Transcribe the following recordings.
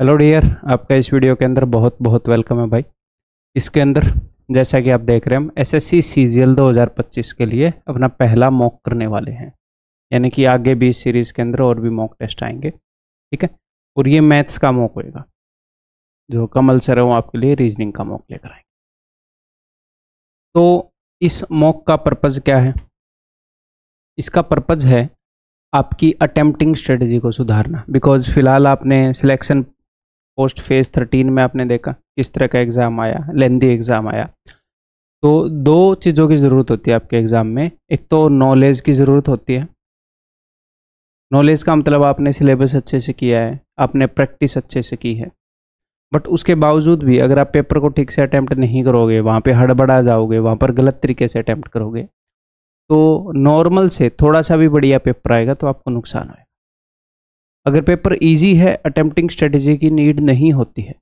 Hello dear, आपका इस video के अंदर बहुत बहुत वेलकम है भाई। इसके अंदर जैसा कि आप देख रहे हैं, हम एसएससी सीजीएल 2025 के लिए अपना पहला मॉक करने वाले हैं। यानी कि आगे भी इस सीरीज़ के अंदर और भी मॉक टेस्ट आएंगे, ठीक है। और ये मैथ्स का मॉक होएगा, जो कमल सर है वो आपके लिए रीजनिंग का मॉक लेकर आएंगे। तो इस मॉक का पर्पज़ क्या है? इसका पर्पज़ है आपकी अटेम्प्टिंग स्ट्रेटजी को सुधारना। बिकॉज फिलहाल आपने सिलेक्शन पोस्ट फेज 13 में आपने देखा किस तरह का एग्ज़ाम आया, लेंदी एग्ज़ाम आया। तो दो चीज़ों की ज़रूरत होती है आपके एग्ज़ाम में। एक तो नॉलेज की ज़रूरत होती है। नॉलेज का मतलब आपने सिलेबस अच्छे से किया है, आपने प्रैक्टिस अच्छे से की है। बट उसके बावजूद भी अगर आप पेपर को ठीक से अटैम्प्ट नहीं करोगे, वहाँ पे हड़बड़ा जाओगे, वहाँ पर गलत तरीके से अटैम्प्ट करोगे, तो नॉर्मल से थोड़ा सा भी बढ़िया पेपर आएगा तो आपको नुकसान होगा। अगर पेपर इजी है, अटेम्प्टिंग स्ट्रेटजी की नीड नहीं होती है।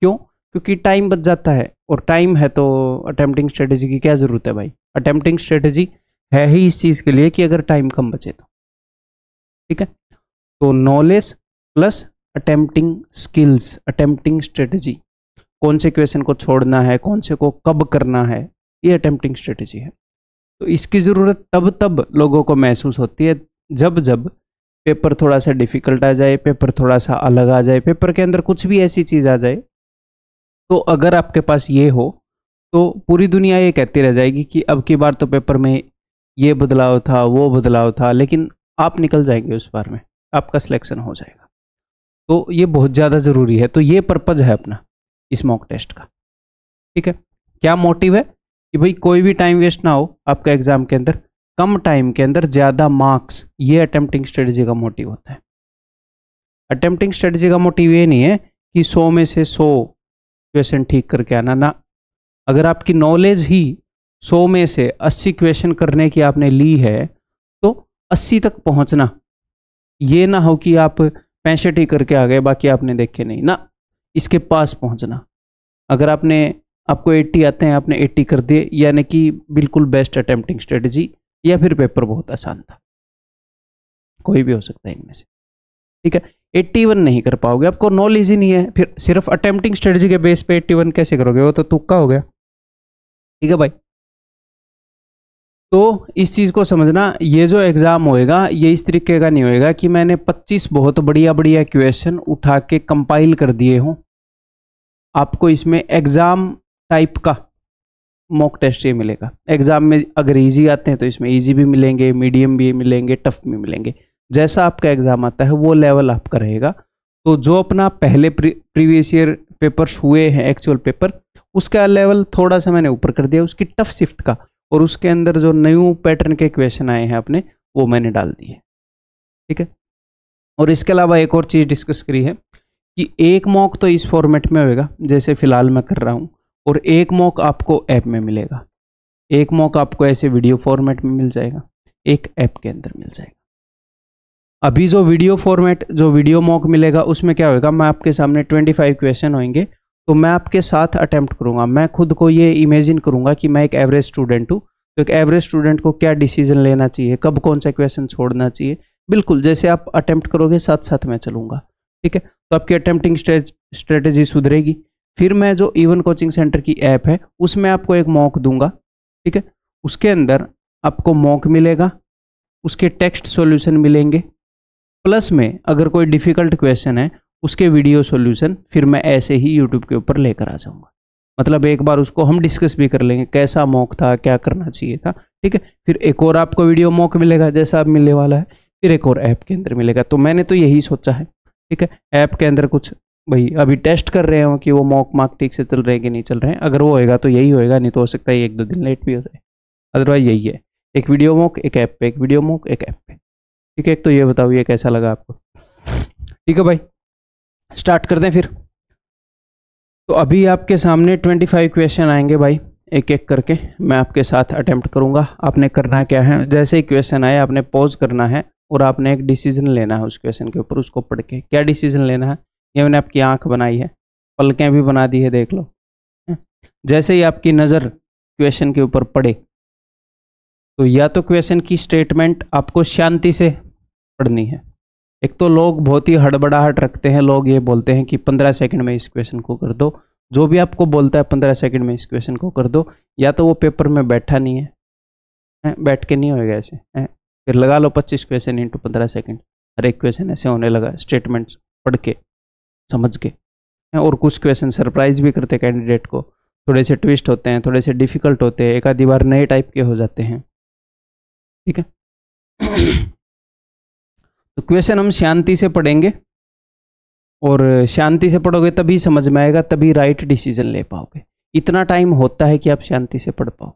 क्यों? क्योंकि टाइम बच जाता है, और टाइम है तो अटेम्प्टिंग स्ट्रेटजी की क्या ज़रूरत है भाई। अटेम्प्टिंग स्ट्रेटजी है ही इस चीज़ के लिए कि अगर टाइम कम बचे तो, ठीक है। तो knowledge plus attempting skills, attempting strategy, कौन से क्वेश्चन को छोड़ना है, कौन से को कब करना है, ये अटेम्प्टिंग स्ट्रेटजी है। तो इसकी ज़रूरत तब लोगों को महसूस होती है जब जब पेपर थोड़ा सा डिफ़िकल्ट आ जाए, पेपर थोड़ा सा अलग आ जाए, पेपर के अंदर कुछ भी ऐसी चीज़ आ जाए। तो अगर आपके पास ये हो तो पूरी दुनिया ये कहती रह जाएगी कि अब की बार तो पेपर में ये बदलाव था, वो बदलाव था, लेकिन आप निकल जाएंगे उस बार में, आपका सिलेक्शन हो जाएगा। तो ये बहुत ज़्यादा ज़रूरी है। तो ये पर्पज़ है अपना इस मॉक टेस्ट का, ठीक है। क्या मोटिव है कि भाई कोई भी टाइम वेस्ट ना हो आपका एग्ज़ाम के अंदर, कम टाइम के अंदर ज़्यादा मार्क्स, ये अटेम्प्टिंग स्ट्रेटजी का मोटिव होता है। अटेम्प्टिंग स्ट्रेटजी का मोटिव ये नहीं है कि 100 में से 100 क्वेश्चन ठीक करके आना ना। अगर आपकी नॉलेज ही 100 में से 80 क्वेश्चन करने की आपने ली है, तो 80 तक पहुंचना, ये ना हो कि आप 65 ही करके आ गए, बाकी आपने देखे नहीं ना, इसके पास पहुंचना। अगर आपको 80 आते हैं, आपने 80 कर दिए, यानी कि बिल्कुल बेस्ट अटेम्प्टिंग स्ट्रेटजी, या फिर पेपर बहुत आसान था, कोई भी हो सकता है इनमें से, ठीक है। 81 नहीं कर पाओगे, आपको नॉलेज ही नहीं है, फिर सिर्फ अटेम्प्टिंग स्ट्रेटजी के बेस पे 81 कैसे करोगे? वो तो तुक्का हो गया, ठीक है भाई। तो इस चीज़ को समझना, ये जो एग्ज़ाम होएगा ये इस तरीके का नहीं होएगा कि मैंने 25 बहुत बढ़िया बढ़िया क्वेश्चन उठा के कंपाइल कर दिए हों। आपको इसमें एग्ज़ाम टाइप का मॉक टेस्ट ये मिलेगा। एग्जाम में अगर इजी आते हैं तो इसमें इजी भी मिलेंगे, मीडियम भी मिलेंगे, टफ भी मिलेंगे। जैसा आपका एग्जाम आता है वो लेवल आपका रहेगा। तो जो अपना पहले प्रीवियस ईयर पेपर्स हुए हैं, एक्चुअल पेपर, उसका लेवल थोड़ा सा मैंने ऊपर कर दिया, उसकी टफ शिफ्ट का, और उसके अंदर जो न्यू पैटर्न के क्वेश्चन आए हैं अपने, वो मैंने डाल दिए, ठीक है। और इसके अलावा एक और चीज़ डिस्कस करी है कि एक मॉक तो इस फॉर्मेट में होएगा जैसे फिलहाल मैं कर रहा हूँ, और एक मॉक आपको ऐप में मिलेगा। एक मॉक आपको ऐसे वीडियो फॉर्मेट में मिल जाएगा, एक ऐप के अंदर मिल जाएगा। अभी जो वीडियो मॉक मिलेगा उसमें क्या होगा, मैं आपके सामने 25 क्वेश्चन होंगे, तो मैं आपके साथ अटेम्प्ट करूंगा। मैं खुद को ये इमेजिन करूंगा कि मैं एक एवरेज स्टूडेंट हूँ, तो एक एवरेज स्टूडेंट को क्या डिसीजन लेना चाहिए, कब कौन सा क्वेश्चन छोड़ना चाहिए, बिल्कुल जैसे आप अटेम्प्ट करोगे साथ साथ मैं चलूंगा, ठीक है। तो आपकी अटेम्प्टिंग स्ट्रेटेजी सुधरेगी। फिर मैं जो इवन कोचिंग सेंटर की ऐप है उसमें आपको एक मॉक दूंगा, ठीक है। उसके अंदर आपको मॉक मिलेगा, उसके टेक्स्ट सॉल्यूशन मिलेंगे, प्लस में अगर कोई डिफ़िकल्ट क्वेश्चन है उसके वीडियो सॉल्यूशन फिर मैं ऐसे ही यूट्यूब के ऊपर लेकर आ जाऊंगा। मतलब एक बार उसको हम डिस्कस भी कर लेंगे, कैसा मॉक था, क्या करना चाहिए था, ठीक है। फिर एक और आपको वीडियो मॉक मिलेगा जैसा अब मिलने वाला है, फिर एक और ऐप के अंदर मिलेगा। तो मैंने तो यही सोचा है, ठीक है। ऐप के अंदर कुछ भाई अभी टेस्ट कर रहे हो कि वो मॉक मार्क ठीक से चल रहे हैं कि नहीं चल रहे हैं। अगर वो होएगा तो यही होएगा, नहीं तो हो सकता है 1-2 दिन लेट भी हो जाए। अदरवाइज यही है, एक वीडियो मॉक एक ऐप पे, एक वीडियो मॉक एक ऐप पे, ठीक है। तो ये बताओ ये कैसा लगा आपको? ठीक है भाई, स्टार्ट करते हैं फिर। तो अभी आपके सामने 25 क्वेश्चन आएंगे भाई, एक एक करके मैं आपके साथ अटेम्प्ट करूंगा। आपने करना क्या है, जैसे ही क्वेश्चन आए आपने पॉज करना है और आपने एक डिसीजन लेना है उस क्वेश्चन के ऊपर। उसको पढ़ के क्या डिसीजन लेना है, ये मैंने आपकी आंख बनाई है, पलकें भी बना दी है, देख लो। जैसे ही आपकी नज़र क्वेश्चन के ऊपर पड़े तो या तो क्वेश्चन की स्टेटमेंट आपको शांति से पढ़नी है, एक तो लोग बहुत ही हड़बड़ाहट रखते हैं, लोग ये बोलते हैं कि 15 सेकंड में इस क्वेश्चन को कर दो। जो भी आपको बोलता है 15 सेकंड में इस क्वेश्चन को कर दो, या तो वो पेपर में बैठा नहीं है, बैठ के नहीं होएगा ऐसे है। फिर लगा लो 25 क्वेश्चन इंटू 15 सेकंड, हर एक क्वेश्चन ऐसे होने लगा स्टेटमेंट्स पढ़ के समझ के। और कुछ क्वेश्चन सरप्राइज भी करते कैंडिडेट को, थोड़े से ट्विस्ट होते हैं, थोड़े से डिफिकल्ट होते हैं, एक आधी बार नए टाइप के हो जाते हैं। ठीक है। तो क्वेश्चन हम शांति से पढ़ेंगे, और शांति से पढ़ोगे तभी समझ में आएगा, तभी राइट डिसीजन ले पाओगे। इतना टाइम होता है कि आप शांति से पढ़ पाओ।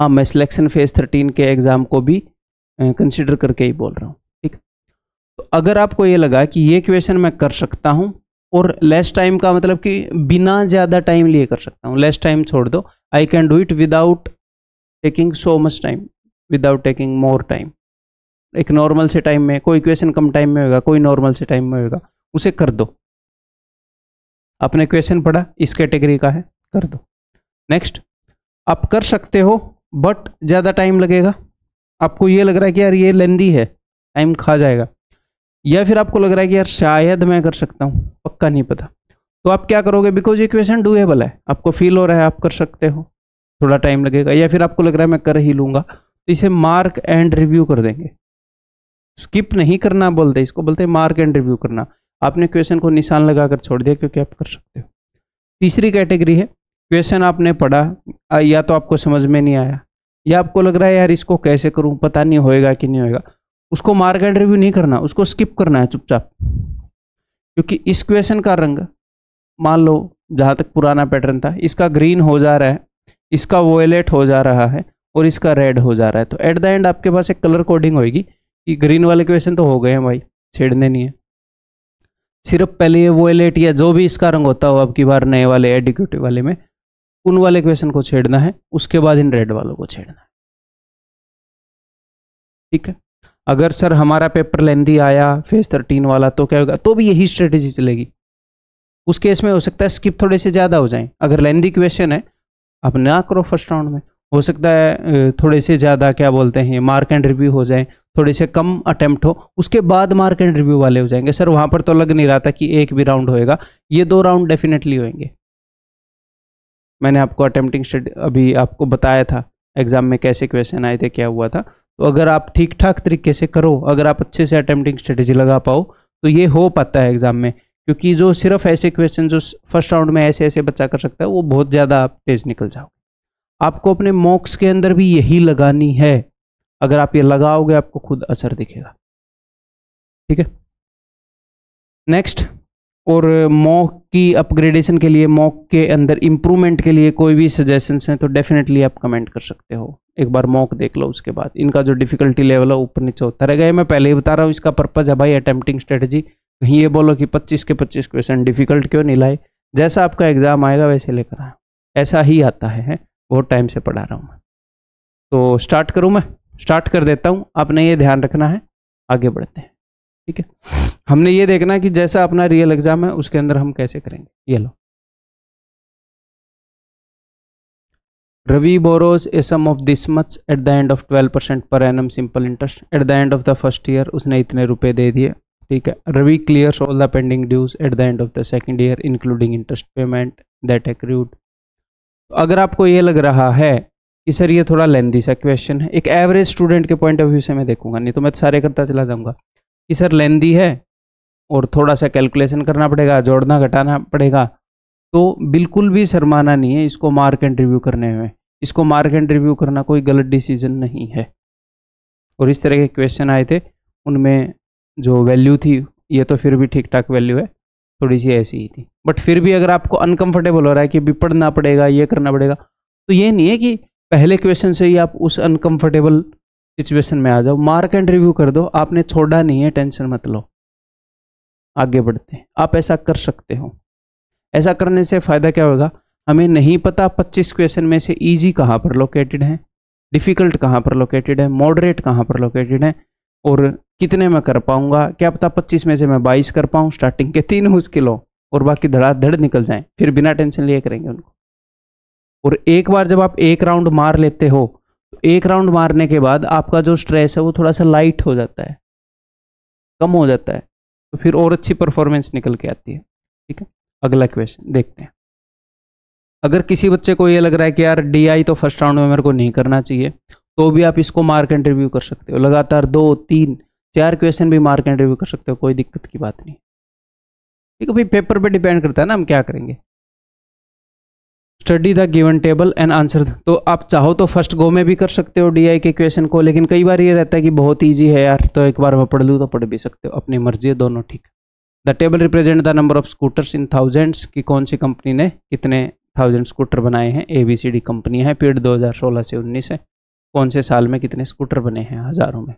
हाँ, मैं सिलेक्शन फेज 13 के एग्जाम को भी कंसिडर करके ही बोल रहा हूँ। ठीक। तो अगर आपको ये लगा कि ये क्वेश्चन मैं कर सकता हूँ, और लेस टाइम का मतलब कि बिना ज़्यादा टाइम लिए कर सकता हूँ, लेस टाइम छोड़ दो, I can do it without taking so much time, without taking more time. एक नॉर्मल से टाइम में, कोई क्वेश्चन कम टाइम में होगा, कोई नॉर्मल से टाइम में होगा, उसे कर दो। आपने क्वेश्चन पढ़ा, इस कैटेगरी का है, कर दो। नेक्स्ट, आप कर सकते हो बट ज़्यादा टाइम लगेगा, आपको ये लग रहा है कि यार ये लेंदी है, टाइम खा जाएगा, या फिर आपको लग रहा है कि यार शायद मैं कर सकता हूँ, पक्का नहीं पता, तो आप क्या करोगे, बिकॉज ये क्वेश्चन डूएबल है, आपको फील हो रहा है आप कर सकते हो, थोड़ा टाइम लगेगा, या फिर आपको लग रहा है मैं कर ही लूँगा, तो इसे मार्क एंड रिव्यू कर देंगे। स्किप नहीं करना बोलते, इसको बोलते हैं मार्क एंड रिव्यू करना। आपने क्वेश्चन को निशान लगाकर छोड़ दिया क्योंकि आप कर सकते हो। तीसरी कैटेगरी है, क्वेश्चन आपने पढ़ा, या तो आपको समझ में नहीं आया, या आपको लग रहा है यार इसको कैसे करूं, पता नहीं होएगा कि नहीं होएगा, उसको मार्क एंड रिव्यू नहीं करना, उसको स्किप करना है चुपचाप। क्योंकि इस क्वेश्चन का रंग, मान लो जहाँ तक पुराना पैटर्न था, इसका ग्रीन हो जा रहा है, इसका वोयलेट हो जा रहा है, और इसका रेड हो जा रहा है, तो एट द एंड आपके पास एक कलर कोडिंग होगी कि ग्रीन वाले क्वेश्चन तो हो गए हैं भाई, छेड़ने नहीं है, सिर्फ पहले ये वोयलेट या जो भी इसका रंग होता हो अब की बार नए वाले एडिक्यूटिव वाले में, उन वाले क्वेश्चन को छेड़ना है, उसके बाद इन रेड वालों को छेड़ना है। ठीक है। अगर सर हमारा पेपर लेंदी आया फेज 13 वाला तो क्या होगा, तो भी यही स्ट्रेटेजी चलेगी। उस केस में हो सकता है स्किप थोड़े से ज़्यादा हो जाएं, अगर लेंदी क्वेश्चन है आप ना करो फर्स्ट राउंड में, हो सकता है थोड़े से ज़्यादा क्या बोलते हैं मार्क एंड रिव्यू हो जाए, थोड़े से कम अटेम्प्ट हो, उसके बाद मार्क एंड रिव्यू वाले हो जाएंगे। सर वहाँ पर तो लग नहीं रहा था कि एक भी राउंड होएगा, ये 2 राउंड डेफिनेटली होंगे। मैंने आपको अटेम्प्टिंग स्टडी अभी आपको बताया था एग्जाम में कैसे क्वेश्चन आए थे, क्या हुआ था। तो अगर आप ठीक ठाक तरीके से करो, अगर आप अच्छे से अटेम्प्टिंग स्ट्रेटेजी लगा पाओ, तो ये हो पाता है एग्जाम में। क्योंकि जो सिर्फ ऐसे क्वेश्चन जो फर्स्ट राउंड में ऐसे ऐसे बच्चा कर सकता है, वो बहुत ज़्यादा आप तेज निकल जाओगे। आपको अपने मॉक्स के अंदर भी यही लगानी है, अगर आप ये लगाओगे आपको खुद असर दिखेगा। ठीक है। नेक्स्ट, और मॉक की अपग्रेडेशन के लिए, मॉक के अंदर इम्प्रूवमेंट के लिए कोई भी सजेशंस हैं तो डेफिनेटली आप कमेंट कर सकते हो। एक बार मॉक देख लो, उसके बाद इनका जो डिफिकल्टी लेवल है ऊपर नीचे होता रहेगा। ये मैं पहले ही बता रहा हूँ, इसका पर्पज है भाई अटेम्प्टिंग स्ट्रेटजी। कहीं ये बोलो कि 25 के 25 क्वेश्चन डिफिकल्ट क्यों नहीं लाए, जैसा आपका एग्जाम आएगा वैसे लेकर आया, ऐसा ही आता है। बहुत टाइम से पढ़ा रहा हूँ मैं। तो स्टार्ट करूँ मैं? स्टार्ट कर देता हूँ, आपने ये ध्यान रखना है, आगे बढ़ते हैं। ठीक है। हमने ये देखना है कि जैसा अपना रियल एग्जाम है उसके अंदर हम कैसे करेंगे। ये लो, Ravi borrows a sum of this much at the end of 12% per annum simple interest at the end of the first year. उसने इतने रुपए दे दिए। ठीक है। Ravi clears all the pending dues at the end of the second year including interest payment that accrued. अगर आपको ये लग रहा है कि सर ये थोड़ा लेंदी सा क्वेश्चन है, एक एवरेज स्टूडेंट के पॉइंट ऑफ व्यू से मैं देखूंगा, नहीं तो मैं सारे करता चला जाऊंगा कि सर लेंदी है और थोड़ा सा कैलकुलेशन करना पड़ेगा, जोड़ना घटाना पड़ेगा, तो बिल्कुल भी शर्माना नहीं है इसको मार्क एंड रिव्यू करने में। इसको मार्क एंड रिव्यू करना कोई गलत डिसीजन नहीं है। और इस तरह के क्वेश्चन आए थे, उनमें जो वैल्यू थी, ये तो फिर भी ठीक ठाक वैल्यू है, थोड़ी सी ऐसी ही थी। बट फिर भी अगर आपको अनकंफर्टेबल हो रहा है कि भी पढ़ना पड़ेगा, ये करना पड़ेगा, तो ये नहीं है कि पहले क्वेश्चन से ही आप उस अनकंफर्टेबल सिचुएशन में आ जाओ। मार्क एंड रिव्यू कर दो, आपने छोड़ा नहीं है, टेंशन मत लो, आगे बढ़ते हैं। आप ऐसा कर सकते हो। ऐसा करने से फ़ायदा क्या होगा, हमें नहीं पता 25 क्वेश्चन में से इजी कहाँ पर लोकेटेड है, डिफ़िकल्ट कहाँ पर लोकेटेड है, मॉडरेट कहाँ पर लोकेटेड है, और कितने मैं कर पाऊंगा। क्या पता 25 में से मैं 22 कर पाऊँ, स्टार्टिंग के 3 मुश्किल हो और बाकी धड़ाधड़ निकल जाएं, फिर बिना टेंशन लिए करेंगे उनको। और एक बार जब आप एक राउंड मार लेते हो, तो एक राउंड मारने के बाद आपका जो स्ट्रेस है वो थोड़ा सा लाइट हो जाता है। कम हो जाता है तो फिर और अच्छी परफॉर्मेंस निकल के आती है। ठीक है, अगला क्वेश्चन देखते हैं। अगर किसी बच्चे को ये लग रहा है कि यार DI तो फर्स्ट राउंड में मेरे को नहीं करना चाहिए, तो भी आप इसको मार्क एंड रिव्यू कर सकते हो। लगातार 2, 3, 4 क्वेश्चन भी मार्क एंड रिव्यू कर सकते हो, कोई दिक्कत की बात नहीं। ठीक है भाई, पेपर पे डिपेंड करता है ना हम क्या करेंगे। Study the given table and answer, तो आप चाहो तो फर्स्ट गो में भी कर सकते हो DI के क्वेश्चन को, लेकिन कई बार ये रहता है कि बहुत ईजी है यार, तो एक बार मैं पढ़ लूँ तो पढ़ भी सकते हो, अपनी मर्जी है दोनों। ठीक है, the table represent the number of scooters in thousands, कि कौन सी कंपनी ने कितने 1000 स्कूटर बनाए हैं। ABCD कंपनी है, पीरियड 2016 से 19 है। कौन से साल में कितने स्कूटर बने हैं, हज़ारों में।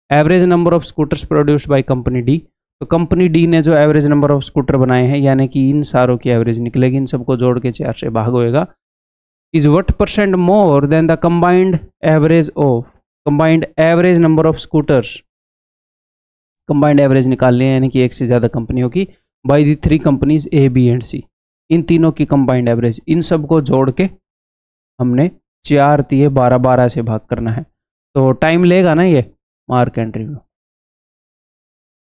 Average number of scooters produced by company D, तो कंपनी D ने जो एवरेज नंबर ऑफ स्कूटर बनाए हैं, यानी कि इन सारों की एवरेज निकलेगी, इन सबको जोड़ के 4 से भाग होएगा। Is what percent more than the combined average number of scooters. Combined average निकालनी है, यानी कि एक से ज़्यादा कंपनियों की, by the 3 companies A, B and C। इन तीनों की कंबाइंड एवरेज, इन सबको जोड़ के हमने 4 दिए 12, 12 से भाग करना है। तो टाइम लेगा ना ये मार्क एंड रिव्यू।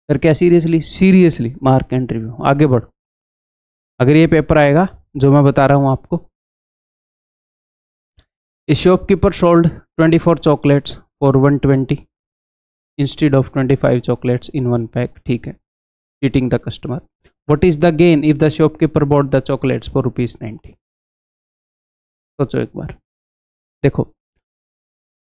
सर क्या सीरियसली मार्क एंड रिव्यू। आगे बढ़ो, अगर ये पेपर आएगा जो मैं बता रहा हूँ आपको। ए shopkeeper sold 24 chocolates for 120 instead of 25 chocolates in 1 pack. ठीक है, cheating the customer. What is the gain if the shopkeeper bought the chocolates for ₹90। सोचो एक बार। देखो,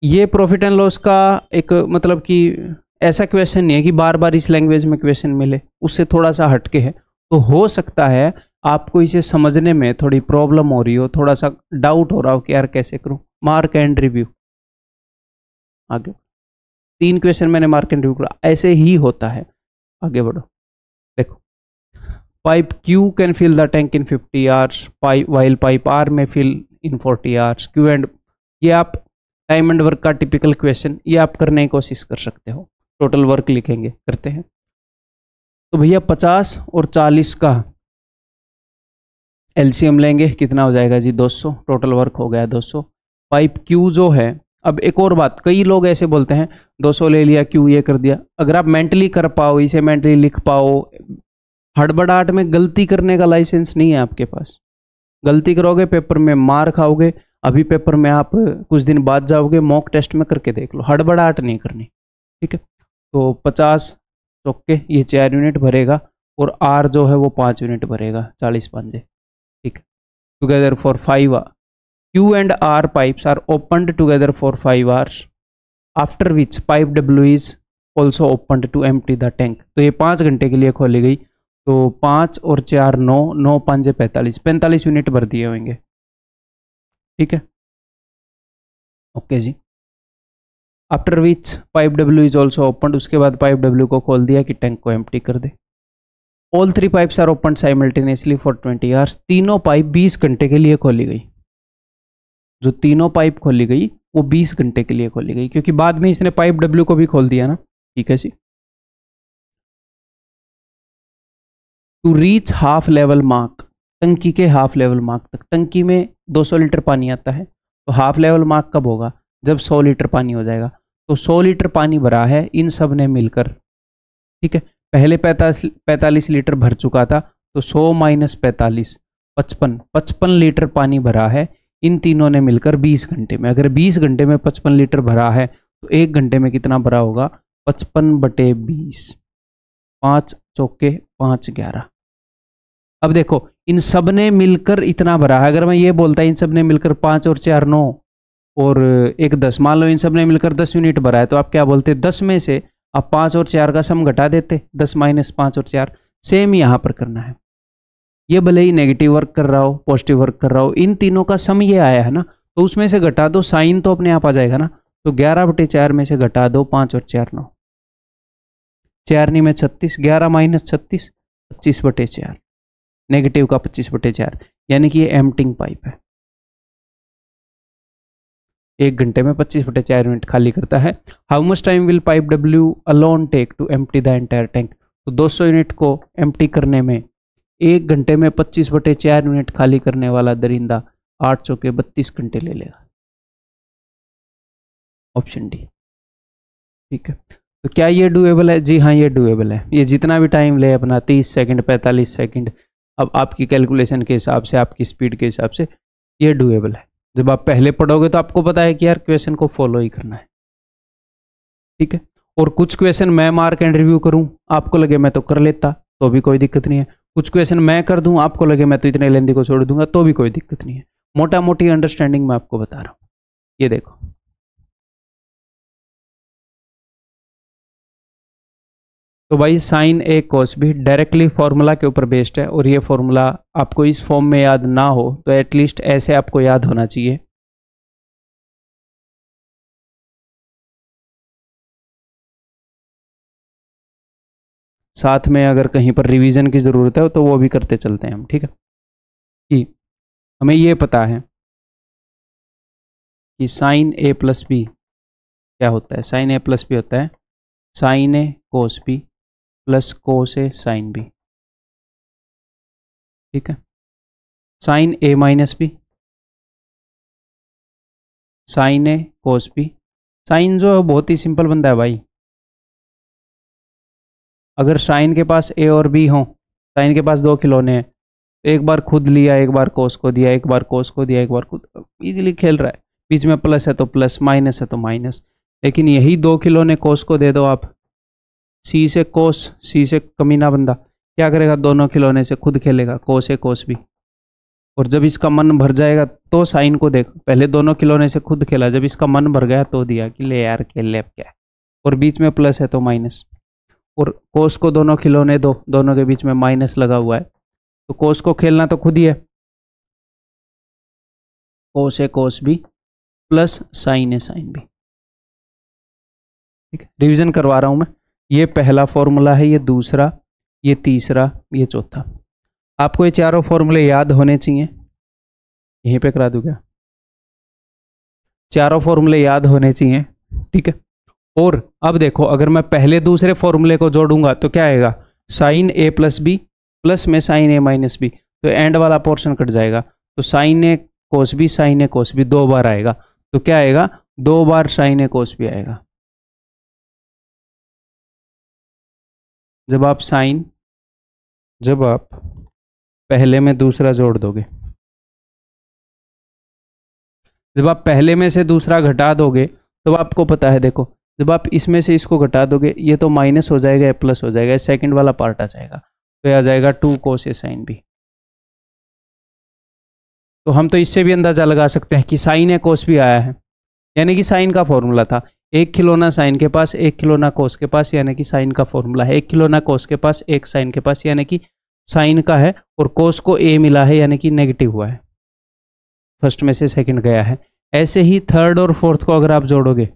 ये प्रॉफिट एंड लॉस का एक मतलब कि ऐसा क्वेश्चन नहीं है कि बार बार इस लैंग्वेज में क्वेश्चन मिले, उससे थोड़ा सा हटके है। तो हो सकता है आपको इसे समझने में थोड़ी प्रॉब्लम हो रही हो, थोड़ा सा डाउट हो रहा हो कि यार कैसे करूं। मार्क एंड रिव्यू, आगे 3 क्वेश्चन मैंने मार्क एंड रिव्यू करा, ऐसे ही होता है। आगे बढ़ो, देखो pipe Q can fill the tank in 50 hours while pipe R में fill in 40 hours. Q and, ये आप टाइम एंड वर्क का टिपिकल क्वेश्चन, ये आप करने की कोशिश कर सकते हो। टोटल वर्क लिखेंगे, करते हैं। तो भैया 50 और 40 का LCM लेंगे, कितना हो जाएगा जी 200। टोटल वर्क हो गया 200। पाइप Q जो है, अब एक और बात, कई लोग ऐसे बोलते हैं 200 ले लिया, Q ये कर दिया। अगर आप मेंटली कर पाओ, इसे मेंटली लिख पाओ, हड़बड़ाहट में गलती करने का लाइसेंस नहीं है आपके पास। गलती करोगे पेपर में मार खाओगे। अभी पेपर में आप कुछ दिन बाद जाओगे, मॉक टेस्ट में करके देख लो, हड़बड़ाहट नहीं करनी। ठीक है, तो 50 चौके ये 4 यूनिट भरेगा, और R जो है वो 5 यूनिट भरेगा, 40 पंजे। ठीक है, together for 5 hour. Q and R pipes are opened together for 5 hours, after which pipe W is also opened to empty the tank. तो ये 5 घंटे के लिए खोली गई। तो 5 और 4 9, 9 5 45, 45 यूनिट भर दिए होंगे। ठीक है, okay ji. After which pipe W is also opened, उसके बाद पाइप W को खोल दिया कि टैंक को एम्प्टी कर दे। All 3 pipes are open simultaneously for 20 hours. तीनों पाइप 20 घंटे के लिए खोली गई। जो तीनों पाइप खोली गई वो 20 घंटे के लिए खोली गई, क्योंकि बाद में इसने पाइप W को भी खोल दिया ना। ठीक है जी। To reach half level mark, टंकी के हाफ लेवल मार्क तक। टंकी में 200 लीटर पानी आता है, तो हाफ लेवल मार्क कब होगा, जब 100 लीटर पानी हो जाएगा। तो 100 लीटर पानी भरा है इन सब ने मिलकर। ठीक है, पहले 45 लीटर भर चुका था, तो 100 माइनस 45, 55 लीटर पानी भरा है इन तीनों ने मिलकर 20 घंटे में। अगर 20 घंटे में 55 लीटर भरा है, तो 1 घंटे में कितना भरा होगा, 55/20, 5 चौके 5 11। अब देखो, इन सब ने मिलकर इतना भरा है। अगर मैं ये बोलता इन सब ने मिलकर 5 और 4 9 और 1 10, मान लो इन सब ने मिलकर 10 यूनिट भरा है, तो आप क्या बोलते, 10 में से आप 5 और 4 का सम घटा देते, 10 माइनस 5 और 4। सेम यहाँ पर करना है। ये भले ही नेगेटिव वर्क कर रहा हो, पॉजिटिव वर्क कर रहा हो, इन तीनों का सम ये आया है ना, तो उसमें से घटा दो, साइन तो अपने आप आ जाएगा ना। तो 11/4 में से घटा दो 5 और 4 9, 4 नहीं में 36, 11 माइनस 36, 25/4, नेगेटिव का 25/4, यानी कि ये एम्प्टिंग पाइप है। 1 घंटे में 25/4 यूनिट खाली करता है। How much time will pipe W alone take to empty the entire tank. तो 200 यूनिट को एम्प्टी करने में 1 घंटे में 25/4 यूनिट खाली करने वाला दरिंदा 8 चौके 32 घंटे ले लेगा। Option D. ठीक है, तो क्या ये डूएबल है? जी हाँ, ये डूएबल है। ये जितना भी टाइम ले अपना, 30 सेकंड, 45 सेकंड, अब आपकी कैलकुलेशन के हिसाब से, आपकी स्पीड के हिसाब से ये डूएबल है। जब आप पहले पढ़ोगे तो आपको पता है कि यार क्वेश्चन को फॉलो ही करना है, ठीक है। और कुछ क्वेश्चन मैं मार्क एंड रिव्यू करूं, आपको लगे मैं तो कर लेता तो भी कोई दिक्कत नहीं है। कुछ क्वेश्चन मैं कर दूं, आपको लगे मैं तो इतने लेंदी को छोड़ दूंगा तो भी कोई दिक्कत नहीं है। मोटा मोटी अंडरस्टैंडिंग मैं आपको बता रहा हूं। ये देखो, तो भाई sine A cos B directly formula के ऊपर बेस्ड है, और ये फॉर्मूला आपको इस फॉर्म में याद ना हो तो एटलीस्ट ऐसे आपको याद होना चाहिए। साथ में अगर कहीं पर रिवीजन की ज़रूरत है तो वो भी करते चलते हैं हम, ठीक है। कि हमें ये पता है कि साइन ए प्लस बी क्या होता है। साइन ए प्लस बी होता है sign A cos B plus cos A sine B, ठीक है। Sign A minus B, sign A cos B. Sign जो है बहुत ही सिंपल बनता है भाई। अगर साइन के पास ए और बी हो, साइन के पास दो खिलौने हैं, तो एक बार खुद लिया, एक बार कोस को दिया, एक बार कोस को दिया, एक बार खुद, इजीली खेल रहा है। बीच में प्लस है तो प्लस, माइनस है तो माइनस। लेकिन यही दो खिलौने कोस को दे दो आप, सी से कोस, सी से कमीना बंदा क्या करेगा, दोनों खिलौने से खुद खेलेगा, कोस ए कोस बी। और जब इसका मन भर जाएगा तो साइन को देख, पहले दोनों खिलौने से खुद खेला, जब इसका मन भर गया तो दिया कि ले यार खेल ले अब क्या है। और बीच में प्लस है तो माइनस, और कोस को दोनों खिलौने दो, दोनों के बीच में माइनस लगा हुआ है, तो कोस को खेलना तो खुद ही है, कोस ए कोस बी प्लस साइन ए साइन बी, ठीक है। रिवीजन करवा रहा हूं मैं। ये पहला फॉर्मूला है, ये दूसरा, ये तीसरा, ये चौथा। आपको ये चारों फॉर्मूले याद होने चाहिए। यहीं पे करा दूं क्या? चारों फॉर्मूले याद होने चाहिए, ठीक है। और अब देखो, अगर मैं पहले दूसरे फॉर्मूले को जोड़ूंगा तो क्या आएगा, साइन ए प्लस बी प्लस में साइन ए माइनस बी, तो एंड वाला पोर्शन कट जाएगा। तो sign A cos B, sign A cos B दो बार आएगा, तो क्या आएगा, दो बार साइन ए कोस बी आएगा। जब आप पहले में दूसरा जोड़ दोगे, जब आप पहले में से दूसरा घटा दोगे, तो आपको पता है, देखो जब आप इसमें से इसको घटा दोगे, ये तो माइनस हो जाएगा, प्लस हो जाएगा, सेकंड वाला पार्ट आ जाएगा, तो आ जाएगा 2 कोस ए साइन बी। तो हम तो इससे भी अंदाजा लगा सकते हैं कि साइन ए कोस भी आया है, यानी कि साइन का फॉर्मूला था। एक खिलौना साइन के पास, एक खिलौना कोस के पास, यानी कि साइन का फॉर्मूला है। एक खिलौना कोस के पास, एक साइन के पास, यानी कि साइन का है, और कोस को ए मिला है, यानी कि नेगेटिव हुआ है, फर्स्ट में से सेकंड गया है। ऐसे ही थर्ड और फोर्थ को अगर आप जोड़ोगे,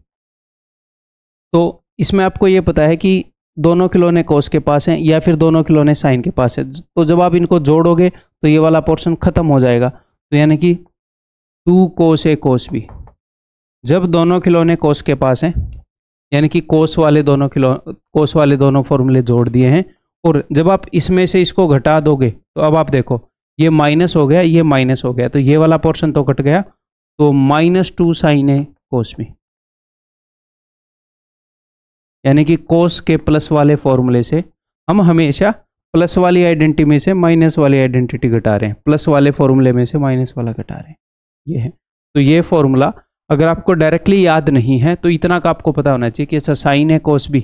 तो इसमें आपको ये पता है कि दोनों खिलौने कोस के पास हैं या फिर दोनों खिलौने साइन के पास है, तो जब आप इनको जोड़ोगे तो ये वाला पोर्शन खत्म हो जाएगा, तो यानी कि 2 कोस ए कोस बी। जब दोनों खिलौने कोस के पास हैं, यानी कि कोस वाले दोनों फॉर्मूले जोड़ दिए हैं, और जब आप इसमें से इसको घटा दोगे, तो अब आप देखो ये माइनस हो गया, ये माइनस हो गया, तो ये वाला पोर्शन तो कट गया, तो -2 साइन ए कोस बी, यानी कि कोस के प्लस वाले फॉर्मूले से हम हमेशा प्लस वाली आइडेंटिटी में से माइनस वाली आइडेंटिटी घटा रहे हैं, प्लस वाले फॉर्मूले में से माइनस वाला घटा रहे हैं, ये है। तो ये फॉर्मूला अगर आपको डायरेक्टली याद नहीं है तो इतना का आपको पता होना चाहिए कि अच्छा साइन ए कोस बी,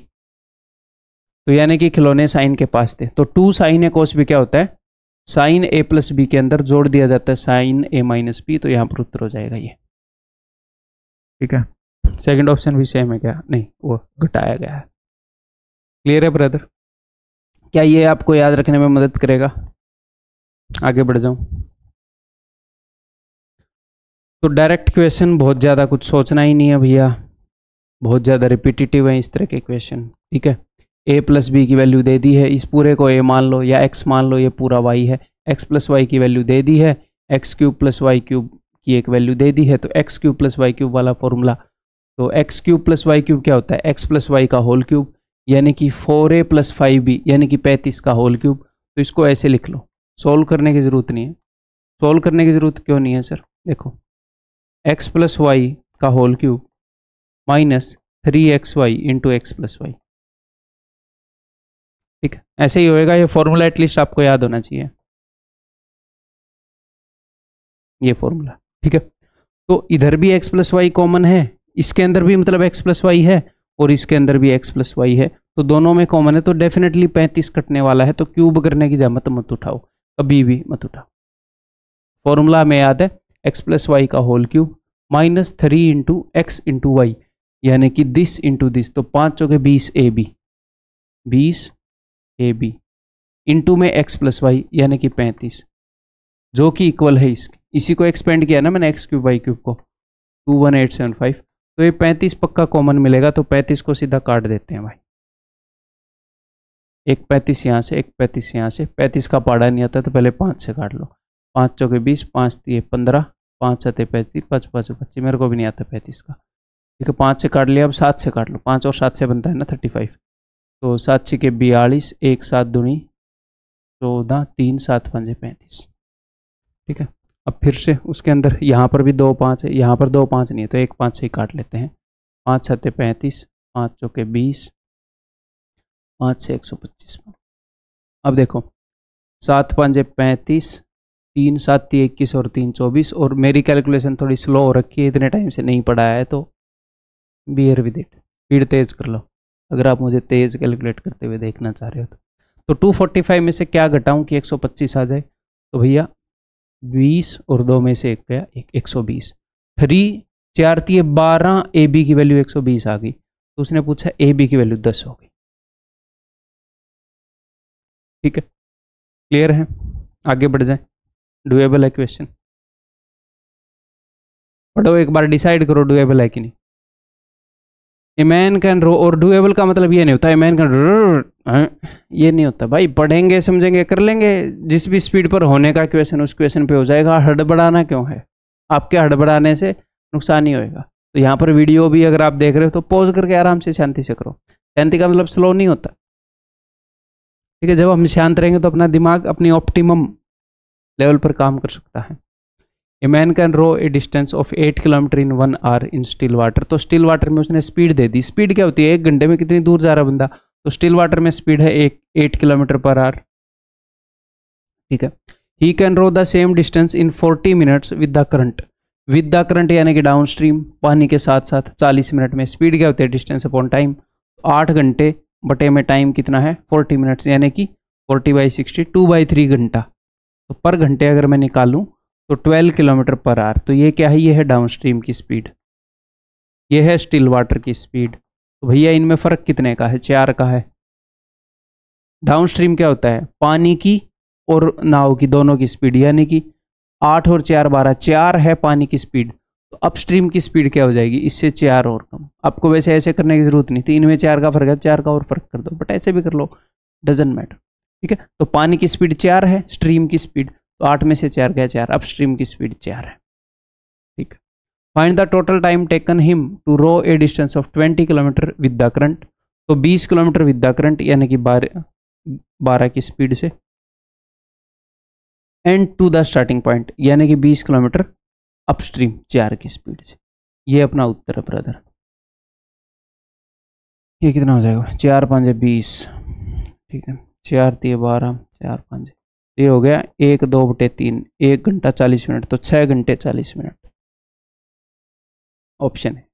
तो यानी कि खिलौने साइन के पास थे, तो 2 साइन ए कोस बी क्या होता है, साइन ए प्लस बी के अंदर जोड़ दिया जाता है साइन ए माइनस बी, तो यहाँ पर उत्तर हो जाएगा ये, ठीक है। सेकंड ऑप्शन भी सेम है क्या? नहीं, वो घटाया गया है। क्लियर है ब्रदर? क्या ये आपको याद रखने में मदद करेगा? आगे बढ़ जाऊं तो डायरेक्ट क्वेश्चन बहुत ज़्यादा कुछ सोचना ही नहीं है भैया, बहुत ज़्यादा रिपीटिटिव है इस तरह के क्वेश्चन, ठीक है। a प्लस बी की वैल्यू दे दी है, इस पूरे को a मान लो या x मान लो, ये पूरा y है, x प्लस वाई की वैल्यू दे दी है, x cube plus y cube की एक वैल्यू दे दी है, तो x cube plus y cube वाला फॉर्मूला, तो x cube plus y cube क्या होता है, एक्स प्लस वाई का होल क्यूब, यानी कि 4a प्लस 5b, यानी कि 35 का होल क्यूब। तो इसको ऐसे लिख लो, सोल्व करने की ज़रूरत नहीं है। सोल्व करने की ज़रूरत क्यों नहीं है सर? देखो x प्लस वाई का whole cube minus 3xy into x plus y, ठीक है, ऐसे ही होएगा। ये फॉर्मूला एटलीस्ट आपको याद होना चाहिए, ये फॉर्मूला। ठीक है, तो इधर भी x प्लस वाई कॉमन है, इसके अंदर भी मतलब x प्लस वाई है और इसके अंदर भी x प्लस वाई है, तो दोनों में कॉमन है, तो डेफिनेटली 35 कटने वाला है। तो क्यूब करने की जहमत मत उठाओ, कभी भी मत उठाओ। फॉर्मूला में याद है x प्लस वाई का whole cube -3 into x into y, यानी कि दिस इंटू दिस, तो 5 चौके 20 ए बी इंटू में x प्लस वाई यानी कि 35, जो कि इक्वल है इसके। इसी को एक्सपेंड किया ना मैंने x क्यूब वाई क्यूब को, 21875। तो ये 35 पक्का कॉमन मिलेगा, तो 35 को सीधा काट देते हैं भाई। एक 35 यहाँ से, एक 35 यहाँ से, 35 का पाड़ा नहीं आता तो पहले 5 से काट लो। 5 चौके 20, 5 दिए 15, 5 7 35, 5 5 25, मेरे को भी नहीं आता 35 का। ठीक है, 5 से काट लिया, अब 7 से काट लो। 5 और 7 से बनता है ना 35, तो 7 6 के 42, 1 7 दूनी 14, 3 7 5 35। ठीक है, अब फिर से उसके अंदर यहाँ पर भी 2 5 है, यहाँ पर 2 5 नहीं है, तो 1 5 से ही काट लेते हैं। 5 7 35, 5 चौके 20, 5 से 125। अब देखो 7 5 35, 3 7 21 और 3 24, और मेरी कैलकुलेशन थोड़ी स्लो हो रखी है, इतने टाइम से नहीं पढ़ाया है, तो बियर विद इट, स्पीड तेज़ कर लो अगर आप मुझे तेज़ कैलकुलेट करते हुए देखना चाह रहे हो तो 245 में से क्या घटाऊं कि 125 आ जाए, तो भैया 20 और 2 में से 1 गया, 120। 3 4 12, ए बी की वैल्यू 120 आ गई, तो उसने पूछा ए बी की वैल्यू 10 हो गई। ठीक है, क्लियर है, आगे बढ़ जाए। डुएबल है क्वेश्चन, पढ़ो एक बार, डिसाइड करो डुएबल है कि नहीं। ए मैन कैन रो, और डुएबल का मतलब ये नहीं होता ए मैन कैन, ये नहीं होता भाई। पढ़ेंगे समझेंगे कर लेंगे, जिस भी स्पीड पर होने का क्वेश्चन उस क्वेश्चन पे हो जाएगा। हड़बड़ाना क्यों है, आपके हड़बड़ाने से नुकसान ही होएगा। तो यहाँ पर वीडियो भी अगर आप देख रहे हो तो पॉज करके आराम से शांति से करो। शांति का मतलब स्लो नहीं होता। ठीक है, जब हम शांत रहेंगे तो अपना दिमाग अपनी ऑप्टिमम लेवल पर काम कर सकता है। A man can row a distance of 8 kilometre in 1 hour in still water, तो स्टिल वाटर में उसने स्पीड दे दी। स्पीड क्या होती है, 1 घंटे में कितनी दूर जा रहा बंदा, तो स्टिल वाटर में स्पीड है 8 किलोमीटर पर आवर। ठीक है, he can row the same distance in 40 minutes with the current, with the current यानी कि डाउन स्ट्रीम पानी के साथ साथ 40 मिनट में। स्पीड क्या होती है, डिस्टेंस अपॉन टाइम, 8 घंटे बटे में टाइम कितना है 40 मिनट्स, यानी कि 40/60, 2/3 घंटा। तो पर घंटे अगर मैं निकालूं तो 12 किलोमीटर पर आवर। तो ये क्या है, ये है डाउन स्ट्रीम की स्पीड, ये है स्टिल वाटर की स्पीड। तो भैया इनमें फ़र्क कितने का है, 4 का है। डाउन स्ट्रीम क्या होता है, पानी की और नाव की दोनों की स्पीड, यानी कि 8 और 4 12, 4 है पानी की स्पीड। तो अपस्ट्रीम की स्पीड क्या हो जाएगी, इससे 4 और कम। आपको वैसे ऐसे करने की जरूरत नहीं थी, इनमें 4 का फर्क है, 4 का और फर्क कर दो, बट ऐसे भी कर लो, डजेंट मैटर। ठीक है, तो पानी की स्पीड 4 है, स्ट्रीम की स्पीड, तो 8 में से 4 गया 4, अपस्ट्रीम की स्पीड 4 है। ठीक, find the total time taken him to row a distance of 20 kilometre with the current, तो 20 किलोमीटर विद द करंट यानी कि 12 की स्पीड से, and to the starting point यानी कि 20 किलोमीटर अपस्ट्रीम 4 की स्पीड से। ये अपना उत्तर है ब्रदर। ये कितना हो जाएगा, 4 5 20, ठीक है, 4 3 12, 4 5, ये हो गया 1 2/3, 1 घंटा 40 मिनट, तो 6 घंटे 40 मिनट ऑप्शन है।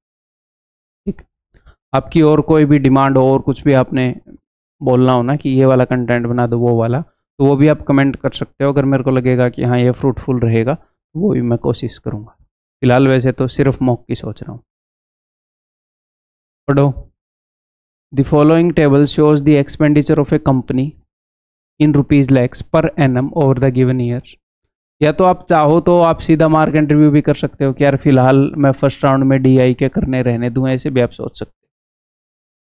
ठीक, आपकी और कोई भी डिमांड हो और कुछ भी आपने बोलना हो ना कि ये वाला कंटेंट बना दो वो वाला, तो वो भी आप कमेंट कर सकते हो। अगर मेरे को लगेगा कि हाँ ये फ्रूटफुल रहेगा तो वो भी मैं कोशिश करूँगा। फिलहाल वैसे तो सिर्फ मॉक की सोच रहा हूँ। पढ़ो, the following table shows the expenditure of A company in rupees lakhs per annum over the given year. या तो आप चाहो तो आप सीधा मार्केट रिव्यू भी कर सकते हो कि यार फिलहाल मैं फर्स्ट राउंड में DI के करने रहने दूं, ऐसे भी आप सोच सकते हो।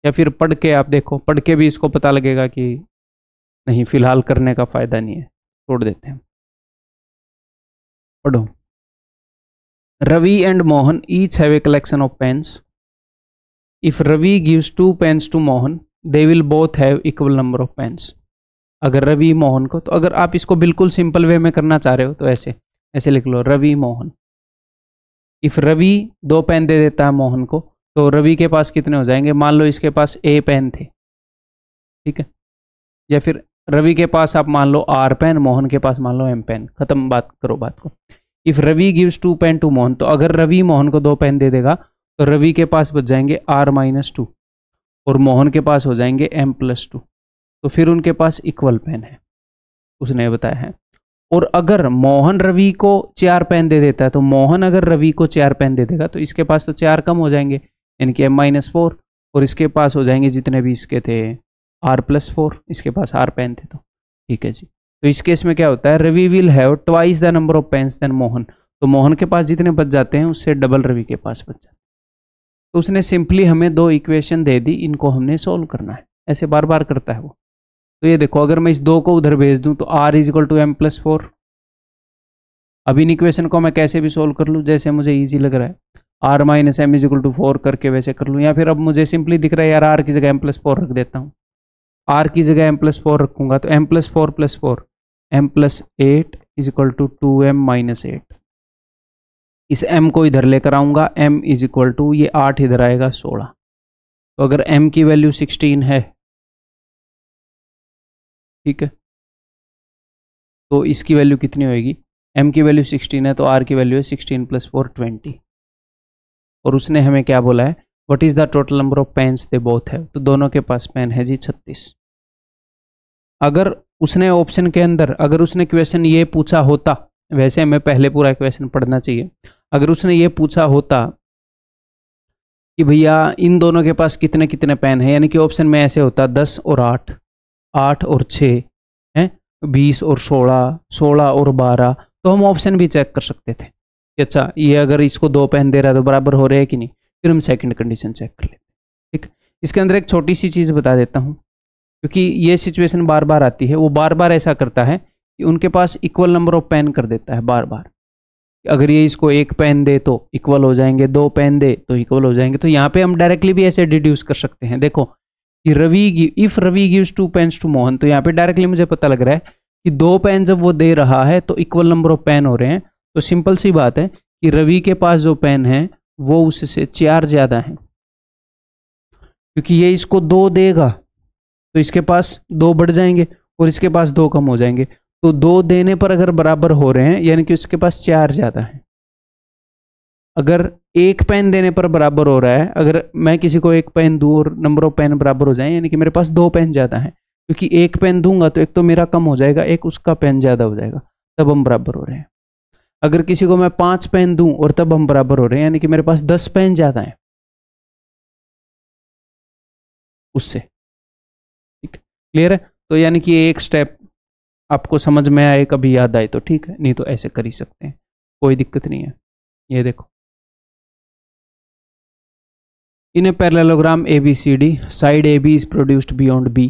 या फिर पढ़ के आप देखो, पढ़ के भी इसको पता लगेगा कि नहीं फिलहाल करने का फायदा नहीं है, छोड़ देते हैं। पढ़ो, Ravi and Mohan each have a collection of pens. If Ravi gives 2 pens to Mohan they will both have equal number of pens. अगर रवि मोहन को, तो अगर आप इसको बिल्कुल सिंपल वे में करना चाह रहे हो तो ऐसे ऐसे लिख लो, रवि मोहन। इफ रवि 2 पेन दे देता है मोहन को, तो रवि के पास कितने हो जाएंगे, मान लो इसके पास A पेन थे, ठीक है, या फिर रवि के पास आप मान लो आर पेन, मोहन के पास मान लो एम पेन, खत्म, बात करो बात को। If Ravi gives 2 pen to Mohan, तो अगर रवि मोहन को 2 पेन दे देगा तो रवि के पास बच जाएंगे r-2 और मोहन के पास हो जाएंगे m+2, तो फिर उनके पास इक्वल पेन है, उसने बताया है। और अगर मोहन रवि को 4 पेन दे देता है, तो मोहन अगर रवि को 4 पेन दे देगा तो इसके पास तो 4 कम हो जाएंगे, यानी कि m-4, और इसके पास हो जाएंगे जितने भी इसके थे r+4, इसके पास r पेन थे, तो ठीक है जी। तो इस केस में क्या होता है, Ravi will have twice the number of pens then Mohan, तो मोहन के पास जितने बच जाते हैं उससे डबल रवि के पास बच जाते हैं। तो उसने सिंपली हमें 2 इक्वेशन दे दी, इनको हमने सोल्व करना है, ऐसे बार बार करता है वो। तो ये देखो, अगर मैं इस 2 को उधर भेज दूं तो r = m+4। अब इन इक्वेशन को मैं कैसे भी सोल्व कर लूँ, जैसे मुझे ईजी लग रहा है, r - m = 4 करके वैसे कर लूँ, या फिर अब मुझे सिंपली दिख रहा है यार r की जगह m+4 रख देता हूँ, r की जगह m+4 रखूंगा तो m+4 + 4 m+8 = 2m - 8। इस m को इधर लेकर आऊंगा, m = ये 8 इधर आएगा 16। तो अगर m की वैल्यू 16 है, ठीक है, तो इसकी वैल्यू कितनी होएगी, m की वैल्यू 16 है तो r की वैल्यू है 16 + 4 20। और उसने हमें क्या बोला है, what is the total number of pens they both है, तो दोनों के पास पेन है जी 36। अगर उसने ऑप्शन के अंदर, अगर उसने क्वेश्चन ये पूछा होता, वैसे हमें पहले पूरा क्वेश्चन पढ़ना चाहिए, अगर उसने ये पूछा होता कि भैया इन दोनों के पास कितने कितने पेन है, यानी कि ऑप्शन में ऐसे होता 10 और 8, 8 और 6 हैं, 20 और 16, 16 और 12, तो हम ऑप्शन भी चेक कर सकते थे कि अच्छा ये अगर इसको 2 पेन दे रहा है तो बराबर हो रहे हैं कि नहीं, फिर हम सेकंड कंडीशन चेक कर लेते। ठीक, इसके अंदर एक छोटी सी चीज़ बता देता हूँ, क्योंकि ये सिचुएशन बार बार आती है, वो बार बार ऐसा करता है कि उनके पास इक्वल नंबर ऑफ पेन कर देता है बार बार। अगर ये इसको 1 पेन दे तो इक्वल हो जाएंगे, 2 पेन दे तो इक्वल हो जाएंगे। तो यहाँ पे हम डायरेक्टली भी ऐसे डिड्यूस कर सकते हैं। देखो कि if Ravi gives 2 pens to Mohan, तो यहाँ पे डायरेक्टली मुझे पता लग रहा है कि 2 पेन जब वो दे रहा है तो इक्वल नंबर ऑफ पेन हो रहे हैं। तो सिंपल सी बात है कि रवि के पास जो पेन है वो उससे 4 ज़्यादा है, क्योंकि ये इसको 2 देगा तो इसके पास 2 बढ़ जाएंगे और इसके पास 2 कम हो जाएंगे। तो 2 देने पर अगर बराबर हो रहे हैं यानी कि उसके पास 4 ज़्यादा है। अगर 1 पेन देने पर बराबर हो रहा है, अगर मैं किसी को 1 पेन दूँ और नंबर ऑफ पेन बराबर हो जाए, यानी कि मेरे पास 2 पेन ज़्यादा है, क्योंकि 1 पेन दूंगा तो एक तो मेरा कम हो जाएगा, एक उसका पेन ज़्यादा हो जाएगा, तब हम बराबर हो रहे हैं। अगर किसी को मैं 5 पेन दूं और तब हम बराबर हो रहे हैं, यानी कि मेरे पास 10 पेन ज़्यादा है उससे। ठीक, क्लियर है? तो यानी कि एक स्टेप आपको समझ में आए, कभी याद आए तो ठीक है, नहीं तो ऐसे कर ही सकते हैं, कोई दिक्कत नहीं है। ये देखो, in a parallelogram ABCD, side AB is produced beyond B।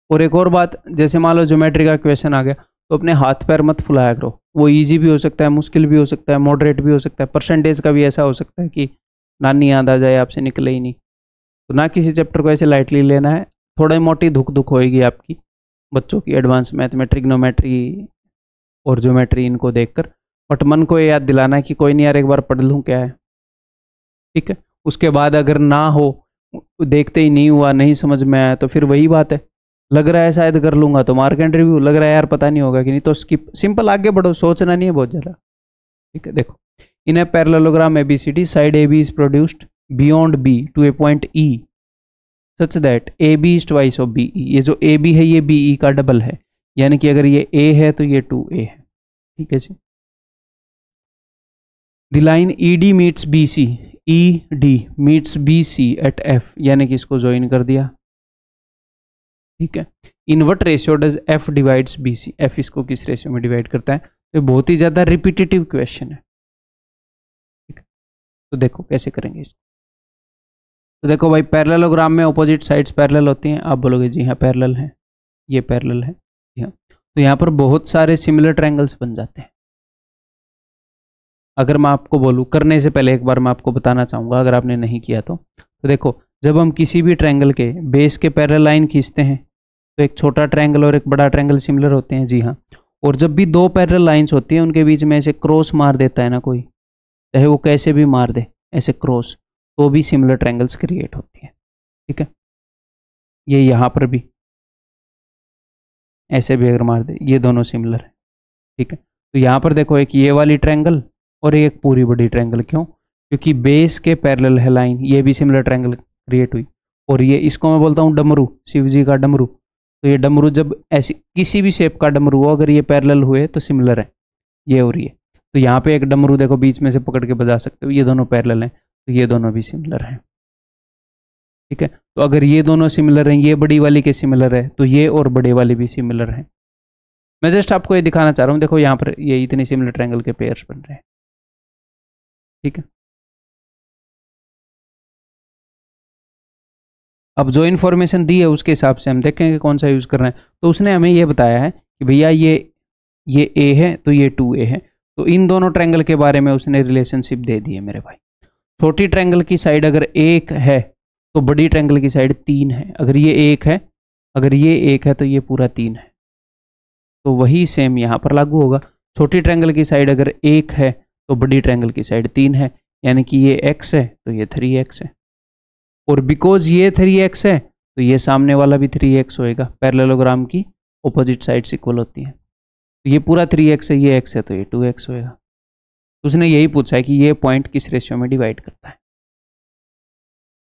और एक और बात, जैसे मान लो ज्योमेट्री का क्वेश्चन आ गया तो अपने हाथ पैर मत फुलाया करो, वो इजी भी हो सकता है, मुश्किल भी हो सकता है, मॉडरेट भी हो सकता है, परसेंटेज का भी ऐसा हो सकता है कि नानी याद आ जाए आपसे निकले ही नहीं। तो ना किसी चैप्टर को ऐसे लाइटली लेना है, थोड़ी मोटी धुक होएगी आपकी बच्चों की एडवांस मैथ में, ट्रिग्नोमेट्री और ज्योमेट्री इनको देखकर, बट मन को ये याद दिलाना है कि कोई नहीं यार एक बार पढ़ लूँ क्या है। ठीक है, उसके बाद अगर ना हो, देखते ही नहीं हुआ, नहीं समझ में आया, तो फिर वही बात है, लग रहा है शायद कर लूंगा तो मार्क एंड रिव्यू, लग रहा है यार पता नहीं होगा कि नहीं, तो स्किप, सिंपल आगे बढ़ो, सोचना नहीं है बहुत ज़्यादा। ठीक है, देखो in a parallelogram ABCD, side AB is produced beyond B to a point E such that AB is twice of BE। ये जो AB है ये BE का डबल है, यानी कि अगर ये A है तो ये 2A है। ठीक है जी। The line ED meets BC, ED meets BC at F, यानी कि इसको ज्वाइन कर दिया। ठीक है, in what ratio does F divides BC, F इसको किस रेशियो में डिवाइड करता है। तो बहुत ही ज़्यादा रिपीटेटिव क्वेश्चन है। ठीक है, तो देखो कैसे करेंगे इसको। तो देखो भाई, पैरेललोग्राम में ऑपोजिट साइड्स पैरेलल होती हैं। आप बोलोगे जी हाँ पैरेलल है, ये पैरेलल है, जी हाँ। तो यहाँ पर बहुत सारे सिमिलर ट्रायंगल्स बन जाते हैं। अगर मैं आपको बोलूँ, करने से पहले एक बार मैं आपको बताना चाहूँगा अगर आपने नहीं किया तो देखो, जब हम किसी भी ट्रायंगल के बेस के पैरेलल लाइन खींचते हैं तो एक छोटा ट्रायंगल और एक बड़ा ट्रायंगल सिमिलर होते हैं, जी हाँ। और जब भी 2 पैरेलल लाइंस होती हैं उनके बीच में ऐसे क्रॉस मार देता है ना कोई, चाहे वो कैसे भी मार दे, ऐसे क्रॉस, तो भी सिमिलर ट्रायंगल्स क्रिएट होती हैं। ठीक है, ये यहाँ पर भी ऐसे भी अगर मार दे, ये दोनों सिमिलर है। ठीक है, तो यहाँ पर देखो एक ये वाली ट्रायंगल और एक पूरी बड़ी ट्रायंगल, क्यों? क्योंकि बेस के पैरेलल है लाइन, ये भी सिमिलर ट्रायंगल क्रिएट हुई। और ये इसको मैं बोलता हूँ डमरू, शिव जी का डमरू। तो ये डमरू जब ऐसी किसी भी शेप का डमरू हो, अगर ये पैरेलल हुए तो सिमिलर है, ये और ये। तो यहाँ पे एक डमरू देखो बीच में से पकड़ के बजा सकते हो, ये दोनों पैरेलल हैं, तो ये दोनों भी सिमिलर हैं। ठीक है, तो अगर ये दोनों सिमिलर हैं, ये बड़ी वाली के सिमिलर है, तो ये और बड़े वाले भी सिमिलर हैं। मैं जस्ट आपको ये दिखाना चाह रहा हूँ, देखो यहाँ पर ये इतने सिमिलर ट्रायंगल के पेयर्स बन रहे हैं। ठीक है, अब जो इन्फॉर्मेशन दी है उसके हिसाब से हम देखेंगे कौन सा यूज़ कर रहे हैं। तो उसने हमें ये बताया है कि भैया ये ए है तो ये 2a है, तो इन दोनों ट्रायंगल के बारे में उसने रिलेशनशिप दे दी है मेरे भाई। छोटी ट्रायंगल की साइड अगर 1 है तो बड़ी ट्रायंगल की साइड 3 है। अगर ये 1 है, अगर ये 1 है तो ये पूरा 3 है। तो वही सेम यहाँ पर लागू होगा। छोटी ट्रायंगल की साइड अगर 1 है तो बड़ी ट्रायंगल की साइड 3 है, यानी कि ये x है तो ये 3x है। और बिकॉज ये 3x है तो ये सामने वाला भी 3x होएगा। पैरेललोग्राम की ऑपोजिट साइड्स इक्वल होती हैं, तो ये पूरा 3x है, ये x है तो ये 2x होएगा। तो उसने यही पूछा है कि ये पॉइंट किस रेशियो में डिवाइड करता है।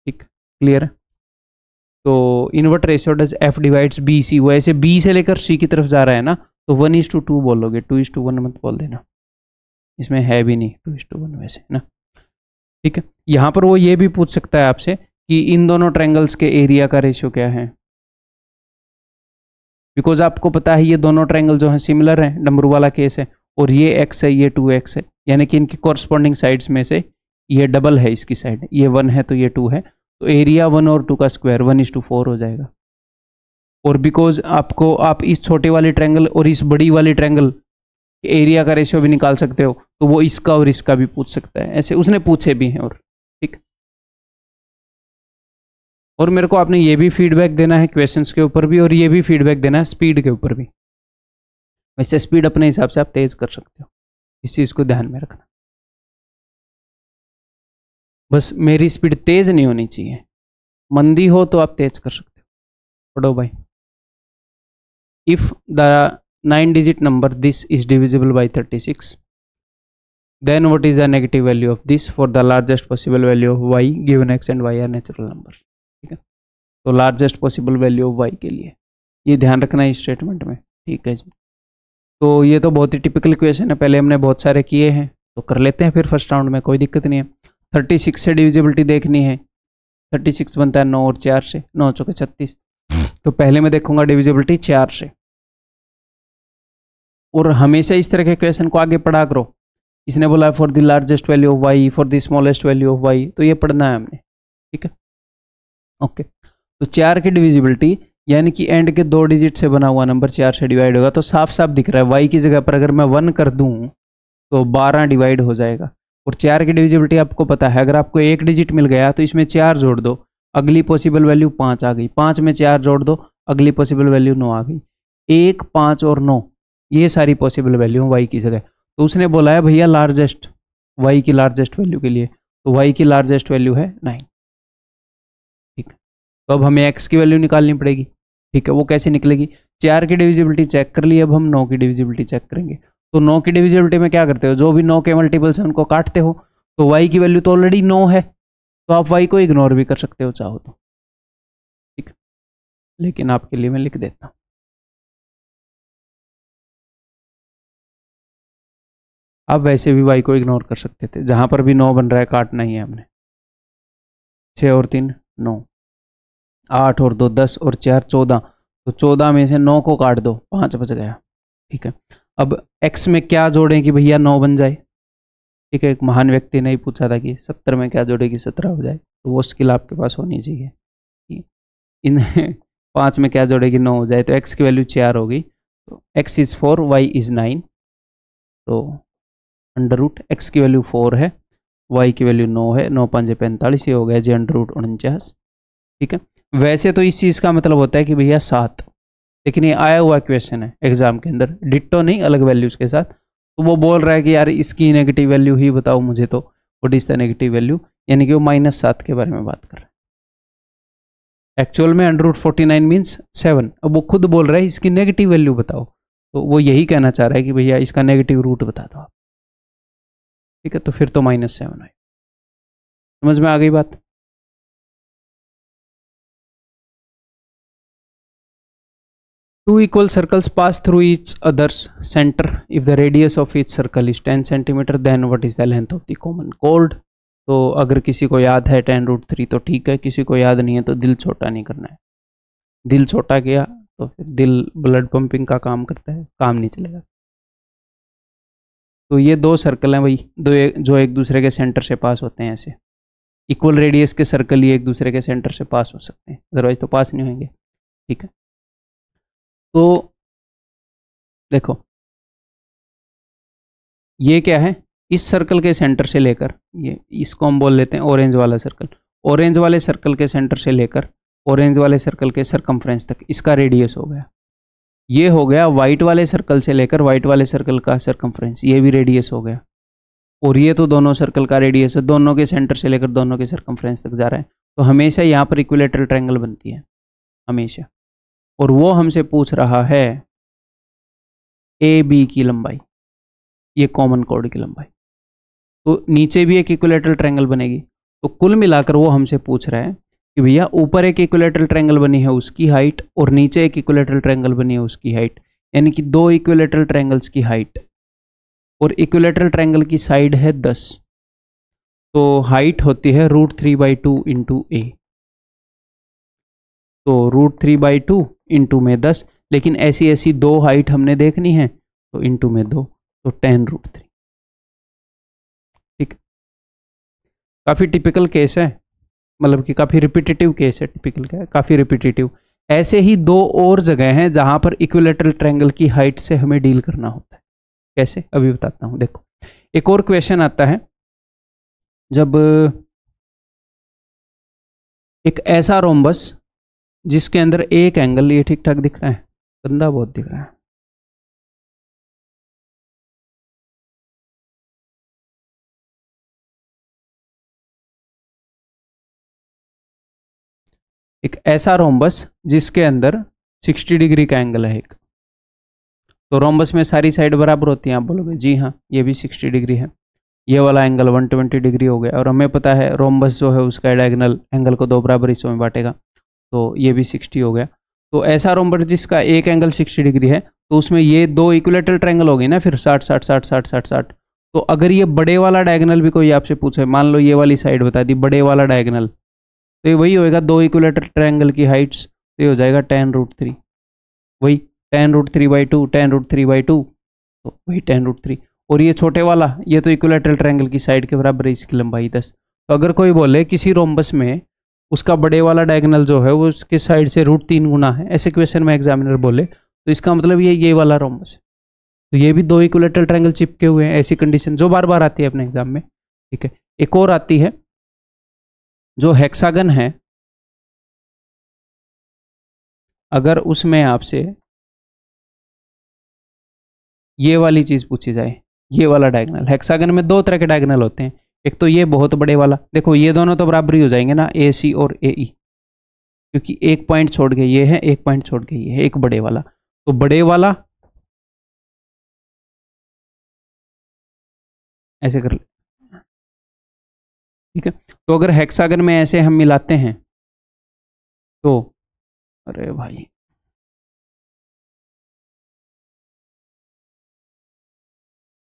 ठीक, क्लियर है? तो in what ratio does f divides BC? वो ऐसे B से लेकर C की तरफ जा रहा है ना, तो 1:2 बोलोगे, 2:1 मत बोल देना, इसमें है भी नहीं 2:1 वैसे ना। ठीक है, यहाँ पर वो ये भी पूछ सकता है आपसे कि इन दोनों ट्रायंगल्स के एरिया का रेशियो क्या है। बिकॉज आपको पता है ये दोनों ट्रायंगल जो हैं सिमिलर हैं, डमरू वाला केस है, और ये x है ये 2x है, यानी कि इनकी कॉरस्पॉन्डिंग साइड्स में से ये डबल है इसकी साइड, ये 1 है तो ये 2 है, तो एरिया 1 और 2 का स्क्वायर 1:4 हो जाएगा। और बिकॉज आप इस छोटे वाली ट्रायंगल और इस बड़ी वाली ट्रायंगल एरिया का रेशियो भी निकाल सकते हो, तो वो इसका और इसका भी पूछ सकता है, ऐसे उसने पूछे भी हैं। और ठीक, और मेरे को आपने ये भी फीडबैक देना है क्वेश्चंस के ऊपर भी, और ये भी फीडबैक देना है स्पीड के ऊपर भी। वैसे स्पीड अपने हिसाब से आप तेज कर सकते हो, इस चीज़ को ध्यान में रखना। बस मेरी स्पीड तेज नहीं होनी चाहिए, मंदी हो तो आप तेज कर सकते हो। पढ़ो भाई, if the 9-digit number this is divisible by 36, then what is the negative value of this for the largest possible value of y given x and y are natural numbers। ठीक है, तो largest possible value of y के लिए ये ध्यान रखना है इस स्टेटमेंट में। ठीक है जी, तो ये तो बहुत ही टिपिकल क्वेश्चन है, पहले हमने बहुत सारे किए हैं, तो कर लेते हैं फिर फर्स्ट राउंड में, कोई दिक्कत नहीं है। 36 से डिविजिबिलिटी देखनी है, 36 बनता है 9 और 4 से, 9 चौके 36, तो पहले मैं देखूंगा डिविजिबिलिटी 4 से। और हमेशा इस तरह के क्वेश्चन को आगे पढ़ा करो। इसने बोला for the largest value of y, for the smallest value of y, तो ये पढ़ना है हमने। ठीक है, ओके। तो 4 की डिविजिबिलिटी यानी कि एंड के 2 डिजिट से बना हुआ नंबर 4 से डिवाइड होगा, तो साफ साफ दिख रहा है वाई की जगह पर अगर मैं 1 कर दूं तो 12 डिवाइड हो जाएगा। और 4 की डिविजिबिलिटी आपको पता है, अगर आपको 1 डिजिट मिल गया तो इसमें 4 जोड़ दो, अगली पॉसिबल वैल्यू 5 आ गई, 5 में 4 जोड़ दो, अगली पॉसिबल वैल्यू 9 आ गई। 1, 5 और 9 ये सारी पॉसिबल वैल्यू वाई की जगह। तो उसने बोला है भैया लार्जेस्ट, वाई की लार्जेस्ट वैल्यू के लिए, तो वाई की लार्जेस्ट वैल्यू है 9। ठीक है, तो अब हमें एक्स की वैल्यू निकालनी पड़ेगी। ठीक है, वो कैसे निकलेगी? 4 की डिविजिबिलिटी चेक कर ली, अब हम 9 की डिविजिबिलिटी चेक करेंगे। तो 9 की डिविजिबिलिटी में क्या करते हो, जो भी 9 के मल्टीपल्स हैं उनको काटते हो, तो वाई की वैल्यू तो ऑलरेडी 9 है, तो आप वाई को इग्नोर भी कर सकते हो चाहो तो। ठीक, लेकिन आपके लिए मैं लिख देता हूँ। आप वैसे भी वाई को इग्नोर कर सकते थे, जहां पर भी 9 बन रहा है काटना ही है हमने। 6 और 3 9, 8 और 2 10 और 4 14, तो 14 में से 9 को काट दो, 5 बच गया। ठीक है, अब x में क्या जोड़ें कि भैया 9 बन जाए। ठीक है, एक महान व्यक्ति ने ही पूछा था कि 70 में क्या जोड़े कि 17 हो जाए, तो वो स्किल आपके पास होनी चाहिए। इन 5 में क्या जोड़े कि 9 हो जाए, तो x की वैल्यू 4 होगी, तो x इज़ 4 y इज़ 9, तो अंडर रूट एक्स की वैल्यू 4 है, y की वैल्यू 9 है, 9 5 45, ये हो गया जी अंडर रूट 49। ठीक है, वैसे तो इस चीज़ का मतलब होता है कि भैया 7, लेकिन ये आया हुआ क्वेश्चन है एग्जाम के अंदर, डिट्टो नहीं अलग वैल्यूज़ के साथ, तो वो बोल रहा है कि यार इसकी नेगेटिव वैल्यू ही बताओ मुझे, तो what is the negative value, यानी कि वो -7 के बारे में बात कर रहा है। एक्चुअल में √49 मीन्स 7। अब वो खुद बोल रहा है इसकी नेगेटिव वैल्यू बताओ, तो वो यही कहना चाह रहा है कि भैया इसका नेगेटिव रूट बता दो आप। ठीक है, तो फिर तो -7 है। समझ में आ गई बात? Two equal circles pass through each other's center. If the radius of each circle is 10 centimeter, then what is the length of the common chord? तो अगर किसी को याद है 10√3 तो ठीक है, किसी को याद नहीं है तो दिल छोटा नहीं करना है। दिल छोटा किया तो फिर दिल ब्लड पंपिंग का काम करता है, काम नहीं चलेगा। तो ये दो सर्कल हैं भाई, जो एक दूसरे के सेंटर से पास होते हैं। ऐसे इक्वल रेडियस के सर्कल ही एक दूसरे के सेंटर से पास हो सकते हैं, अदरवाइज तो पास नहीं होंगे। ठीक है, तो देखो ये क्या है, इस सर्कल के सेंटर से लेकर, ये इसको हम बोल लेते हैं ऑरेंज वाला सर्कल, ऑरेंज वाले सर्कल के सेंटर से लेकर ऑरेंज वाले सर्कल के सरकमफ्रेंस तक इसका रेडियस हो गया। ये हो गया वाइट वाले सर्कल से लेकर वाइट वाले सर्कल का सरकमफ्रेंस, ये भी रेडियस हो गया। और ये तो दोनों सर्कल का रेडियस है, दोनों के सेंटर से लेकर दोनों के सरकमफ्रेंस तक जा रहा है। तो हमेशा यहाँ पर इक्विलेटरल ट्रायंगल बनती है हमेशा। और वो हमसे पूछ रहा है ए बी की लंबाई, ये कॉमन कॉर्ड की लंबाई। तो नीचे भी एक इक्विलेटरल ट्रायंगल बनेगी। तो कुल मिलाकर वो हमसे पूछ रहा है कि भैया ऊपर एक इक्विलेटरल ट्रायंगल बनी है उसकी हाइट, और नीचे एक इक्विलेटरल ट्रायंगल बनी है उसकी हाइट, यानी कि दो इक्विलेटरल ट्रायंगल्स की हाइट, और इक्विलेटरल ट्रायंगल की साइड है 10। तो हाइट होती है √3/2 इंटू ए। तो √3/2 इंटू में 10, लेकिन ऐसी ऐसी दो हाइट हमने देखनी है तो इंटू में 2, तो 10√3। ठीक, काफ़ी टिपिकल केस है, मतलब कि काफ़ी रिपीटेटिव केस है। टिपिकल क्या है, काफ़ी रिपीटेटिव। ऐसे ही दो और जगह हैं जहां पर इक्विलेटरल ट्रायंगल की हाइट से हमें डील करना होता है। कैसे, अभी बताता हूं। देखो एक और क्वेश्चन आता है, जब एक ऐसा रोम्बस जिसके अंदर एक एंगल, ये ठीक ठाक दिख रहा है, गंदा बहुत दिख रहा है, एक ऐसा रोम्बस जिसके अंदर 60 डिग्री का एंगल है एक। तो रोम्बस में सारी साइड बराबर होती हैं, आप बोलोगे जी हाँ, ये भी 60 डिग्री है, ये वाला एंगल 120 डिग्री हो गया। और हमें पता है रोम्बस जो है उसका डायगोनल एंगल को दो बराबर हिस्सों में बांटेगा, तो ये भी 60 हो गया। तो ऐसा रोम्बस जिसका एक एंगल 60 डिग्री है, तो उसमें ये दो इक्विलेटरल ट्रायंगल हो गए ना, फिर 60 60 60 60 60 60। तो अगर ये बड़े वाला डायगोनल भी कोई आपसे पूछे, मान लो ये वाली साइड बता दी बड़े वाला डायगोनल, तो ये वही होएगा दो इक्विलेटरल ट्रायंगल की हाइट्स, तो ये हो जाएगा 10√3, वही 10√3/2, 10√3/2, तो वही 10√3। और ये छोटे वाला, ये तो इक्विलेटरल ट्रायंगल की साइड के बराबर है, इसकी लंबाई 10। तो अगर कोई बोले किसी रोम्बस में उसका बड़े वाला डायगोनल जो है वो उसके साइड से √3 गुना है, ऐसे क्वेश्चन में एग्जामिनर बोले, तो इसका मतलब ये वाला रोम्बस है। तो ये भी दो इक्विलेटरल ट्रायंगल चिपके हुए हैं, ऐसी कंडीशन जो बार बार आती है अपने एग्जाम में। ठीक है, एक और आती है जो हेक्सागन है, अगर उसमें आपसे ये वाली चीज पूछी जाए, ये वाला डायगोनल, हेक्सागन में दो तरह के डायगोनल होते हैं। एक तो ये बहुत बड़े वाला, देखो ये दोनों तो बराबर ही हो जाएंगे ना, ए सी और ए ई, क्योंकि एक पॉइंट छोड़ के ये है, एक पॉइंट छोड़ के ये है, एक बड़े वाला। तो बड़े वाला ऐसे कर ले, ठीक है। तो अगर हेक्सागन में ऐसे हम मिलाते हैं तो, अरे भाई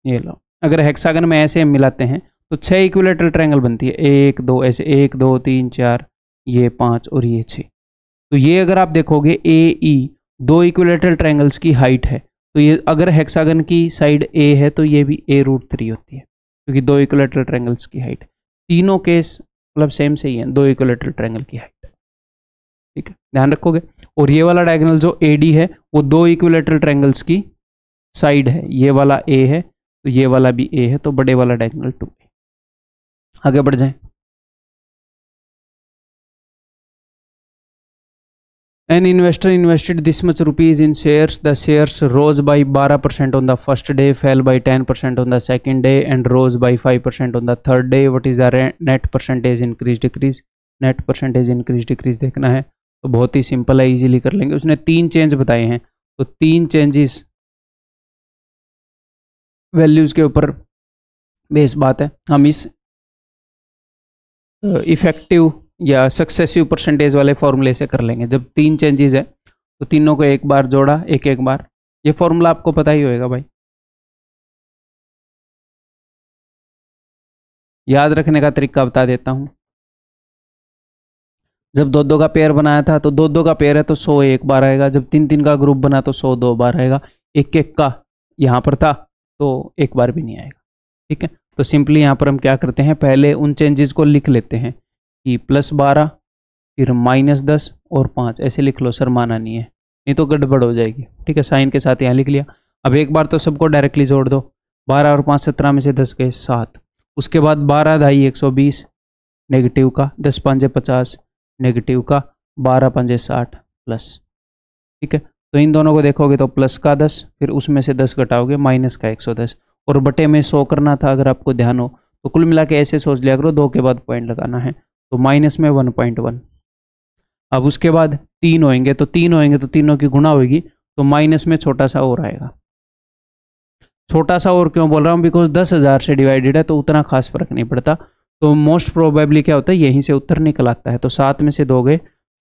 ये लो, अगर हेक्सागन में ऐसे हम मिलाते हैं तो 6 इक्विलेटरल ट्रायंगल बनती है, 1 2 ऐसे, 1 2 3 4, ये 5 और ये 6। तो ये अगर आप देखोगे ए ई दो इक्विलेटरल ट्रायंगल्स की हाइट है, तो ये अगर हेक्सागन की साइड ए है तो ये भी a√3 होती है, क्योंकि दो इक्विलेटरल ट्रायंगल्स की हाइट। तीनों केस मतलब सेम से ही है, दो इक्विलेटरल ट्रायंगल की हाइट। ठीक है, ध्यान रखोगे। और ये वाला डायगोनल जो AD है वो दो इक्विलेटरल ट्रायंगल्स की साइड है, ये वाला A है तो ये वाला भी A है, तो बड़े वाला डायगोनल 2 है। आगे बढ़ जाएं। An investor invested this much rupees in shares. The shares rose by 12% on the first day, fell by 10% on the second day, and rose by 5% on the third day. What is the net percentage increase decrease? Net percentage increase decrease देखना है तो बहुत ही simple है, easily कर लेंगे। उसने 3 change बताए हैं, तो 3 चेंजेस वैल्यूज के ऊपर बेस बात है। हम इस इफेक्टिव या सक्सेसिव परसेंटेज वाले फॉर्मूले से कर लेंगे। जब 3 चेंजेस है तो तीनों को एक बार जोड़ा, एक एक बार। ये फॉर्मूला आपको पता ही होएगा भाई, याद रखने का तरीका बता देता हूं। जब 2-2 का पेयर बनाया था तो 2-2 का पेयर है तो 100 एक बार आएगा। जब 3-3 का ग्रुप बना तो 100 2 बार आएगा। 1-1 का यहाँ पर था तो एक बार भी नहीं आएगा। ठीक है, तो सिंपली यहाँ पर हम क्या करते हैं, पहले उन चेंजेस को लिख लेते हैं कि +12 फिर -10 और 5 ऐसे लिख लो। सर माना नहीं है, नहीं तो गड़बड़ हो जाएगी। ठीक है, साइन के साथ यहाँ लिख लिया। अब एक बार तो सबको डायरेक्टली जोड़ दो। 12 और 5 17 में से 10 गए 7। उसके बाद 12 ढाई 120 नेगेटिव का, 10 5 50 नेगेटिव का, 12 5 60 प्लस। ठीक है, तो इन दोनों को देखोगे तो प्लस का 10, फिर उसमें से 10 घटाओगे माइनस का 110, और बटे में 100 करना था अगर आपको ध्यान हो तो। कुल मिला के ऐसे सोच लिया करो, 2 के बाद पॉइंट लगाना है, तो माइनस में 1.1। अब उसके बाद 3 होंगे तो तीनों की गुणा होगी, तो माइनस में छोटा सा और आएगा। छोटा सा और क्यों बोल रहा हूँ, बिकॉज 10,000 से डिवाइडेड है तो उतना खास फर्क नहीं पड़ता। तो मोस्ट प्रोबेबली क्या होता है, यहीं से उत्तर निकल आता है। तो 7 में से 2 गए,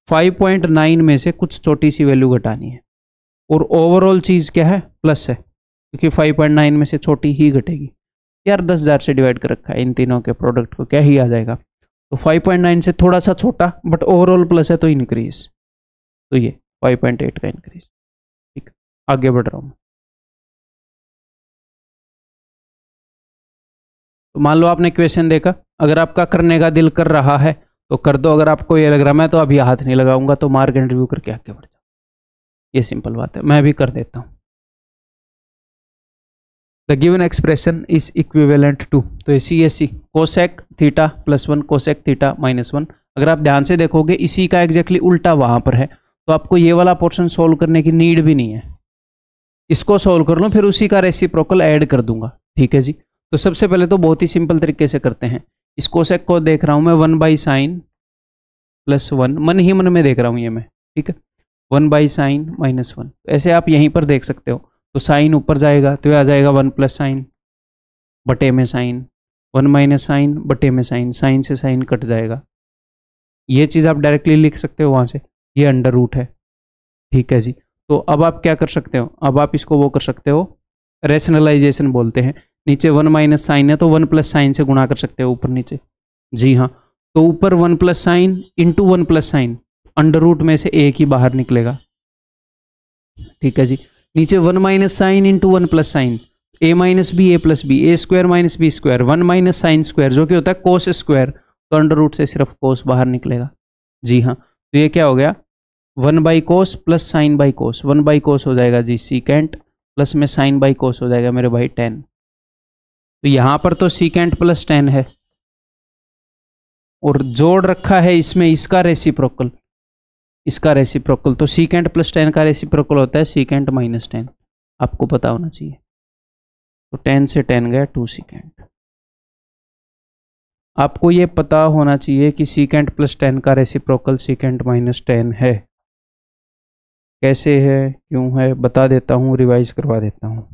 5.9 में से कुछ छोटी सी वैल्यू घटानी है, और ओवरऑल चीज़ क्या है, प्लस है, क्योंकि 5.9 में से छोटी ही घटेगी। यार 10,000 से डिवाइड कर रखा है, इन तीनों के प्रोडक्ट को क्या ही आ जाएगा। तो 5.9 से थोड़ा सा छोटा बट ओवरऑल प्लस है तो इंक्रीज, तो ये 5.8 का इंक्रीज। ठीक, आगे बढ़ रहा हूँ। तो मान लो आपने क्वेश्चन देखा, अगर आपका करने का दिल कर रहा है तो कर दो, अगर आपको ये लग रहा मैं तो अभी हाथ नहीं लगाऊंगा तो मार्क एंड रिव्यू करके आगे बढ़ जाओ। ये सिंपल बात है, मैं भी कर देता हूँ। The given expression is equivalent to, तो CSC cosec theta +1 cosec theta -1। अगर आप ध्यान से देखोगे इसी का एग्जैक्टली उल्टा वहां पर है, तो आपको ये वाला पोर्शन सोल्व करने की नीड भी नहीं है। इसको सोल्व कर लो, फिर उसी का रेसिप्रोकल ऐड कर दूंगा। ठीक है जी, तो सबसे पहले तो बहुत ही सिंपल तरीके से करते हैं। इस कोसेक को देख रहा हूं मैं 1/sin +1, मन ही मन में देख रहा हूं ये मैं। ठीक है, 1/sin -1, ऐसे आप यहीं पर देख सकते हो। तो साइन ऊपर जाएगा तो आ जाएगा 1 + sin बटे में साइन, 1 - sin बटे में साइन, साइन से साइन कट जाएगा। ये चीज़ आप डायरेक्टली लिख सकते हो वहाँ से, ये अंडर रूट है। ठीक है जी, तो अब आप क्या कर सकते हो, अब आप इसको वो कर सकते हो, रेशनलाइजेशन बोलते हैं। नीचे 1 - sin है तो 1 + sin से गुणा कर सकते हो ऊपर नीचे। जी हाँ, तो ऊपर 1 + sin into 1 + sin, under root में से एक ही बाहर निकलेगा। ठीक है जी, नीचे 1 - sin into 1 + sin, a - b a + b, a² - b², 1 - sin square जो कि होता है cos स्क्वायर, तो अंडर रूट से सिर्फ cos बाहर निकलेगा। जी हाँ, तो ये क्या हो गया, 1/cos + sin/cos, 1/cos हो जाएगा जी सीकेंट, प्लस में sin/cos हो जाएगा मेरे भाई 10। तो यहाँ पर तो सीकेंट + 10 है, और जोड़ रखा है इसमें इसका रेसिप्रोकल, इसका रेसिप्रोकल। तो सीकेंट + 10 का रेसिप्रोकल होता है सीकेंट -10, आपको पता होना चाहिए। तो 10 से 10 गया 2 सीकेंट। आपको ये पता होना चाहिए कि सीकेंट + 10 का रेसिप्रोकल सीकेंट -10 है। कैसे है, क्यों है, बता देता हूँ, रिवाइज करवा देता हूँ।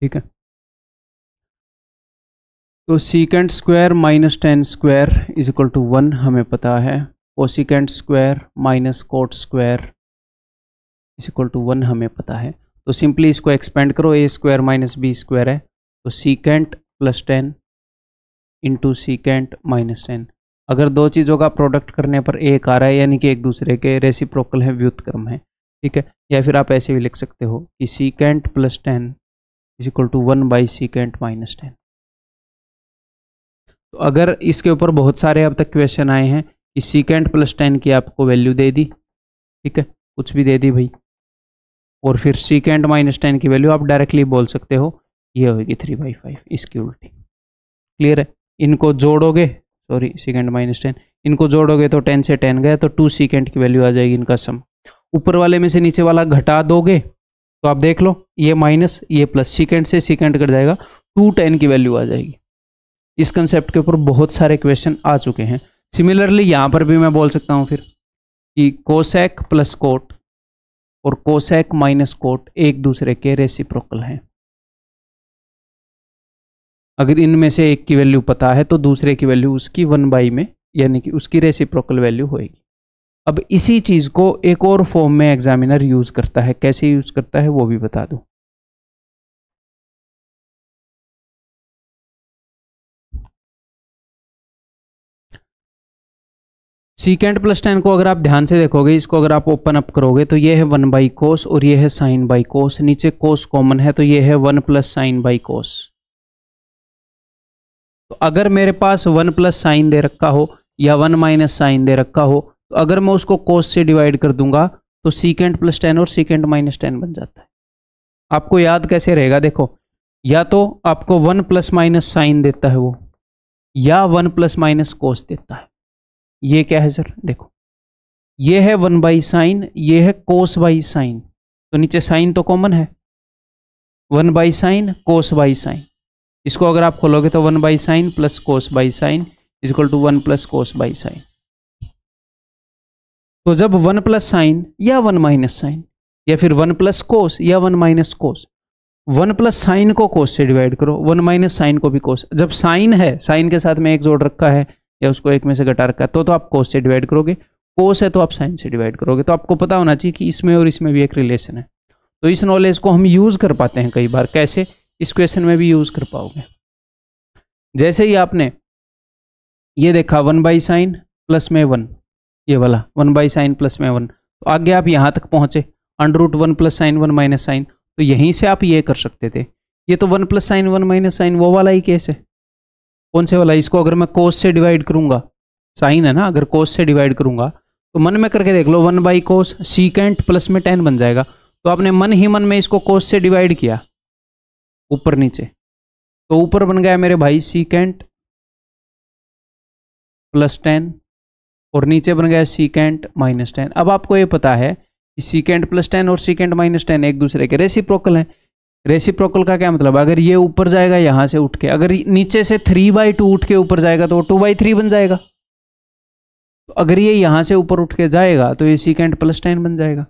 ठीक है, तो secant square -10 square is equal to 1 हमें पता है, cosecant square - cot square is equal to 1 हमें पता है। तो सिंपली इसको एक्सपेंड करो, a² - b² है, तो सीकेंट + 10 इंटू सीकेंट -10। अगर दो चीज़ों का प्रोडक्ट करने पर एक आ रहा है, यानी कि एक दूसरे के रेसिप्रोकल है, व्युत्क्रम है। ठीक है, या फिर आप ऐसे भी लिख सकते हो कि सीकेंट + 10 इज इक्वल टू 1/सीकेंट -10। तो अगर इसके ऊपर बहुत सारे अब तक क्वेश्चन आए हैं कि सीकेंट + 10 की आपको वैल्यू दे दी, ठीक है, कुछ भी दे दी भाई, और फिर सीकेंट -10 की वैल्यू आप डायरेक्टली बोल सकते हो ये होगी 3/5, इसकी उल्टी। क्लियर है? इनको जोड़ोगे, सॉरी सेकेंड माइनस 10, इनको जोड़ोगे तो 10 से 10 गया तो 2 सेकेंड की वैल्यू आ जाएगी इनका सम। ऊपर वाले में से नीचे वाला घटा दोगे तो आप देख लो, ये माइनस ये प्लस, सेकेंड से सेकेंड कट जाएगा, 210 की वैल्यू आ जाएगी। इस कंसेप्ट के ऊपर बहुत सारे क्वेश्चन आ चुके हैं। सिमिलरली यहाँ पर भी मैं बोल सकता हूँ फिर कि कोसेक प्लस कोट और कोसेक माइनस कोट एक दूसरे के रेसिप्रोकल हैं। अगर इनमें से एक की वैल्यू पता है तो दूसरे की वैल्यू उसकी 1/, में यानी कि उसकी रेसिप्रोकल वैल्यू होएगी। अब इसी चीज को एक और फॉर्म में एग्जामिनर यूज करता है, कैसे यूज करता है वो भी बता दूं। सीकेंड प्लस 10 को अगर आप ध्यान से देखोगे, इसको अगर आप ओपन अप करोगे तो ये है 1/cos और ये है sin/cos, नीचे cos कॉमन है तो ये है 1 + sin/cos। तो अगर मेरे पास 1 + sin दे रखा हो या 1 - sin दे रखा हो, तो अगर मैं उसको cos से डिवाइड कर दूंगा तो सीकेंड प्लस 10 और सीकेंड माइनस 10 बन जाता है। आपको याद कैसे रहेगा? देखो, या तो आपको 1 ± sin देता है वो, या 1 ± cos देता है। ये क्या है सर? देखो, ये है 1/sin, ये है cos/sin, तो नीचे sin तो कॉमन है, 1/sin cos/sin। इसको अगर आप खोलोगे तो 1/sin + cos/sin = 1 + cos/sin। तो जब 1 + sin या 1 - sin या फिर 1 + cos या 1 - cos, 1 + sin को cos से डिवाइड करो, 1 - sin को भी cos। जब sin है, sin के साथ में एक जोड़ रखा है या उसको एक में से घटा रखा है तो आप cos से डिवाइड करोगे, cos है तो आप sin से डिवाइड करोगे। तो आपको पता होना चाहिए कि इसमें और इसमें भी एक रिलेशन है। तो इस नॉलेज को हम यूज कर पाते हैं कई बार। कैसे? इस क्वेश्चन में भी यूज कर पाओगे। जैसे ही आपने ये देखा 1/sin प्लस में 1, ये वाला 1/sin प्लस में 1, तो आगे आप यहां तक पहुंचे √1 + sin 1 - sin, तो यहीं से आप ये कर सकते थे। ये तो 1 + sin 1 - sin वो वाला ही केस है। कौन से वाला? इसको अगर मैं cos से डिवाइड करूंगा, साइन है ना, अगर cos से डिवाइड करूंगा तो मन में करके देख लो, 1/cos सीकेंट प्लस में 10 बन जाएगा। तो आपने मन ही मन में इसको cos से डिवाइड किया ऊपर नीचे, तो ऊपर बन गया मेरे भाई सीकेंट प्लस 10 और नीचे बन गया सीकेंट माइनस 10। अब आपको ये पता है कि सीकेंट प्लस 10 और सीकेंट माइनस 10 एक दूसरे के रेसिप्रोकल हैं। रेसिप्रोकल का क्या मतलब? अगर ये ऊपर जाएगा यहां से उठ के, अगर नीचे से 3/2 उठ के ऊपर जाएगा तो 2/3 बन जाएगा। तो अगर ये यहां से ऊपर उठ के जाएगा तो ये सीकेंट प्लस 10 बन जाएगा।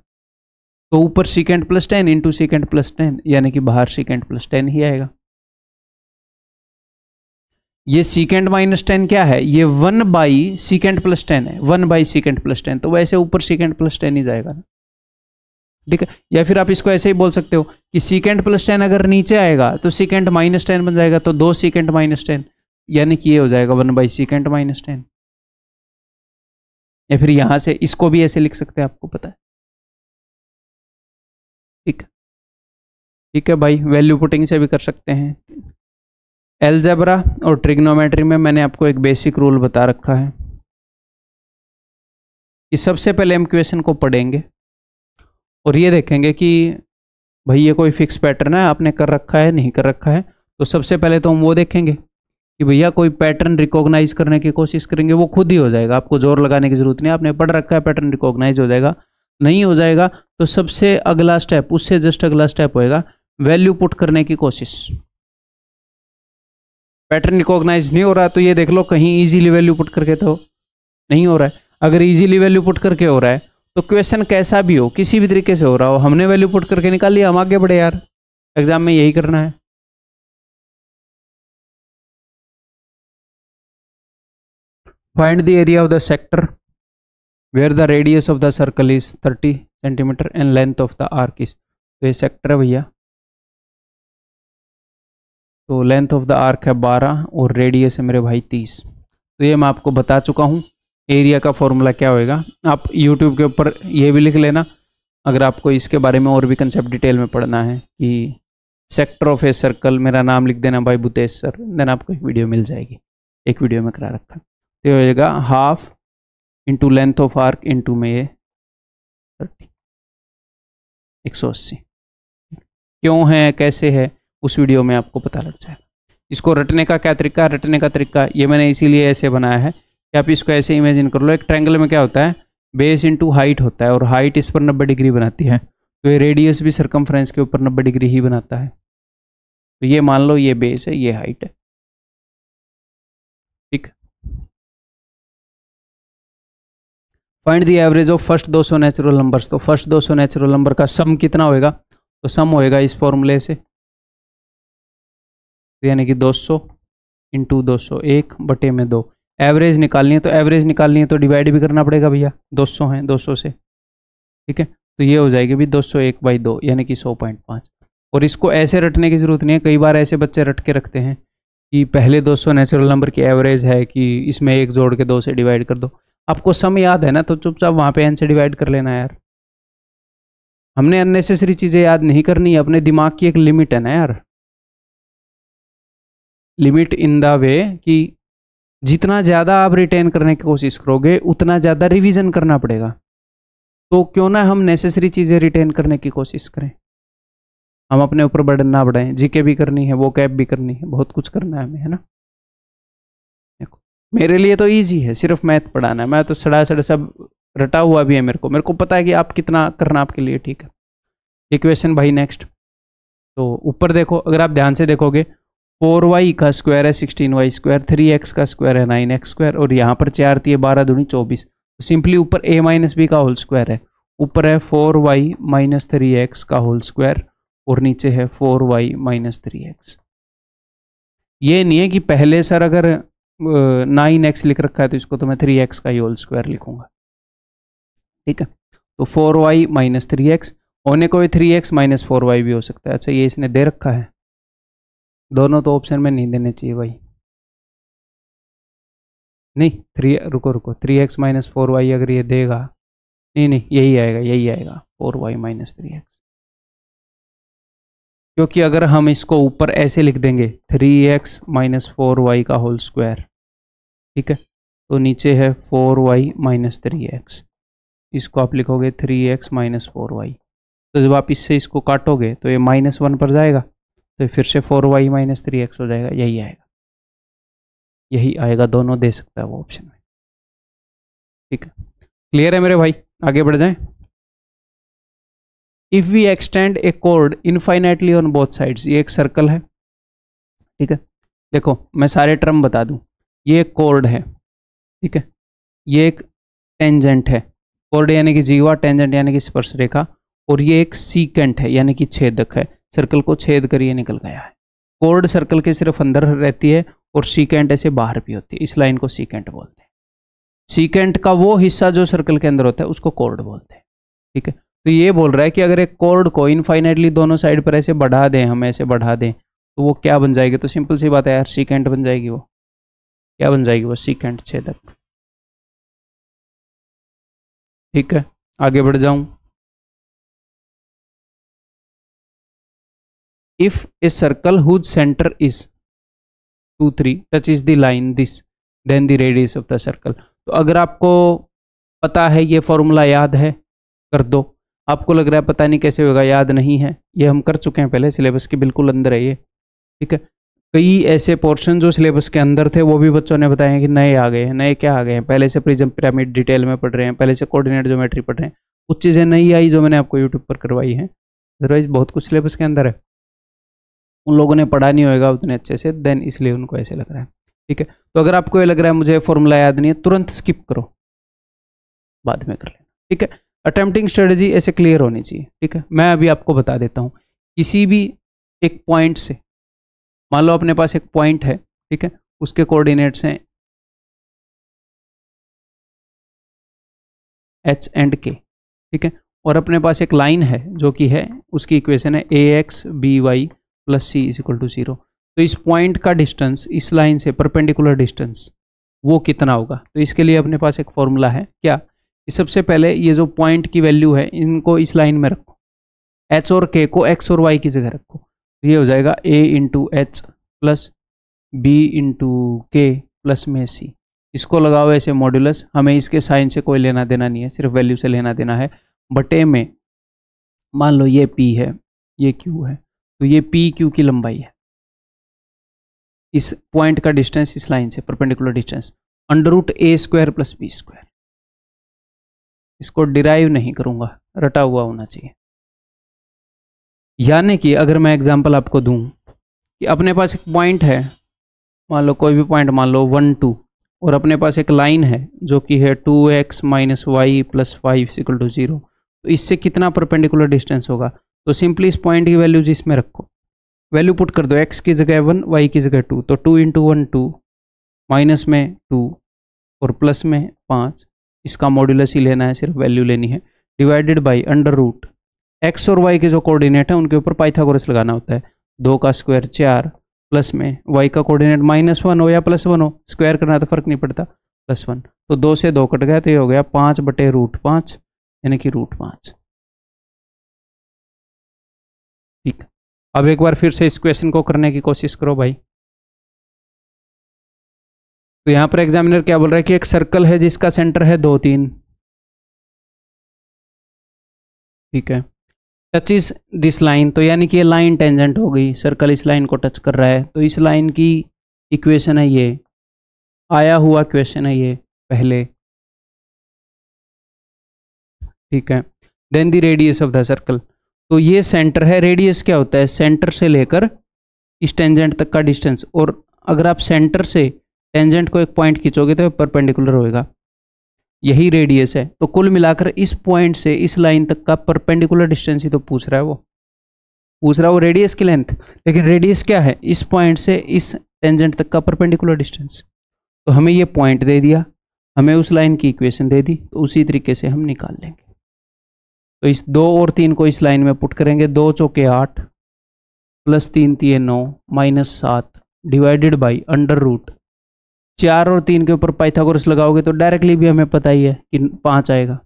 तो ऊपर secant plus 10 into secant plus 10, यानी कि बाहर सीकेंट प्लस 10 ही आएगा। ये सीकेंट माइनस 10 क्या है? ये 1/ सीकेंट प्लस 10 है, 1/ सीकेंट प्लस 10, तो वैसे ऊपर सीकेंट प्लस 10 ही जाएगा ना, ठीक है। या फिर आप इसको ऐसे ही बोल सकते हो कि सीकेंट प्लस 10 अगर नीचे आएगा तो सीकेंट माइनस 10 बन जाएगा, तो 2 सीकेंट माइनस 10, यानी कि ये हो जाएगा 1/ सीकेंट माइनस 10। या फिर यहां से इसको भी ऐसे लिख सकते हैं, आपको पता है, ठीक है। ठीक है भाई, वैल्यू पुटिंग से भी कर सकते हैं। एलजेब्रा और ट्रिग्नोमेट्री में मैंने आपको एक बेसिक रूल बता रखा है कि सबसे पहले हम क्वेश्चन को पढ़ेंगे और ये देखेंगे कि भाई ये कोई फिक्स पैटर्न है, आपने कर रखा है नहीं कर रखा है। तो सबसे पहले तो हम वो देखेंगे कि भैया कोई पैटर्न रिकॉग्नाइज करने की कोशिश करेंगे, वो खुद ही हो जाएगा, आपको जोर लगाने की जरूरत नहीं, आपने पढ़ रखा है पैटर्न रिकॉग्नाइज हो जाएगा। नहीं हो जाएगा तो सबसे अगला स्टेप, उससे जस्ट अगला स्टेप होएगा वैल्यू पुट करने की कोशिश। पैटर्न रिकॉग्नाइज नहीं हो रहा तो ये देख लो कहीं इजीली वैल्यू पुट करके तो नहीं हो रहा है। अगर इजीली वैल्यू पुट करके हो रहा है तो क्वेश्चन कैसा भी हो, किसी भी तरीके से हो रहा हो, हमने वैल्यू पुट करके निकाल लिया, हम आगे बढ़े यार, एग्जाम में यही करना है। Find the area of the sector where the radius of the circle is 30 centimetre and length of the arc is. तो ये सेक्टर है भैया, तो लेंथ ऑफ द आर्क है 12 और रेडियस है मेरे भाई 30। तो ये मैं आपको बता चुका हूँ। एरिया का फॉर्मूला क्या होएगा, आप यूट्यूब के ऊपर ये भी लिख लेना अगर आपको इसके बारे में और भी कंसेप्ट डिटेल में पढ़ना है कि सेक्टर ऑफ ए सर्कल, मेरा नाम लिख देना भाई भूतेश सर, देन आपको एक वीडियो मिल जाएगी, एक वीडियो में करा रखा। तो ये होएगा half into length of arc into में ये 30, 180। क्यों है कैसे है उस वीडियो में आपको पता लग जाएगा। इसको रटने का क्या तरीका, रटने का तरीका ये मैंने इसीलिए ऐसे बनाया है कि आप इसको ऐसे इमेजिन कर लो। एक ट्रायंगल में क्या होता है, बेस इंटू हाइट होता है और हाइट इस पर 90 डिग्री बनाती है, तो ये रेडियस भी सर्कमफ्रेंस के ऊपर 90 डिग्री ही बनाता है। तो ये मान लो ये बेस है, ये हाइट है, ठीक। Find the average of first 200 natural numbers. तो फर्स्ट 200 नेचुरल नंबर का सम कितना होएगा, तो सम होएगा इस फॉर्मूले से, यानी कि 200 इंटू 200 1 बटे में 2। एवरेज निकालनी है, तो एवरेज निकालनी है तो डिवाइड भी करना पड़ेगा भैया, 200 है 200 से, ठीक है। तो ये हो जाएगी भी 201/2 यानी कि 100.5। और इसको ऐसे रटने की जरूरत नहीं है, कई बार ऐसे बच्चे रट के रखते हैं कि पहले 200 नेचुरल नंबर की एवरेज है कि इसमें 1 जोड़ के 2 से डिवाइड कर दो। आपको सम याद है ना, तो चुपचाप वहाँ पे n से डिवाइड कर लेना यार। हमने अननेसेसरी चीज़ें याद नहीं करनी, अपने दिमाग की एक लिमिट है ना यार, लिमिट इन द वे कि जितना ज़्यादा आप रिटेन करने की कोशिश करोगे उतना ज़्यादा रिवीजन करना पड़ेगा। तो क्यों ना हम नेसेसरी चीज़ें रिटेन करने की कोशिश करें, हम अपने ऊपर बर्डन ना बढ़ाएं। जीके भी करनी है, वो कैप भी करनी है, बहुत कुछ करना है हमें, है ना। देखो मेरे लिए तो इजी है सिर्फ मैथ पढ़ाना है, मैं तो सड़ा सब रटा हुआ भी है, मेरे को पता है कि आप कितना करना आपके लिए, ठीक है। इक्वेशन भाई नेक्स्ट, तो ऊपर देखो, अगर आप ध्यान से देखोगे 4y का स्क्वायर है 16y स्क्वायर, 3x का स्क्वायर है 9x स्क्वायर, और यहाँ पर 4 थी 12 दूनी 24। तो सिंपली ऊपर a माइनस बी का होल स्क्वायर है, ऊपर है 4y माइनस 3x का होल स्क्वायर और नीचे है 4y माइनस 3x। ये नहीं है कि पहले सर अगर 9x लिख रखा है तो इसको तो मैं 3x का ही होल स्क्वायर लिखूंगा, ठीक है। तो 4y माइनस 3x होने को 3x माइनस 4y भी हो सकता है। अच्छा ये इसने दे रखा है, दोनों तो ऑप्शन में नहीं देने चाहिए भाई, नहीं 3 3x माइनस 4y अगर ये देगा, नहीं यही आएगा, यही आएगा 4y माइनस 3x। क्योंकि अगर हम इसको ऊपर ऐसे लिख देंगे 3x माइनस 4y का होल स्क्वायर, ठीक है, तो नीचे है 4y माइनस 3x, इसको आप लिखोगे 3x माइनस 4y। तो जब आप इससे इसको काटोगे तो ये -1 पर जाएगा, तो फिर से 4y माइनस 3x हो जाएगा, यही आएगा, यही आएगा, दोनों दे सकता है वो ऑप्शन में, ठीक है। क्लियर है मेरे भाई, आगे बढ़ जाएं। If we extend a chord infinitely on both sides, ये एक सर्कल है, ठीक है। देखो मैं सारे टर्म बता दूं, ये एक कॉर्ड है, ठीक है, ये एक टेंजेंट है, कॉर्ड यानी कि जीवा, टेंजेंट यानी कि स्पर्श रेखा, और ये एक सीकेंट है यानी कि छेदक है, सर्कल को छेद कर ये निकल गया है। कॉर्ड सर्कल के सिर्फ अंदर रहती है और सीकेंट ऐसे बाहर भी होती है, इस लाइन को सीकेंट बोलते हैं। सीकेंट का वो हिस्सा जो सर्कल के अंदर होता है उसको कॉर्ड बोलते हैं, ठीक है। तो ये बोल रहा है कि अगर एक कॉर्ड को इनफाइनाइटली दोनों साइड पर ऐसे बढ़ा दें, हम ऐसे बढ़ा दें, तो वो क्या बन जाएगी, तो सिंपल सी बात है यार, सीकेंट बन जाएगी। वो क्या बन जाएगी, वो सीकेंट, छेदक, ठीक है। आगे बढ़ जाऊं, if a circle whose centre is 2 3 touch is the line this then the radius of the circle. तो अगर आपको पता है, ये फॉर्मूला याद है, कर दो। आपको लग रहा है पता नहीं कैसे होगा, याद नहीं है, ये हम कर चुके हैं पहले, सिलेबस के बिल्कुल अंदर है ये, ठीक है। कई ऐसे पोर्शन जो सिलेबस के अंदर थे वो भी बच्चों ने बताए हैं कि नए आ गए हैं। नए क्या आ गए हैं, पहले से प्रिज्म पिरामिड डिटेल में पढ़ रहे हैं, पहले से कोऑर्डिनेट ज्योमेट्री पढ़ रहे हैं, कुछ चीज़ें नई आई जो मैंने आपको यूट्यूब पर करवाई हैं, अदरवाइज बहुत कुछ सिलेबस के अंदर है, उन लोगों ने पढ़ा नहीं होगा उतने अच्छे से, देन इसलिए उनको ऐसे लग रहा है, ठीक है। तो अगर आपको ये लग रहा है मुझे फॉर्मूला याद नहीं है, तुरंत स्किप करो, बाद में कर लेना, ठीक है। अटेम्प्टिंग स्ट्रेटजी ऐसे क्लियर होनी चाहिए, ठीक है। मैं अभी आपको बता देता हूँ, किसी भी एक पॉइंट से, मान लो अपने पास एक पॉइंट है, ठीक है, उसके कोऑर्डिनेट्स हैं h एंड k, ठीक है, और अपने पास एक लाइन है जो कि है, उसकी इक्वेशन है ax by plus c is equal to 0। तो इस पॉइंट का डिस्टेंस इस लाइन से परपेंडिकुलर डिस्टेंस वो कितना होगा, तो इसके लिए अपने पास एक फॉर्मूला है क्या, कि सबसे पहले ये जो पॉइंट की वैल्यू है इनको इस लाइन में रखो, h और k को x और y की जगह रखो, तो ये हो जाएगा a into H plus b into के प्लस में c, इसको लगाओ ऐसे मॉड्यूलस, हमें इसके साइन से कोई लेना देना नहीं है, सिर्फ वैल्यू से लेना देना है, बटे में मान लो ये p है, ये q है, तो ये p q की लंबाई है, इस पॉइंट का डिस्टेंस इस लाइन से परपेंडिकुलर डिस्टेंस √a² + b²। इसको डिराइव नहीं करूंगा, रटा हुआ होना चाहिए। यानी कि अगर मैं एग्जांपल आपको दूं कि अपने पास एक पॉइंट है, मान लो कोई भी पॉइंट मान लो 1 2, और अपने पास एक लाइन है जो कि है 2x - y + 5 = 0, तो इससे कितना परपेंडिकुलर डिस्टेंस होगा? तो सिंपली इस पॉइंट की वैल्यू जिसमें रखो, वैल्यू पुट कर दो, x की जगह 1, y की जगह 2, तो 2 × 1 2, माइनस में 2 और प्लस में 5, इसका मॉड्यूलस ही लेना है, सिर्फ वैल्यू लेनी है, डिवाइडेड बाई √ x और y के जो कोऑर्डिनेट है उनके ऊपर पाइथागोरस लगाना होता है। 2 का स्क्वायर 4, प्लस में y का कोऑर्डिनेट -1 हो या +1 हो, स्क्वायर करना तो फर्क नहीं पड़ता, +1, तो 2 से 2 कट गया, तो ये हो गया 5/√5, यानी कि √5। ठीक, अब एक बार फिर से इस क्वेश्चन को करने की कोशिश करो भाई। तो यहां पर एग्जामिनर क्या बोल रहा है कि एक सर्कल है जिसका सेंटर है 2 3, ठीक है, टचेस दिस लाइन, तो यानी कि ये लाइन टेंजेंट हो गई, सर्कल इस लाइन को टच कर रहा है, तो इस लाइन की इक्वेशन है ये, आया हुआ क्वेश्चन है ये पहले, ठीक है। Then the radius of the circle, तो ये सेंटर है, रेडियस क्या होता है? सेंटर से लेकर इस टेंजेंट तक का डिस्टेंस, और अगर आप सेंटर से टेंजेंट को एक पॉइंट खींचोगे तो परपेंडिकुलर होएगा, यही रेडियस है। तो कुल मिलाकर इस पॉइंट से इस लाइन तक का परपेंडिकुलर डिस्टेंस ही तो पूछ रहा है, वो पूछ रहा है वो रेडियस की लेंथ, लेकिन रेडियस क्या है? इस पॉइंट से इस टेंजेंट तक का परपेंडिकुलर डिस्टेंस। तो हमें ये पॉइंट दे दिया, हमें उस लाइन की इक्वेशन दे दी, तो उसी तरीके से हम निकाल लेंगे। तो इस 2 और 3 को इस लाइन में पुट करेंगे, 2 चौके 8 + 3 × 9 -7 डिवाइडेड बाई √ 4 और 3 के ऊपर पाइथागोरस लगाओगे तो डायरेक्टली भी हमें पता ही है कि 5 आएगा।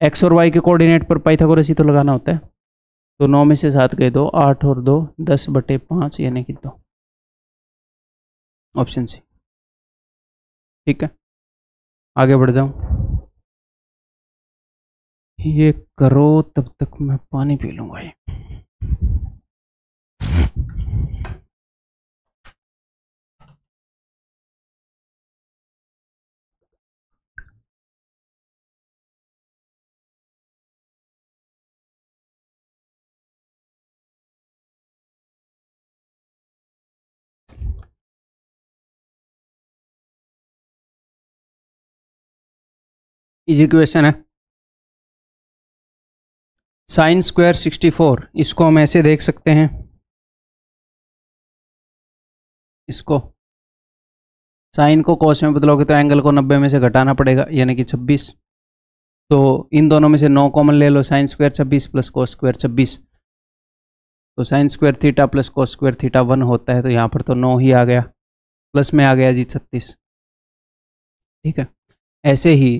x और y के कोऑर्डिनेट पर पाइथागोरस ही तो लगाना होता है, तो 9 में से 7 गए 2, 8 और 2 10/5, यानी कि 2, ऑप्शन सी। ठीक है, आगे बढ़ जाऊं, ये करो तब तक मैं पानी पी लूंगा। ये इजी क्वेश्चन है। sin² 64, इसको हम ऐसे देख सकते हैं, इसको साइन को cos में बदलोगे तो एंगल को 90 में से घटाना पड़ेगा, यानी कि 26। तो इन दोनों में से 9 कॉमन ले लो, sin² 26 + cos² 26, तो sin² थीटा + cos² थीटा 1 होता है, तो यहाँ पर तो 9 ही आ गया, प्लस में आ गया जी 36। ठीक है, ऐसे ही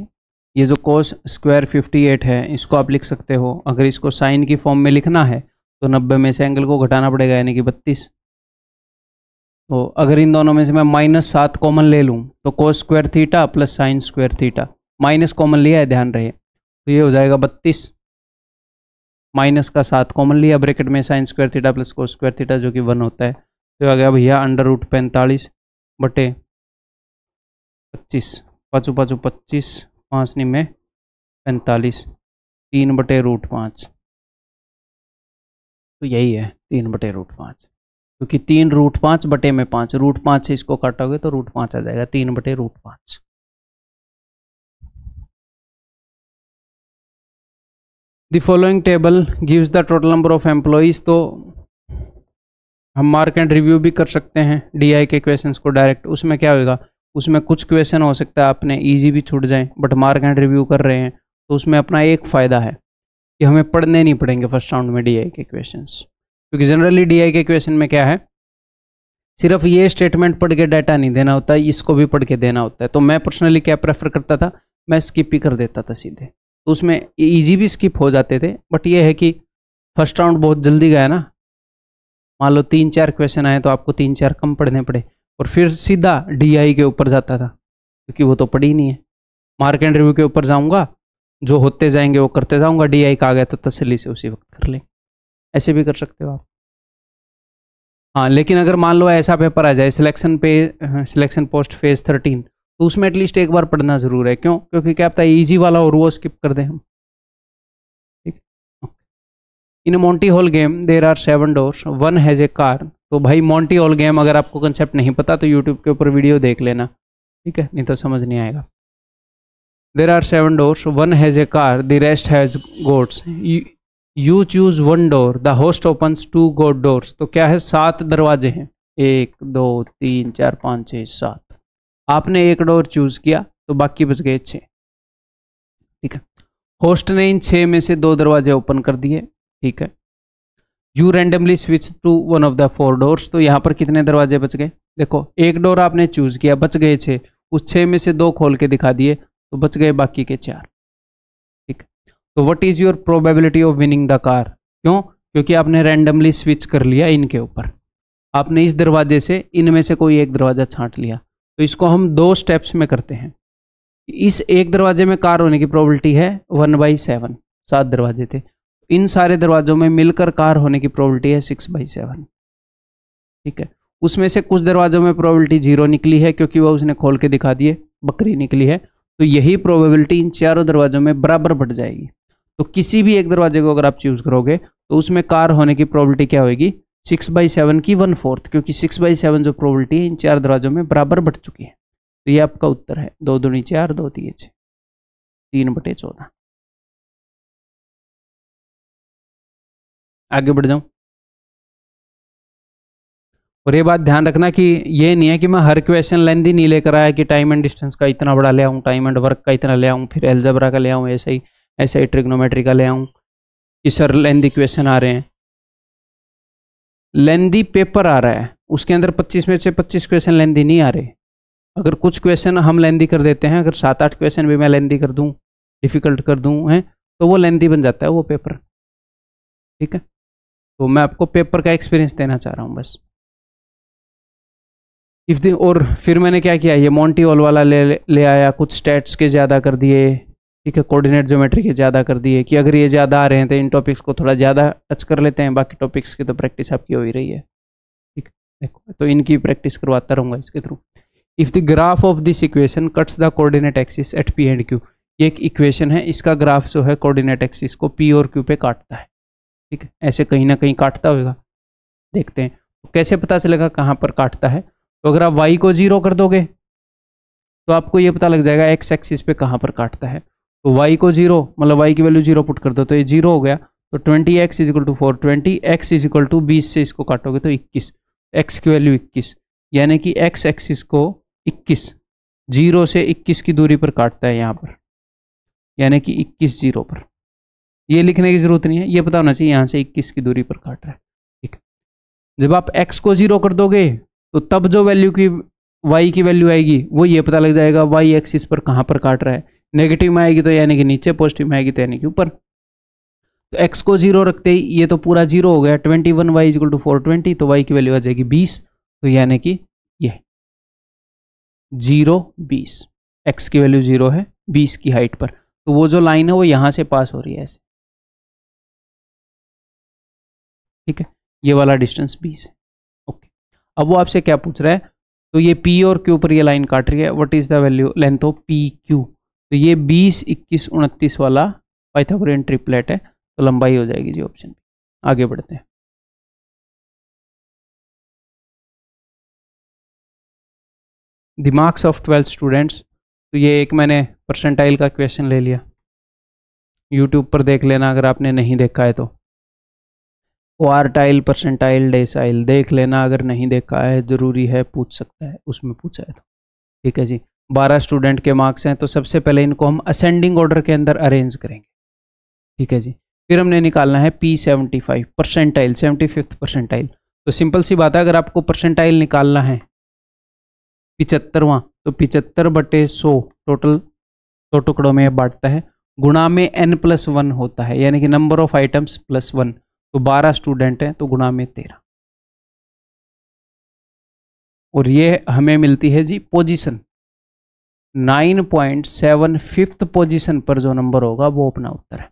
ये जो cos² 58 है, इसको आप लिख सकते हो, अगर इसको साइन की फॉर्म में लिखना है तो 90 में से एंगल को घटाना पड़ेगा, यानी कि 32। तो अगर इन दोनों में से मैं -7 कॉमन ले लूँ तो cos² theta + sin² theta, minus common लिया है, ध्यान रहे, तो ये हो जाएगा 32, माइनस का 7 कॉमन लिया, ब्रैकेट में sin² थीटा + cos² थीटा जो कि 1 होता है, तो आ गया भैया √45/25, 5 5 25, 5 में 45, 3/√5, तो यही है 3/√5, क्योंकि 3√5/5, √5 से इसको काटोगे तो √5 आ जाएगा, 3/√5। The following table gives the total number of employees, तो हम मार्क एंड रिव्यू भी कर सकते हैं DI के क्वेश्चंस को डायरेक्ट। उसमें क्या होगा, उसमें कुछ क्वेश्चन हो सकता है अपने इजी भी छूट जाएं, बट मार्क एंड रिव्यू कर रहे हैं तो उसमें अपना एक फ़ायदा है कि हमें पढ़ने नहीं पड़ेंगे फर्स्ट राउंड में DI के क्वेश्चंस, क्योंकि जनरली DI के क्वेश्चन में क्या है, सिर्फ ये स्टेटमेंट पढ़ के डाटा नहीं देना होता, इसको भी पढ़ के देना होता है। तो मैं पर्सनली क्या प्रेफर करता था, मैं स्किप ही कर देता था सीधे, तो उसमें ईजी भी स्किप हो जाते थे, बट ये है कि फर्स्ट राउंड बहुत जल्दी गया ना, मान लो 3-4 क्वेश्चन आए तो आपको 3-4 कम पढ़ने पड़े, और फिर सीधा DI के ऊपर जाता था, क्योंकि वो तो पढ़ी ही नहीं है। मार्क एंड रिव्यू के ऊपर जाऊंगा, जो होते जाएंगे वो करते जाऊंगा, DI का आ गया तो तसल्ली से उसी वक्त कर ले, ऐसे भी कर सकते हो आप। हाँ, लेकिन अगर मान लो ऐसा पेपर आ जाए सिलेक्शन पोस्ट फेज 13, तो उसमें एटलीस्ट एक बार पढ़ना जरूर है। क्यों? क्योंकि क्या पता है इजी वाला और वो स्किप कर दें हम। ठीक। In Monty Hall game there are 7 doors, one has a car. तो भाई मोंटी हॉल गेम अगर आपको कंसेप्ट नहीं पता तो यूट्यूब के ऊपर वीडियो देख लेना, ठीक है, नहीं तो समझ नहीं आएगा। There are 7 doors, one has a car, the rest has goats. You choose one door, the host opens 2 goat doors. तो क्या है, 7 दरवाजे हैं, 1 2 3 4 5 6 7। आपने एक डोर चूज किया तो बाकी बच गए 6। ठीक है, होस्ट ने इन 6 में से 2 दरवाजे ओपन कर दिए। ठीक है, you randomly switch to one of the 4 doors. तो यहाँ पर कितने दरवाजे बच गए? देखो, एक डोर आपने चूज किया, बच गए 6, उस 6 में से 2 खोल के दिखा दिए तो बच गए बाकी के 4। ठीक, तो what is your probability of winning the car? क्यों? क्योंकि आपने रैंडमली स्विच कर लिया इनके ऊपर। आपने इस दरवाजे से इनमें से कोई एक दरवाजा छांट लिया। तो इसको हम 2 स्टेप्स में करते हैं। इस एक दरवाजे में कार होने की प्रोबेबिलिटी है 1/7, 7 दरवाजे थे। इन सारे दरवाजों में मिलकर कार होने की प्रोबेबिलिटी है 6/7। ठीक है, उसमें से कुछ दरवाजों में प्रोबेबिलिटी 0 निकली है क्योंकि वह उसने खोल के दिखा दिए, बकरी निकली है। तो यही प्रोबेबिलिटी इन चारों दरवाजों में बराबर बढ़ जाएगी। तो किसी भी एक दरवाजे को अगर आप चूज करोगे तो उसमें कार होने की प्रोबेबिलिटी क्या होगी? 6/7 की 1/4, क्योंकि 6/7 जो प्रोबेबिलिटी है इन 4 दरवाजों में बराबर बढ़ चुकी है। तो ये आपका उत्तर है 2 दूनी 4, 2 तिये 6, 3/14। आगे बढ़ जाऊं, और ये बात ध्यान रखना कि ये नहीं है कि मैं हर क्वेश्चन लेंथी नहीं लेकर आया कि टाइम एंड डिस्टेंस का इतना बड़ा ले आऊँ, टाइम एंड वर्क का इतना ले आऊँ, फिर एल्जेब्रा का ले आऊँ, ऐसा ही ट्रिग्नोमेट्री का ले आऊँ कि सर लेंथी क्वेश्चन आ रहे हैं। लेंथी पेपर आ रहा है, उसके अंदर 25 में से 25 क्वेश्चन लेंथी नहीं आ रहे। अगर कुछ क्वेश्चन हम लेंथी कर देते हैं, अगर 7-8 क्वेश्चन भी मैं लेंथी कर दूँ, डिफिकल्ट कर दूँ है, तो वो लेंथी बन जाता है वो पेपर। ठीक है, तो मैं आपको पेपर का एक्सपीरियंस देना चाह रहा हूँ बस। और फिर मैंने क्या किया, ये मोंटी हॉल वाला ले आया, कुछ स्टैट्स के ज़्यादा कर दिए। ठीक है, कोऑर्डिनेट ज्योमेट्री के ज़्यादा कर दिए कि अगर ये ज़्यादा आ रहे हैं तो इन टॉपिक्स को थोड़ा ज़्यादा टच कर लेते हैं, बाकी टॉपिक्स की तो प्रैक्टिस आपकी हो ही रही है। ठीक, देखो तो इनकी प्रैक्टिस करवाता रहूँगा इसके through. If the graph of this equation cuts the coordinate axis at P and Q. ये एक इक्वेशन है, इसका ग्राफ जो है कोऑर्डिनेट एक्सिस को पी और क्यू पे काटता है। ठीक है, ऐसे कहीं ना कहीं काटता होगा, देखते हैं तो कैसे पता चलेगा कहाँ पर काटता है। तो अगर आप y को 0 कर दोगे तो आपको ये पता लग जाएगा x एक्सिस पे कहाँ पर काटता है। तो y को 0 मतलब y की वैल्यू 0 पुट कर दो तो ये 0 हो गया। तो 20x = 4, 20x = 20 से इसको काटोगे तो 21, x की वैल्यू 21, यानी कि x एक्सिस को 21 0 से 21 की दूरी पर काटता है यहाँ पर, यानी कि 21 0 पर। ये लिखने की जरूरत नहीं है, ये पता होना चाहिए यहाँ से 21 की दूरी पर काट रहा है। ठीक है, जब आप x को 0 कर दोगे तो तब जो वैल्यू की y की वैल्यू आएगी वो ये पता लग जाएगा y एक्सिस पर कहाँ पर काट रहा है। नेगेटिव में आएगी तो यानी कि नीचे, पॉजिटिव में आएगी तो यानी कि ऊपर। तो x को 0 रखते ही ये तो पूरा 0 हो गया। 21y = 420, तो y की वैल्यू आ जाएगी 20, तो यानी कि ये 0 20, x की वैल्यू 0 है 20 की हाइट पर। तो वो जो लाइन है वो यहाँ से पास हो रही है ऐसे। ठीक है, ये वाला डिस्टेंस 20 है। ओके, अब वो आपसे क्या पूछ रहा है, तो ये P और Q पर ये लाइन काट रही है, what is the value length of PQ। तो ये 20 21 29 वाला पाइथागोरियन ट्रिपलेट है, तो लंबाई हो जाएगी जी ऑप्शन। आगे बढ़ते हैं। The marks of 12 students. तो ये एक मैंने परसेंटाइल का क्वेश्चन ले लिया, यूट्यूब पर देख लेना अगर आपने नहीं देखा है तो। क्वार्टाइल, परसेंटाइल, डेसाइल देख लेना अगर नहीं देखा है, ज़रूरी है, पूछ सकता है, उसमें पूछा है तो। ठीक है जी, 12 स्टूडेंट के मार्क्स हैं, तो सबसे पहले इनको हम असेंडिंग ऑर्डर के अंदर अरेंज करेंगे। ठीक है जी, फिर हमने निकालना है P75 परसेंटाइल, 75th परसेंटाइल। तो सिंपल सी बात है, अगर आपको परसेंटाइल निकालना है 75वां, तो 75/100 टोटल 100 टुकड़ों में बांटता है, गुणा में n+1 होता है, यानी कि नंबर ऑफ आइटम्स +1। तो 12 स्टूडेंट हैं तो गुणा में 13, और ये हमें मिलती है जी पोजीशन 9.7 5th पोजीशन पर जो नंबर होगा वो अपना उत्तर है।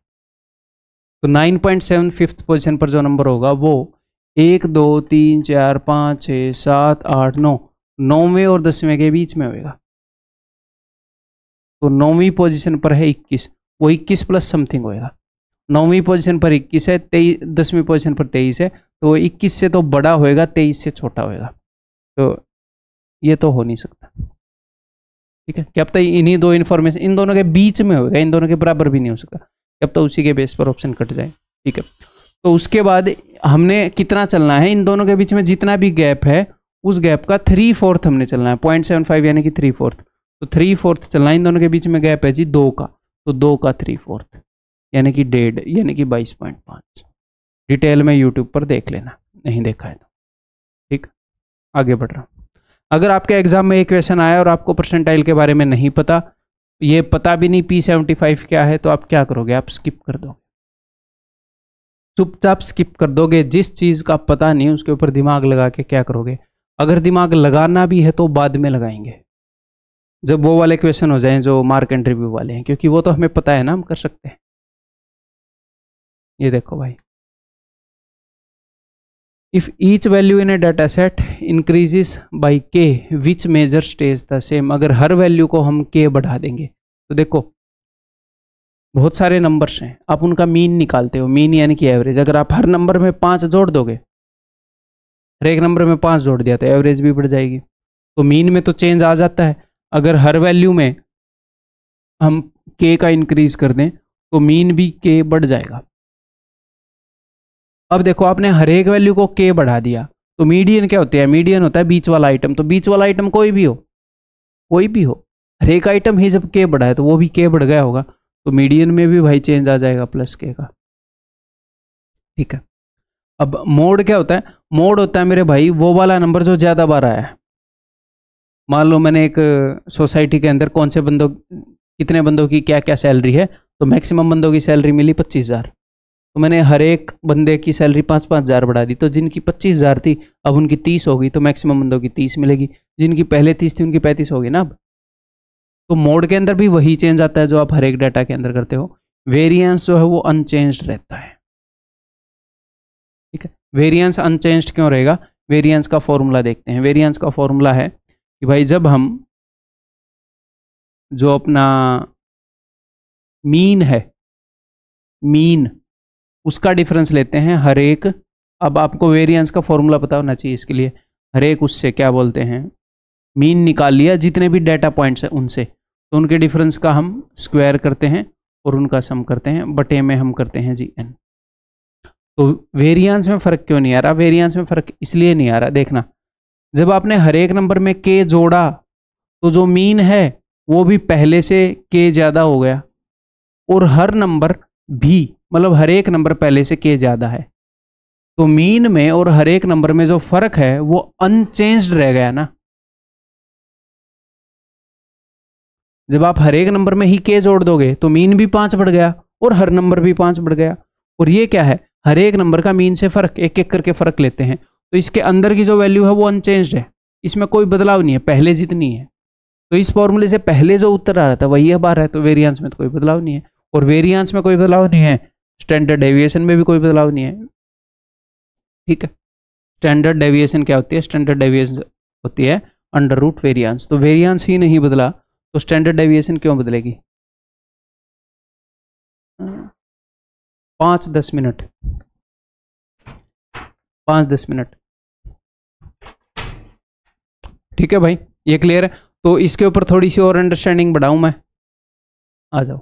तो 9.7 5th पोजीशन पर जो नंबर होगा वो 1 2 3 4 5 6 7 8 9, 9वें और 10वें के बीच में होगा। तो 9वीं पोजीशन पर है 21, वो 21 प्लस समथिंग होएगा। 9वीं पोजीशन पर 21 है, 10वीं पोजीशन पर 23 है, तो वो 21 से तो बड़ा होएगा, 23 से छोटा होएगा। तो ये तो हो नहीं सकता। ठीक है, क्या पता इन्हीं दो इन्फॉर्मेशन इन दोनों के बीच में होगा, इन दोनों के बराबर भी नहीं हो सकता, क्या पता उसी के बेस पर ऑप्शन कट जाए। ठीक है, तो उसके बाद हमने कितना चलना है, इन दोनों के बीच में जितना भी गैप है उस गैप का 3/4 हमने चलना है, 0.75 यानी कि 3/4। तो 3/4 चलना है, इन दोनों के बीच में गैप है जी 2 का, तो 2 का 3/4 यानी कि 1.5 यानी कि 22.5। डिटेल में यूट्यूब पर देख लेना, नहीं देखा है तो। ठीक, आगे बढ़ रहा हूँ। अगर आपके एग्जाम में एक क्वेश्चन आया और आपको परसेंटाइल के बारे में नहीं पता, ये पता भी नहीं P75 क्या है, तो आप क्या करोगे, आप स्किप कर दोगे, चुपचाप स्किप कर दोगे। जिस चीज़ का पता नहीं उसके ऊपर दिमाग लगा के क्या करोगे। अगर दिमाग लगाना भी है तो बाद में लगाएंगे, जब वो वाले क्वेश्चन हो जाएं जो मार्क एंड रिव्यू वाले हैं, क्योंकि वो तो हमें पता है ना, हम कर सकते हैं। ये देखो भाई, if each value in A data set increases by के विच मेजर स्टेज द सेम। अगर हर वैल्यू को हम के बढ़ा देंगे, तो देखो बहुत सारे नंबर्स हैं, आप उनका मीन निकालते हो, मीन यानी कि एवरेज। अगर आप हर नंबर में 5 जोड़ दोगे, हर एक नंबर में 5 जोड़ दिया तो एवरेज भी बढ़ जाएगी, तो मीन में तो चेंज आ जाता है। अगर हर वैल्यू में हम के का इंक्रीज कर दें तो मीन भी के बढ़ जाएगा। अब देखो आपने हर एक वैल्यू को के बढ़ा दिया, तो मीडियन क्या होता है, मीडियन होता है बीच वाला आइटम। तो बीच वाला आइटम कोई भी हो, कोई भी हो, हर एक आइटम ही जब के बढ़ा है तो वो भी के बढ़ गया होगा, तो मीडियन में भी भाई चेंज आ जाएगा प्लस के का। ठीक है, अब मोड क्या होता है, मोड होता है मेरे भाई वो वाला नंबर जो ज्यादा बार आया है। मान लो मैंने एक सोसाइटी के अंदर कौन से बंदों, कितने बंदों की क्या क्या सैलरी है, तो मैक्सिमम बंदों की सैलरी मिली 25,000, तो मैंने हर एक बंदे की सैलरी 5-5 हज़ार बढ़ा दी। तो जिनकी 25,000 थी अब उनकी 30 होगी, तो मैक्सिमम बंदों की 30 मिलेगी। जिनकी पहले 30 थी उनकी 35 होगी ना अब। तो मोड के अंदर भी वही चेंज आता है जो आप हर एक डाटा के अंदर करते हो। वेरिएंस जो है वो अनचेंज्ड रहता है। ठीक है, वेरिएंस अनचेंज्ड क्यों रहेगा, वेरिएंस का फॉर्मूला देखते हैं। वेरिएंस का फॉर्मूला है कि भाई जब हम जो अपना मीन है, मीन उसका डिफरेंस लेते हैं हर एक। अब आपको वेरिएंस का फॉर्मूला पता होना चाहिए इसके लिए। हर एक उससे क्या बोलते हैं, मीन निकाल लिया जितने भी डाटा पॉइंट्स हैं उनसे, तो उनके डिफरेंस का हम स्क्वायर करते हैं और उनका सम करते हैं, बटे में हम करते हैं जी n। तो वेरिएंस में फ़र्क क्यों नहीं आ रहा, वेरिएंस में फ़र्क इसलिए नहीं आ रहा, देखना जब आपने हर एक नंबर में के जोड़ा तो जो मीन है वो भी पहले से के ज़्यादा हो गया, और हर नंबर भी मतलब हर एक नंबर पहले से के ज़्यादा है, तो मीन में और हर एक नंबर में जो फ़र्क है वो अनचेंज्ड रह गया ना। जब आप हर एक नंबर में ही के जोड़ दोगे तो मीन भी 5 बढ़ गया और हर नंबर भी 5 बढ़ गया। और ये क्या है, हर एक नंबर का मीन से फ़र्क, एक एक करके फ़र्क लेते हैं, तो इसके अंदर की जो वैल्यू है वो अनचेंज्ड है, इसमें कोई बदलाव नहीं है, पहले जितनी है। तो इस फॉर्मूले से पहले जो उत्तर आ रहा था वही अब आ रहा है, तो वेरिएंस में तो कोई बदलाव नहीं है। और वेरिएंस में कोई बदलाव नहीं है, स्टैंडर्ड डेविएशन में भी कोई बदलाव नहीं है। ठीक है, स्टैंडर्ड डेविएशन क्या होती है, स्टैंडर्ड डेविएशन होती है अंडर रूट वेरिएंस। तो वेरिएंस ही नहीं बदला तो स्टैंडर्ड डेविएशन क्यों बदलेगी। 5-10 मिनट, 5-10 मिनट। ठीक है भाई, ये क्लियर है। तो इसके ऊपर थोड़ी सी और अंडरस्टैंडिंग बढ़ाऊं मैं, आ जाओ।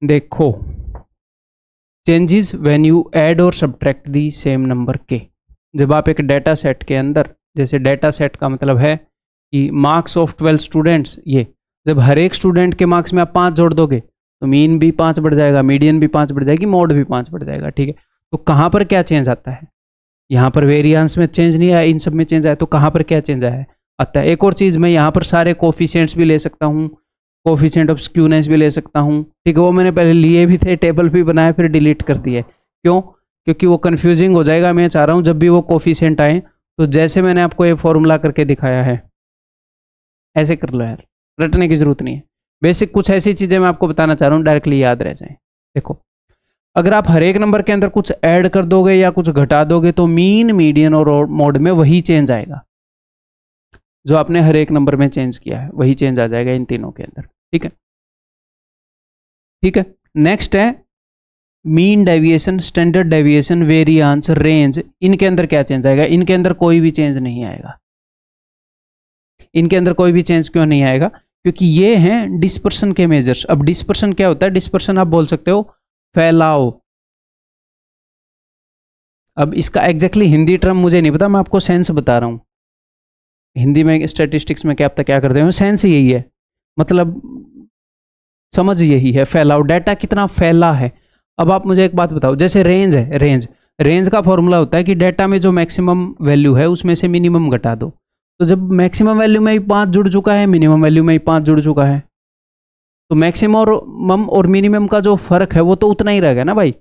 देखो, चेंजेस व्हेन यू ऐड और सब्ट्रैक्ट दी सेम नंबर के। जब आप एक डाटा सेट के अंदर, जैसे डाटा सेट का मतलब है कि मार्क्स ऑफ 12 स्टूडेंट्स, ये जब हर एक स्टूडेंट के मार्क्स में आप 5 जोड़ दोगे तो मीन भी 5 बढ़ जाएगा, मीडियन भी 5 बढ़ जाएगी, मोड भी 5 बढ़ जाएगा। ठीक है, तो कहाँ पर क्या चेंज आता है, यहाँ पर वेरिएंस में चेंज नहीं आया, इन सब में चेंज आया, तो कहाँ पर क्या चेंज आया है आता है। एक और चीज़, मैं यहाँ पर सारे कोफिशिएंट्स भी ले सकता हूँ, कोफिशिएंट ऑफ स्क्यूनेस भी ले सकता हूँ। ठीक है, वो मैंने पहले लिए भी थे, टेबल भी बनाया, फिर डिलीट कर दिए। क्यों, क्योंकि वो कन्फ्यूजिंग हो जाएगा। मैं चाह रहा हूँ जब भी वो कोफिशिएंट आए तो जैसे मैंने आपको ये फॉर्मूला करके दिखाया है ऐसे कर लो यार, रटने की जरूरत नहीं है। बेसिक कुछ ऐसी चीज़ें मैं आपको बताना चाह रहा हूँ डायरेक्टली याद रह जाए। देखो, अगर आप हर एक नंबर के अंदर कुछ ऐड कर दोगे या कुछ घटा दोगे तो मीन, मीडियन और मोड में वही चेंज आएगा जो आपने हर एक नंबर में चेंज किया है, वही चेंज आ जाएगा इन तीनों के अंदर। ठीक है, ठीक है। नेक्स्ट है mean deviation, standard deviation, variance, range. इनके अंदर क्या चेंज आएगा? इनके अंदर कोई भी चेंज नहीं आएगा। इनके अंदर कोई भी चेंज क्यों नहीं आएगा? क्योंकि ये हैं डिस्पर्शन के मेजर्स। अब डिस्पर्शन क्या होता है? डिस्पर्शन आप बोल सकते हो फैलाव। अब इसका एग्जैक्टली हिंदी टर्म मुझे नहीं पता, मैं आपको सेंस बता रहा हूं। हिंदी में स्टैटिस्टिक्स में क्या पता क्या करते हैं, सेंस यही है, मतलब समझ यही है, फैलाव, डाटा कितना फैला है। अब आप मुझे एक बात बताओ, जैसे रेंज है, रेंज का फॉर्मूला होता है कि डाटा में जो मैक्सिमम वैल्यू है उसमें से मिनिमम घटा दो। तो जब मैक्सिमम वैल्यू में ही 5 जुड़ चुका है, मिनिमम वैल्यू में ही 5 जुड़ चुका है, तो मैक्सिमम और मिनिमम का जो फर्क है वो तो उतना ही रहेगा ना भाई।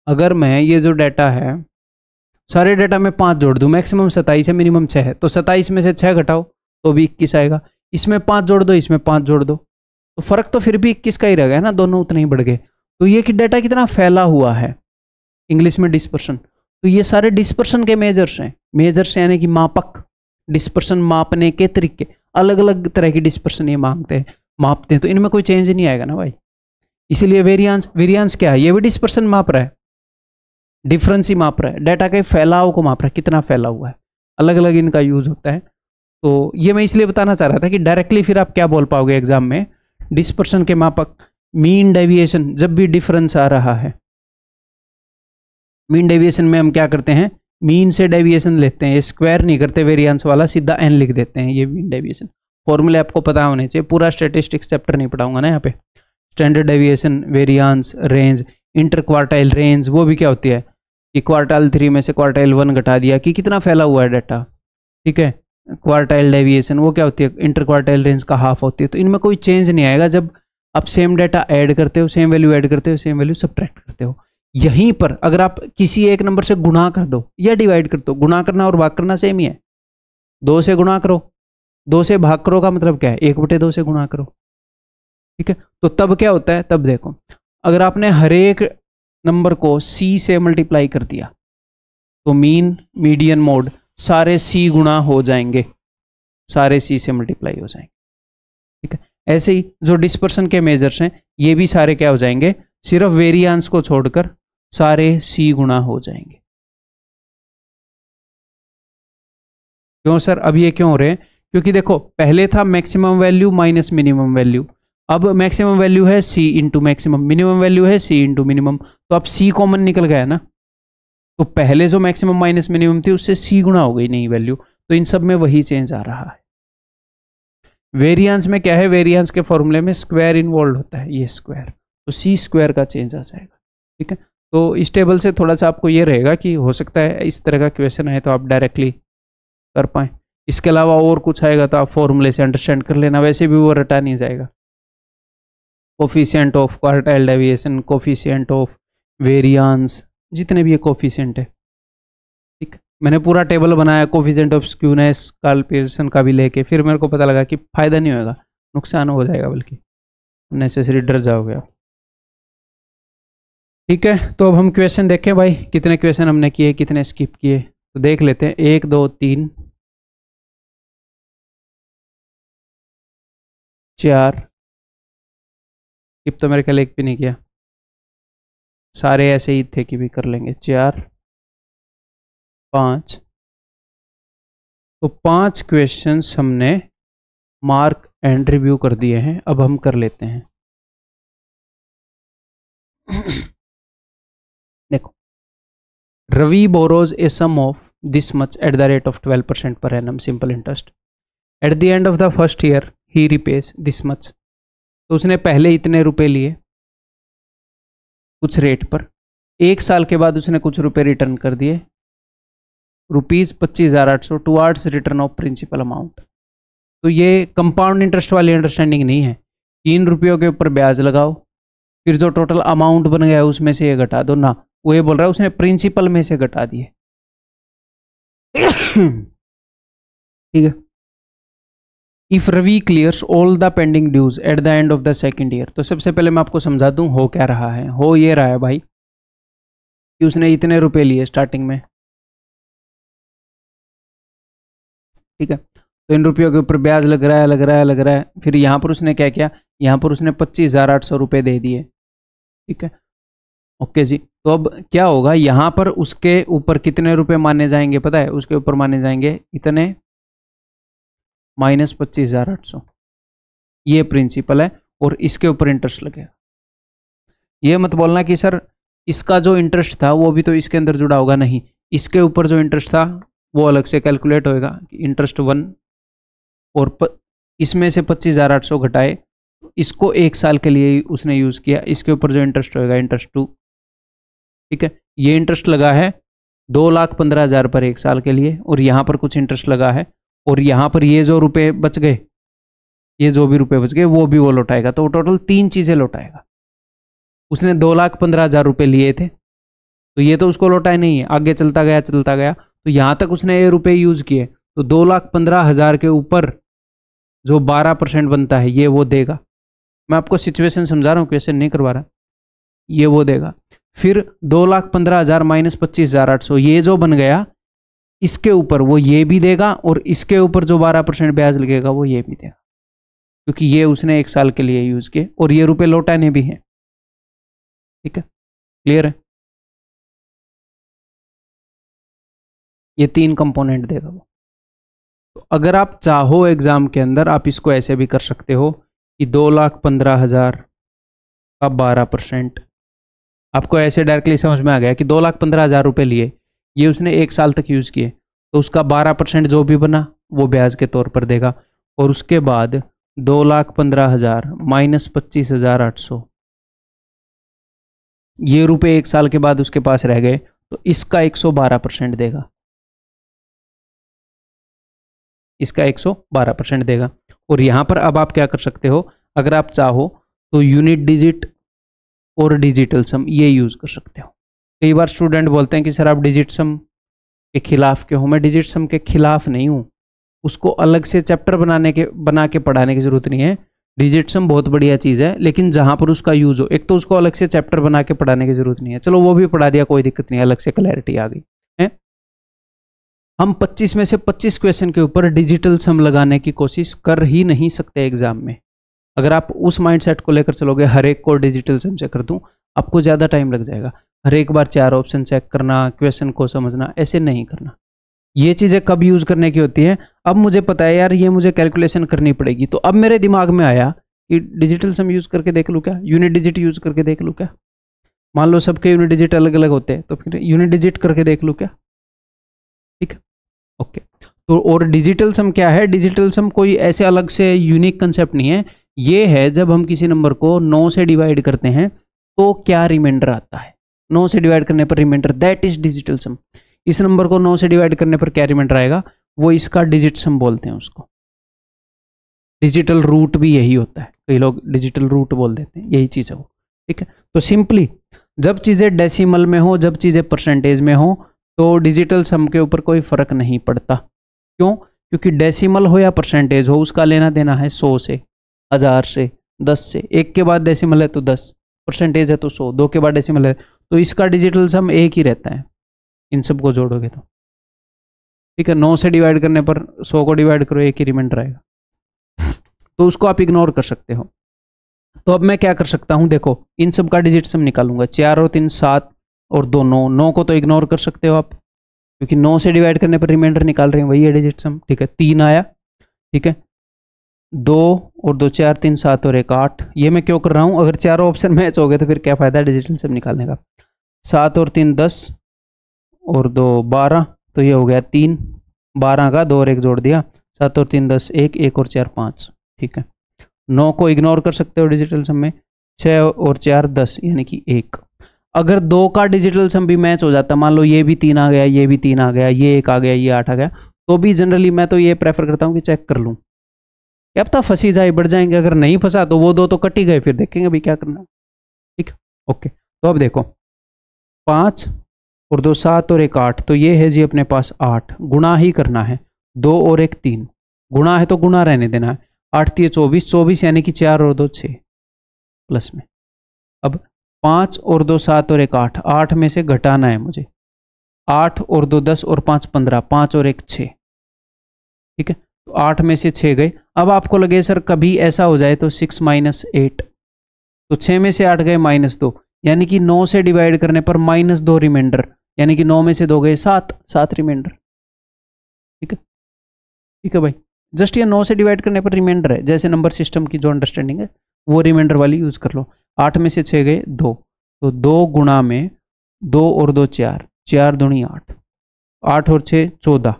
अगर मैं ये जो डाटा है सारे डाटा में 5 जोड़ दूं, मैक्सिमम 27 है, मिनिमम 6 है, तो 27 में से 6 घटाओ तो भी 21 आएगा। इसमें 5 जोड़ दो, इसमें 5 जोड़ दो, तो फर्क तो फिर भी 21 का ही रहेगा ना, दोनों उतने ही बढ़ गए। तो ये कि डाटा कितना फैला हुआ है, इंग्लिश में डिस्पर्शन। तो ये सारे डिस्पर्शन के मेजर्स हैं। मेजर्स यानी कि मापक, डिस्पर्शन मापने के तरीके, अलग अलग तरह की डिस्पर्शन ये मांगते हैं, मापते हैं, तो इनमें कोई चेंज नहीं आएगा ना भाई। इसीलिए वेरिएंस क्या है? ये भी डिस्पर्शन माप रहा है, डिफरेंस ही माप रहा है, डाटा के फैलाव को माप रहा है, कितना फैला हुआ है, अलग अलग इनका यूज होता है। तो ये मैं इसलिए बताना चाह रहा था कि डायरेक्टली फिर आप क्या बोल पाओगे एग्जाम में, डिस्पर्शन के मापक, मीन डेविएशन, जब भी डिफरेंस आ रहा है, मीन डेविएशन में हम क्या करते हैं, मीन से डेविएशन लेते हैं, स्क्वायर नहीं करते वेरिएंस वाला, सीधा एन लिख देते हैं, ये मीन डेविएशन। फॉर्मूले आपको पता होने चाहिए, पूरा स्टैटिस्टिक्स चैप्टर नहीं पढ़ाऊंगा ना यहाँ पे। Standard deviation, variance, range, inter quartile range, वो भी क्या होती है कि क्वार्टाइल 3 में से क्वार्टाइल 1 घटा दिया कि कितना फैला हुआ है डाटा। ठीक है, क्वार्टाइल डेविएशन वो क्या होती है, इंटर क्वार्टाइल रेंज का हाफ होती है। तो इनमें कोई चेंज नहीं आएगा जब आप सेम डाटा ऐड करते हो, सेम वैल्यू ऐड करते हो, सेम वैल्यू सब्ट्रैक्ट करते हो। यहीं पर अगर आप किसी एक नंबर से गुणा कर दो या डिवाइड कर दो, गुणा करना और भाग करना सेम ही है। 2 से गुणा करो, 2 से भाग करो का मतलब क्या है, 1/2 से गुणा करो। ठीक है, तो तब क्या होता है, तब देखो अगर आपने हर एक नंबर को सी से मल्टीप्लाई कर दिया तो मीन, मीडियन, मोड सारे सी गुणा हो जाएंगे, सारे सी से मल्टीप्लाई हो जाएंगे। ठीक है, ऐसे ही जो डिस्पर्शन के मेजर्स हैं ये भी सारे क्या हो जाएंगे, सिर्फ वेरिएंस को छोड़कर सारे सी गुणा हो जाएंगे। क्यों सर, अब ये क्यों हो रहे हैं? क्योंकि देखो पहले था maximum value minus minimum value, अब मैक्सिमम वैल्यू है सी इंटू मैक्सिमम, मिनिमम वैल्यू है सी इंटू मिनिमम, तो अब सी कॉमन निकल गया ना। तो पहले जो मैक्सिमम माइनस मिनिमम थी उससे सी गुणा हो गई नई वैल्यू, तो इन सब में वही चेंज आ रहा है। वेरिएंस में क्या है, वेरिएंस के फॉर्मूले में स्क्वायर इन्वॉल्व होता है, ये स्क्वायर, तो सी स्क्वायर का चेंज आ जाएगा। ठीक है, तो इस टेबल से थोड़ा सा आपको ये रहेगा कि हो सकता है इस तरह का क्वेश्चन आए तो आप डायरेक्टली कर पाएँ। इसके अलावा और कुछ आएगा तो आप फॉर्मूले से अंडरस्टैंड कर लेना, वैसे भी वो रटा नहीं जाएगा। Coefficient of quartile deviation, coefficient of variance, जितने भी ये कोफिशिएंट है। ठीक, मैंने पूरा टेबल बनाया coefficient of skewness, Karl Pearson का भी लेके, फिर मेरे को पता लगा कि फायदा नहीं होगा, नुकसान हो जाएगा, बल्कि नेसेसरी डर जाओगे आप। ठीक है, तो अब हम क्वेश्चन देखें भाई, कितने क्वेश्चन हमने किए, कितने स्किप किए, तो देख लेते हैं। 1 2 3 4, स्किप तो मेरे ख्याल एक भी नहीं किया, सारे ऐसे ही थे कि भी कर लेंगे। 4 5, तो 5 क्वेश्चंस हमने मार्क एंड रिव्यू कर दिए हैं। अब हम कर लेते हैं। देखो, Ravi borrows a sum of this much at the rate of 12% per annum simple interest. At the end of the first year he repays this much. तो उसने पहले इतने रुपए लिए कुछ रेट पर, 1 साल के बाद उसने कुछ रुपए रिटर्न कर दिए, ₹25,800 towards return of principal amount. तो ये कंपाउंड इंटरेस्ट वाली अंडरस्टैंडिंग नहीं है। 3 रुपयों के ऊपर ब्याज लगाओ, फिर जो टोटल अमाउंट बन गया उसमें से ये घटा दो ना, वो ये बोल रहा है उसने प्रिंसिपल में से घटा दिए। ठीक है, if Ravi clears all the pending dues at the end of the second year. तो सबसे पहले मैं आपको समझा दूं हो क्या रहा है। हो ये रहा है भाई कि उसने इतने रुपए लिए स्टार्टिंग में, ठीक है, तो इन रुपयों के ऊपर ब्याज लग रहा है लग रहा है लग रहा है। फिर यहाँ पर उसने क्या किया, यहाँ पर उसने 25,800 रुपये दे दिए, ठीक है, ओके जी। तो अब क्या होगा, यहाँ पर उसके ऊपर कितने रुपए माने जाएंगे पता है, उसके ऊपर माने जाएंगे इतने -25,800, ये प्रिंसिपल है, और इसके ऊपर इंटरेस्ट लगेगा। ये मत बोलना कि सर इसका जो इंटरेस्ट था वो भी तो इसके अंदर जुड़ा होगा, नहीं, इसके ऊपर जो इंटरेस्ट था वो अलग से कैलकुलेट होएगा कि इंटरेस्ट 1, और इसमें से 25,800 घटाए, इसको 1 साल के लिए उसने यूज़ किया, इसके ऊपर जो इंटरेस्ट होएगा इंटरेस्ट 2, ठीक है। ये इंटरेस्ट लगा है 2,15,000 पर 1 साल के लिए, और यहाँ पर कुछ इंटरेस्ट लगा है, और यहाँ पर ये जो रुपए बच गए, ये जो भी रुपए बच गए वो भी वो लौटाएगा। तो टोटल 3 चीज़ें लौटाएगा। उसने 2,15,000 रुपये लिए थे, तो ये तो उसको लौटाए नहीं है, आगे चलता गया चलता गया, तो यहाँ तक उसने ये रुपये यूज़ किए, तो 2,15,000 के ऊपर जो 12% बनता है ये वो देगा। मैं आपको सिचुएशन समझा रहा हूँ, क्वेश्चन नहीं करवा रहा, ये वो देगा। फिर 2,15,000 माइनस 25,800 ये जो बन गया, इसके ऊपर वो ये भी देगा, और इसके ऊपर जो 12% ब्याज लगेगा वो ये भी देगा, क्योंकि ये उसने 1 साल के लिए यूज किए, और ये रुपए लौटाने भी हैं, ठीक है, क्लियर है। ये 3 कंपोनेंट देगा वो। तो अगर आप चाहो एग्जाम के अंदर आप इसको ऐसे भी कर सकते हो कि 2,15,000 का 12%, आपको ऐसे डायरेक्टली समझ में आ गया कि 2,15,000 रुपये लिए, ये उसने 1 साल तक यूज़ किए, तो उसका 12% जो भी बना वो ब्याज के तौर पर देगा, और उसके बाद 2,15,000 माइनस 25,800 ये रुपए 1 साल के बाद उसके पास रह गए, तो इसका 112% देगा, इसका 112% देगा। और यहाँ पर अब आप क्या कर सकते हो, अगर आप चाहो तो यूनिट डिजिट और डिजिटल सम ये यूज़ कर सकते हो। कई बार स्टूडेंट बोलते हैं कि सर आप डिजिट सम के खिलाफ क्यों हो। मैं डिजिट सम के खिलाफ नहीं हूँ, उसको अलग से चैप्टर बना के पढ़ाने की जरूरत नहीं है। डिजिट सम बहुत बढ़िया चीज़ है, लेकिन जहाँ पर उसका यूज़ हो, एक तो उसको अलग से चैप्टर बना के पढ़ाने की जरूरत नहीं है, चलो वो भी पढ़ा दिया, कोई दिक्कत नहीं, अलग से क्लैरिटी आ गई है। हम 25 में से 25 क्वेश्चन के ऊपर डिजिटल सम लगाने की कोशिश कर ही नहीं सकते एग्जाम में। अगर आप उस माइंडसेट को लेकर चलोगे हर एक को डिजिटल सम से कर दूं, आपको ज़्यादा टाइम लग जाएगा। हर एक बार 4 ऑप्शन चेक करना, क्वेश्चन को समझना, ऐसे नहीं करना। ये चीज़ें कब यूज़ करने की होती है, अब मुझे पता है यार ये मुझे कैलकुलेशन करनी पड़ेगी, तो अब मेरे दिमाग में आया कि डिजिटल सम यूज़ करके देख लूँ क्या, यूनिट डिजिट यूज़ करके देख लूँ क्या। मान लो सबके यूनिट डिजिट अलग अलग होते हैं, तो फिर यूनिट डिजिट करके देख लूँ क्या, ठीक है, ओके। तो और डिजिटल सम क्या है, डिजिटल सम कोई ऐसे अलग से यूनिक कंसेप्ट नहीं है, ये है जब हम किसी नंबर को 9 से डिवाइड करते हैं तो क्या रिमाइंडर आता है, 9 से डिवाइड करने पर रिमाइंडर, दैट इज डिजिटल सम। इस नंबर को 9 से डिवाइड करने पर क्या रिमाइंडर आएगा, वो इसका डिजिट सम बोलते हैं उसको। डिजिटल रूट भी यही होता है, कई लोग डिजिटल रूट बोल देते हैं, यही चीज़ है वो, ठीक है। तो सिंपली जब चीज़ें डेसिमल में हो, जब चीज़ें परसेंटेज में हो, तो डिजिटल सम के ऊपर कोई फर्क नहीं पड़ता। क्यों? क्योंकि डेसिमल हो या परसेंटेज हो, उसका लेना देना है 100 से, 1000 से, 10 से। 1 के बाद डेसिमल है तो 10, परसेंटेज है तो 100, 2 के बाद डेसिमल है, तो इसका डिजिटल सम एक ही रहता है, इन सब को जोड़ोगे तो, ठीक है। 9 से डिवाइड करने पर 100 को डिवाइड करो, एक ही रिमाइंडर आएगा, तो उसको आप इग्नोर कर सकते हो। तो अब मैं क्या कर सकता हूं, देखो इन सब का डिजिट सम निकालूंगा, 4 और 3 7 और 2 9, 9 को तो इग्नोर कर सकते हो आप, क्योंकि 9 से डिवाइड करने पर रिमाइंडर निकाल रहे हैं, वही है डिजिट सम, ठीक है। 3 आया, ठीक है, 2 और 2 4, 3 7 और 1 8। ये मैं क्यों कर रहा हूँ, अगर चारों ऑप्शन मैच हो गए तो फिर क्या फायदा डिजिटल सम निकालने का। 7 और 3 10 और 2 12, तो ये हो गया 3, 12 का 2 और 1 जोड़ दिया, 7 और 3 10, 1 1 और 4 5, ठीक है। 9 को इग्नोर कर सकते हो डिजिटल सम में, 6 और 4 10 यानी कि 1। अगर 2 का डिजिटल सम भी मैच हो जाता, मान लो ये भी 3 आ गया, ये भी 3 आ गया, ये 1 आ गया, ये 8 आ गया, तो भी जनरली मैं तो ये प्रेफर करता हूँ कि चेक कर लूँ, क्या पता फंसी जाए, बढ़ जाएंगे। अगर नहीं फंसा तो वो 2 तो कट ही गए, फिर देखेंगे अभी क्या करना, ठीक, ओके। तो अब देखो 5 और 2 7 और 1 8, तो ये है जी अपने पास 8, गुणा ही करना है, 2 और 1 3, गुणा है तो गुणा रहने देना है। 8 3 24, 24 यानी कि 4 और 2 6 प्लस में। अब 5 और 2 7 और 1 8, 8 में से घटाना है मुझे। 8 और 2 10 और 5 15, 5 और 1 6। ठीक है, तो 8 में से 6 गए। अब आपको लगे सर कभी ऐसा हो जाए तो 6 माइनस 8, तो 6 में से 8 गए -2, यानी कि 9 से डिवाइड करने पर -2 रिमाइंडर, यानी कि 9 में से 2 गए 7, 7 रिमाइंडर। ठीक है, ठीक है भाई, जस्ट ये 9 से डिवाइड करने पर रिमाइंडर है, जैसे नंबर सिस्टम की जो अंडरस्टैंडिंग है वो रिमाइंडर वाली यूज कर लो। 8 में से 6 गए 2, तो 2 गुणा में 2 और 2 4, 4 दूनी 8, 8 और 6 14,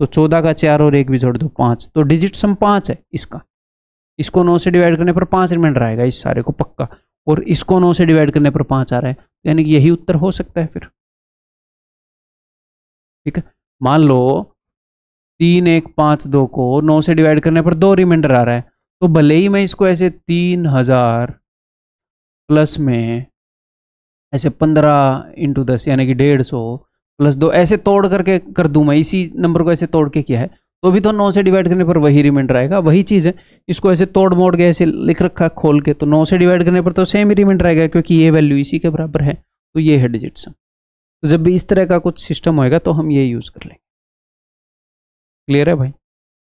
तो 14 का 4 और 1 भी जोड़ दो 5, तो डिजिट सम 5 है इसका। इसको 9 से डिवाइड करने पर 5 रिमाइंडर आएगा इस सारे को पक्का, और इसको 9 से डिवाइड करने पर 5 आ रहा है, यानी कि यही उत्तर हो सकता है फिर। ठीक है, मान लो 3 1 5 2 को 9 से डिवाइड करने पर 2 रिमाइंडर आ रहा है, तो भले ही मैं इसको ऐसे 3000 प्लस में ऐसे 15 × 10 यानी कि 150 प्लस 2 ऐसे तोड़ करके कर दूं, मैं इसी नंबर को ऐसे तोड़ के किया है, तो भी तो 9 से डिवाइड करने पर वही रिमाइंडर आएगा, वही चीज़ है। इसको ऐसे तोड़ मोड़ के ऐसे लिख रखा खोल के, तो 9 से डिवाइड करने पर तो सेम ही रिमाइंडर आएगा, क्योंकि ये वैल्यू इसी के बराबर है, तो ये है डिजिट सम। तो जब भी इस तरह का कुछ सिस्टम होएगा तो हम ये यूज़ कर लेंगे। क्लियर है भाई?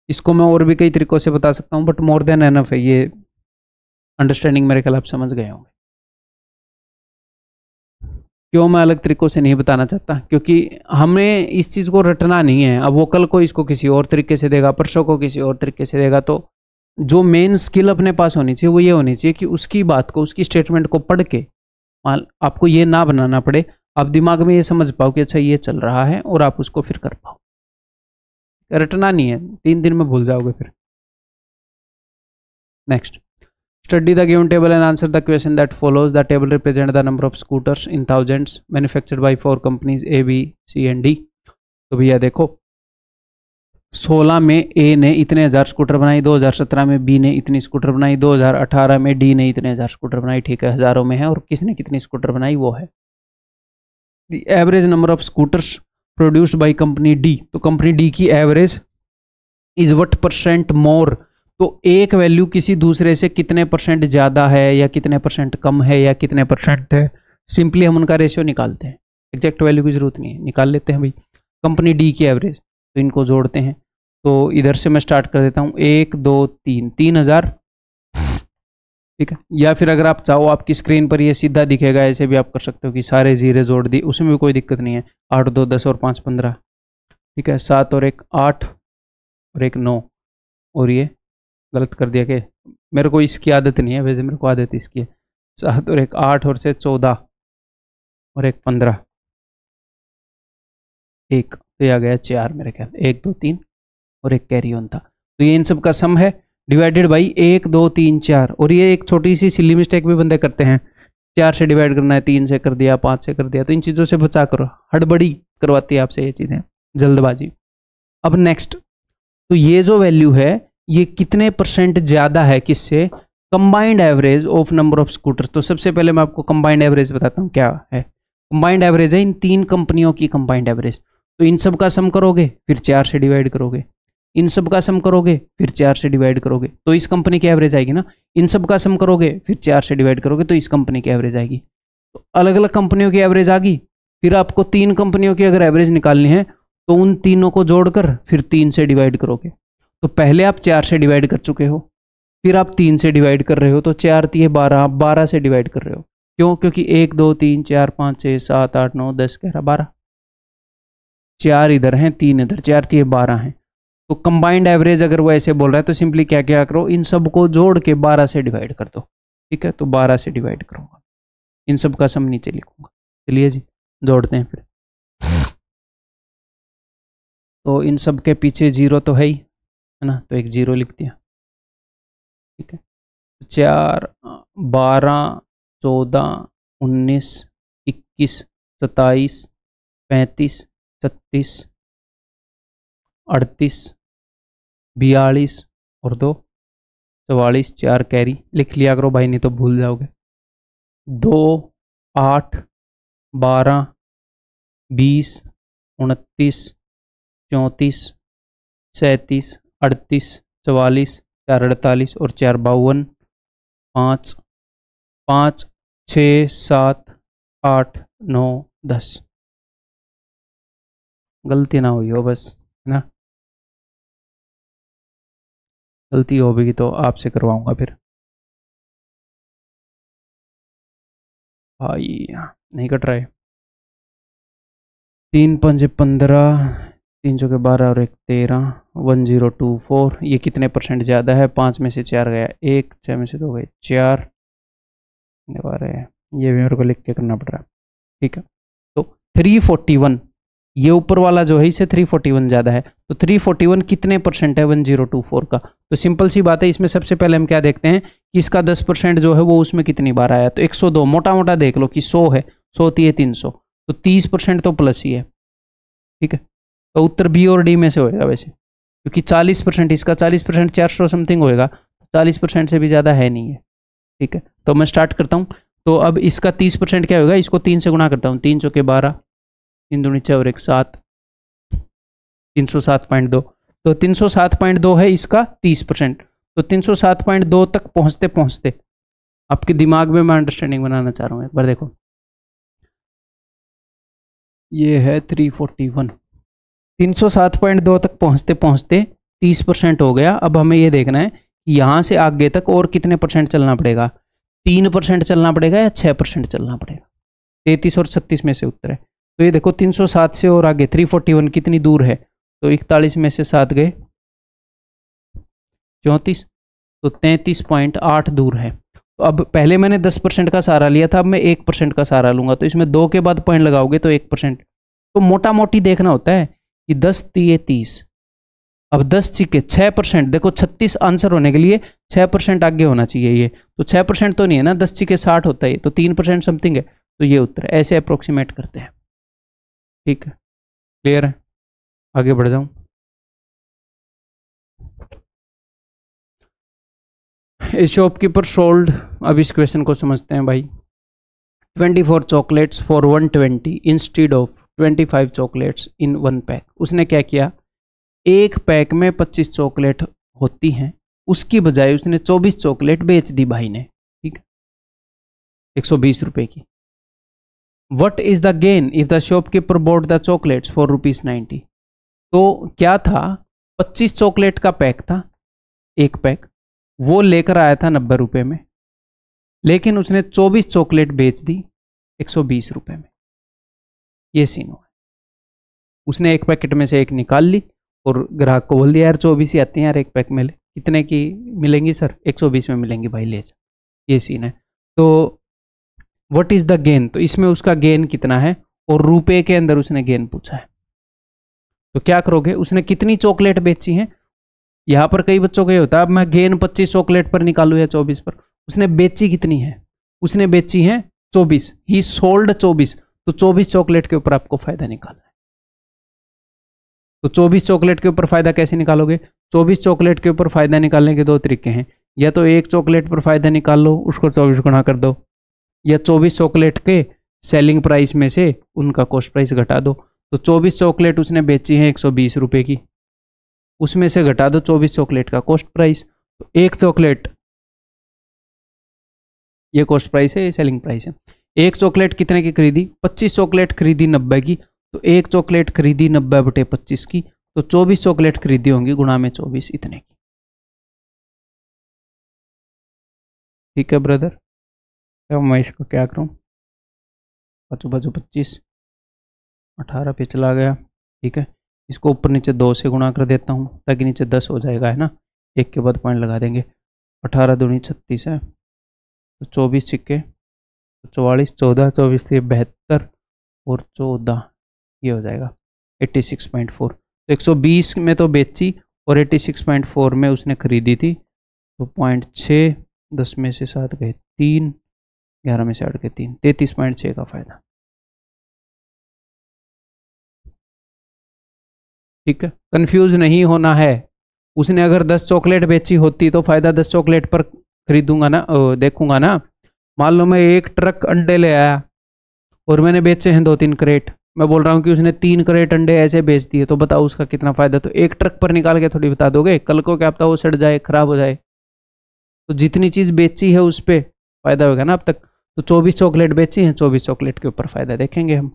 इसको मैं और भी कई तरीकों से बता सकता हूँ, बट मोर देन एनफ है, ये अंडरस्टैंडिंग मेरे ख्याल आप समझ गए होंगे। क्यों मैं अलग तरीकों से नहीं बताना चाहता, क्योंकि हमें इस चीज़ को रटना नहीं है। अब वो कल को इसको किसी और तरीके से देगा, परसों को किसी और तरीके से देगा, तो जो मेन स्किल अपने पास होनी चाहिए वो ये होनी चाहिए कि उसकी बात को, उसकी स्टेटमेंट को पढ़ के आपको ये ना बनाना पड़े, आप दिमाग में ये समझ पाओ कि अच्छा ये चल रहा है, और आप उसको फिर कर पाओ। रटना नहीं है, 3 दिन में भूल जाओगे फिर। Next, study the given table and answer the question that follows. The table represents the number of scooters in thousands manufactured by 4 companies A, B, C and D. तो भैया देखो, 16 में A ने इतने हज़ार स्कूटर बनाई, 2017 में B ने इतनी स्कूटर बनाई, 2018 में D ने इतने हज़ार स्कूटर बनाई। ठीक है, हज़ारों में है, और किसने कितनी स्कूटर बनाई वो है। The average number of scooters produced by company D, तो कंपनी D की average is what percent more, तो एक वैल्यू किसी दूसरे से कितने परसेंट ज़्यादा है या कितने परसेंट कम है या कितने परसेंट है, सिंपली हम उनका रेशियो निकालते हैं। एग्जैक्ट वैल्यू की ज़रूरत नहीं है, निकाल लेते हैं भाई। कंपनी डी की एवरेज, तो इनको जोड़ते हैं, तो इधर से मैं स्टार्ट कर देता हूँ 1 2 3, 3000। ठीक है, या फिर अगर आप चाहो आपकी स्क्रीन पर ये सीधा दिखेगा, ऐसे भी आप कर सकते हो कि सारे जीरे जोड़ दी, उसमें भी कोई दिक्कत नहीं है। 8 2 10 और 5 15। ठीक है, 7 और 1 8 और 1 9, और ये गलत कर दिया कि मेरे को इसकी आदत नहीं है, वैसे मेरे को आदत इसकी है। 7 और 1 8 और से 14 और 1 15, 1 तो ये आ गया 4 मेरे ख्याल, 1 2 3 और 1 कैरी ऑन था, तो ये इन सब का सम है डिवाइडेड बाई 1 2 3 4। और ये एक छोटी सी सिली मिस्टेक भी बंदे करते हैं, 4 से डिवाइड करना है, 3 से कर दिया, 5 से कर दिया, तो इन चीज़ों से बचा करो, हड़बड़ी करवाती है आपसे ये चीज़ें, जल्दबाजी। अब नेक्स्ट, तो ये जो वैल्यू है ये कितने परसेंट ज़्यादा है किससे, combined average of number of scooters. तो सबसे पहले मैं आपको कंबाइंड एवरेज बताता हूँ क्या है। कंबाइंड एवरेज है इन 3 कंपनियों की कंबाइंड एवरेज, तो इन सब का सम करोगे फिर 4 से डिवाइड करोगे, इन सब का सम करोगे फिर 4 से डिवाइड करोगे, तो इस कंपनी की एवरेज आएगी ना। इन सब का सम करोगे फिर 4 से डिवाइड करोगे, तो इस कंपनी की एवरेज आएगी। तो अलग अलग कंपनियों की एवरेज आ गई, फिर आपको 3 कंपनियों की अगर एवरेज निकालनी है तो उन तीनों को जोड़कर फिर 3 से डिवाइड करोगे। तो पहले आप 4 से डिवाइड कर चुके हो, फिर आप 3 से डिवाइड कर रहे हो, तो 4 3 12, आप 12 से डिवाइड कर रहे हो। क्यों? क्योंकि 1 2 3 4 5 6 7 8 9 10 11 12, 4 इधर हैं 3 इधर, 4 3 12 हैं। तो कंबाइंड एवरेज अगर वो ऐसे बोल रहा है तो सिंपली क्या क्या करो, इन सब को जोड़ के 12 से डिवाइड कर दो। ठीक है, तो 12 से डिवाइड करूंगा, इन सब का सम नीचे लिखूंगा। चलिए जी जोड़ते हैं फिर। तो इन सब के पीछे 0 तो है ही, है ना, तो एक 0 लिख दिया। ठीक है, 4 12 14 19 21 27 35 36 38 42 और 2 44, 4 कैरी लिख लिया करो भाई, नहीं तो भूल जाओगे। 2 8 12 20 29 34 37 38, 44, 4 48 और 4 52, 5 5 6 7 8 9 10। गलती ना हुई हो बस, है ना। गलती होगी तो आपसे करवाऊंगा फिर। भाई नहीं कट रहा है। 3 5 15, 3 चौके 12 और 1 13, 1024। ये कितने परसेंट ज़्यादा है? 5 में से 4 गया 1, 6 में से 2 गए 4। ये भी मेरे को लिख के करना पड़ रहा है, ठीक है। तो 341, ये ऊपर वाला जो है इससे 341 ज़्यादा है, तो 341 कितने परसेंट है 1024 का? तो सिंपल सी बात है, इसमें सबसे पहले हम क्या देखते हैं कि इसका 10% जो है वो उसमें कितनी बार आया। तो 102, मोटा मोटा देख लो कि 100 है, 100 है 300, तो 30% तो प्लस ही है, ठीक है। तो उत्तर बी और डी में से होएगा वैसे, क्योंकि 40% इसका 40% 400 समथिंग होएगा, 40% से भी ज़्यादा है नहीं है, ठीक है। तो मैं स्टार्ट करता हूँ। तो अब इसका 30% क्या होगा? इसको 3 से गुणा करता हूँ, 3 चौके 12, 3 दूनी 6 और 1 7, 307.2। तो 307.2 है इसका 30%। तो 307.2 तक पहुँचते पहुँचते आपके दिमाग में मैं अंडरस्टैंडिंग बनाना चाह रहा हूँ, एक बार देखो। ये है 341, 307.2 तक पहुँचते पहुँचते 30% हो गया। अब हमें ये देखना है कि यहाँ से आगे तक और कितने परसेंट चलना पड़ेगा? 3% चलना पड़ेगा या 6% चलना पड़ेगा? 33 और 36 में से उत्तर है। तो ये देखो 307 से और आगे 341 कितनी दूर है? तो 41 में से 7 गए 34, तो 33.8 दूर है। तो अब पहले मैंने 10% का सहारा लिया था, अब मैं 1% का सहारा लूंगा। तो इसमें 2 के बाद पॉइंट लगाओगे तो 1%। तो मोटा मोटी देखना होता है कि 10 3 30, अब 10 छिके 6%। देखो 36 आंसर होने के लिए 6% आगे होना चाहिए ये, तो 6% तो नहीं है ना, 10 छिके 60 होता है, तो 3% समथिंग है। तो ये उत्तर है, ऐसे अप्रोक्सीमेट करते हैं, ठीक है। क्लियर है? आगे बढ़ जाऊं। ए शॉपकीपर सोल्ड, अब इस क्वेश्चन को समझते हैं भाई। 24 chocolates for 120 instead of 25 chocolates in 1 pack. उसने क्या किया, एक पैक में 25 चॉकलेट होती हैं, उसकी बजाय उसने 24 चॉकलेट बेच दी भाई ने, ठीक है, 120 रुपए की। What is the gain if the shopkeeper bought the chocolates for ₹90। तो क्या था, 25 चॉकलेट का पैक था, एक पैक वो लेकर आया था 90 रुपए में, लेकिन उसने 24 चॉकलेट बेच दी 120 रुपए में। ये सीन हुआ, उसने एक पैकेट में से एक निकाल ली और ग्राहक को बोल दिया यार 24 ही आती हैं यार, एक पैक में ले। कितने की मिलेंगी सर? 120 में मिलेंगी भाई, ले जा। ये सीन है। तो व्हाट इज द गेन, तो इसमें उसका गेन कितना है और रुपए के अंदर उसने गेन पूछा है। तो क्या करोगे, उसने कितनी चॉकलेट बेची है, यहां पर कई बच्चों को ये होता है अब मैं गेन 25 चॉकलेट पर निकालू या 24 पर। उसने बेची कितनी है? उसने बेची है 24, ही सोल्ड 24, तो 24 चॉकलेट के ऊपर आपको फायदा निकालना है। तो 24 चॉकलेट के ऊपर फायदा कैसे निकालोगे? 24 चॉकलेट के ऊपर फायदा निकालने के 2 तरीके हैं, या तो एक चॉकलेट पर फायदा निकाल लो, उसको 24 गुना कर दो, या 24 चॉकलेट के सेलिंग प्राइस में से उनका कॉस्ट प्राइस घटा दो। तो 24 चॉकलेट उसने बेची है 120 रुपए की, उसमें से घटा दो 24 चॉकलेट का कॉस्ट प्राइस। तो एक चॉकलेट, ये कॉस्ट प्राइस है, ये सेलिंग प्राइस है। एक चॉकलेट कितने की खरीदी? 25 चॉकलेट खरीदी 90 की, तो एक चॉकलेट खरीदी 90/25 की, तो 24 चॉकलेट खरीदी होंगी गुणा में 24 इतने की। ठीक है ब्रदर, अब मैं इसको क्या करूं, बचो बचो 25, 18 पे चला गया, ठीक है। इसको ऊपर नीचे 2 से गुणा कर देता हूं ताकि नीचे 10 हो जाएगा, है ना, एक के बाद पॉइंट लगा देंगे। 18 दूनी 36 है, तो 24 सिक्के 44, 14 24 से 72 और 14, ये हो जाएगा 86.4। तो 120 में तो बेची और 86.4 में उसने खरीदी थी, तो 0.6, 10 में से 7 गए 3, 11 में से 8 गए 3, 33.6 का फायदा। ठीक है, कंफ्यूज नहीं होना है। उसने अगर 10 चॉकलेट बेची होती तो फायदा 10 चॉकलेट पर खरीदूंगा ना, देखूंगा ना। मान लो मैं एक ट्रक अंडे ले आया और मैंने बेचे हैं 2-3 क्रेट, मैं बोल रहा हूँ कि उसने 3 करेट अंडे ऐसे बेच दिए, तो बताओ उसका कितना फायदा। तो एक ट्रक पर निकाल के थोड़ी बता दोगे, कल को क्या पता वो सड़ जाए, खराब हो जाए। तो जितनी चीज बेची है उस पर फायदा होगा ना अब तक। तो 24 चॉकलेट बेची हैं, 24 चॉकलेट के ऊपर फायदा देखेंगे हम।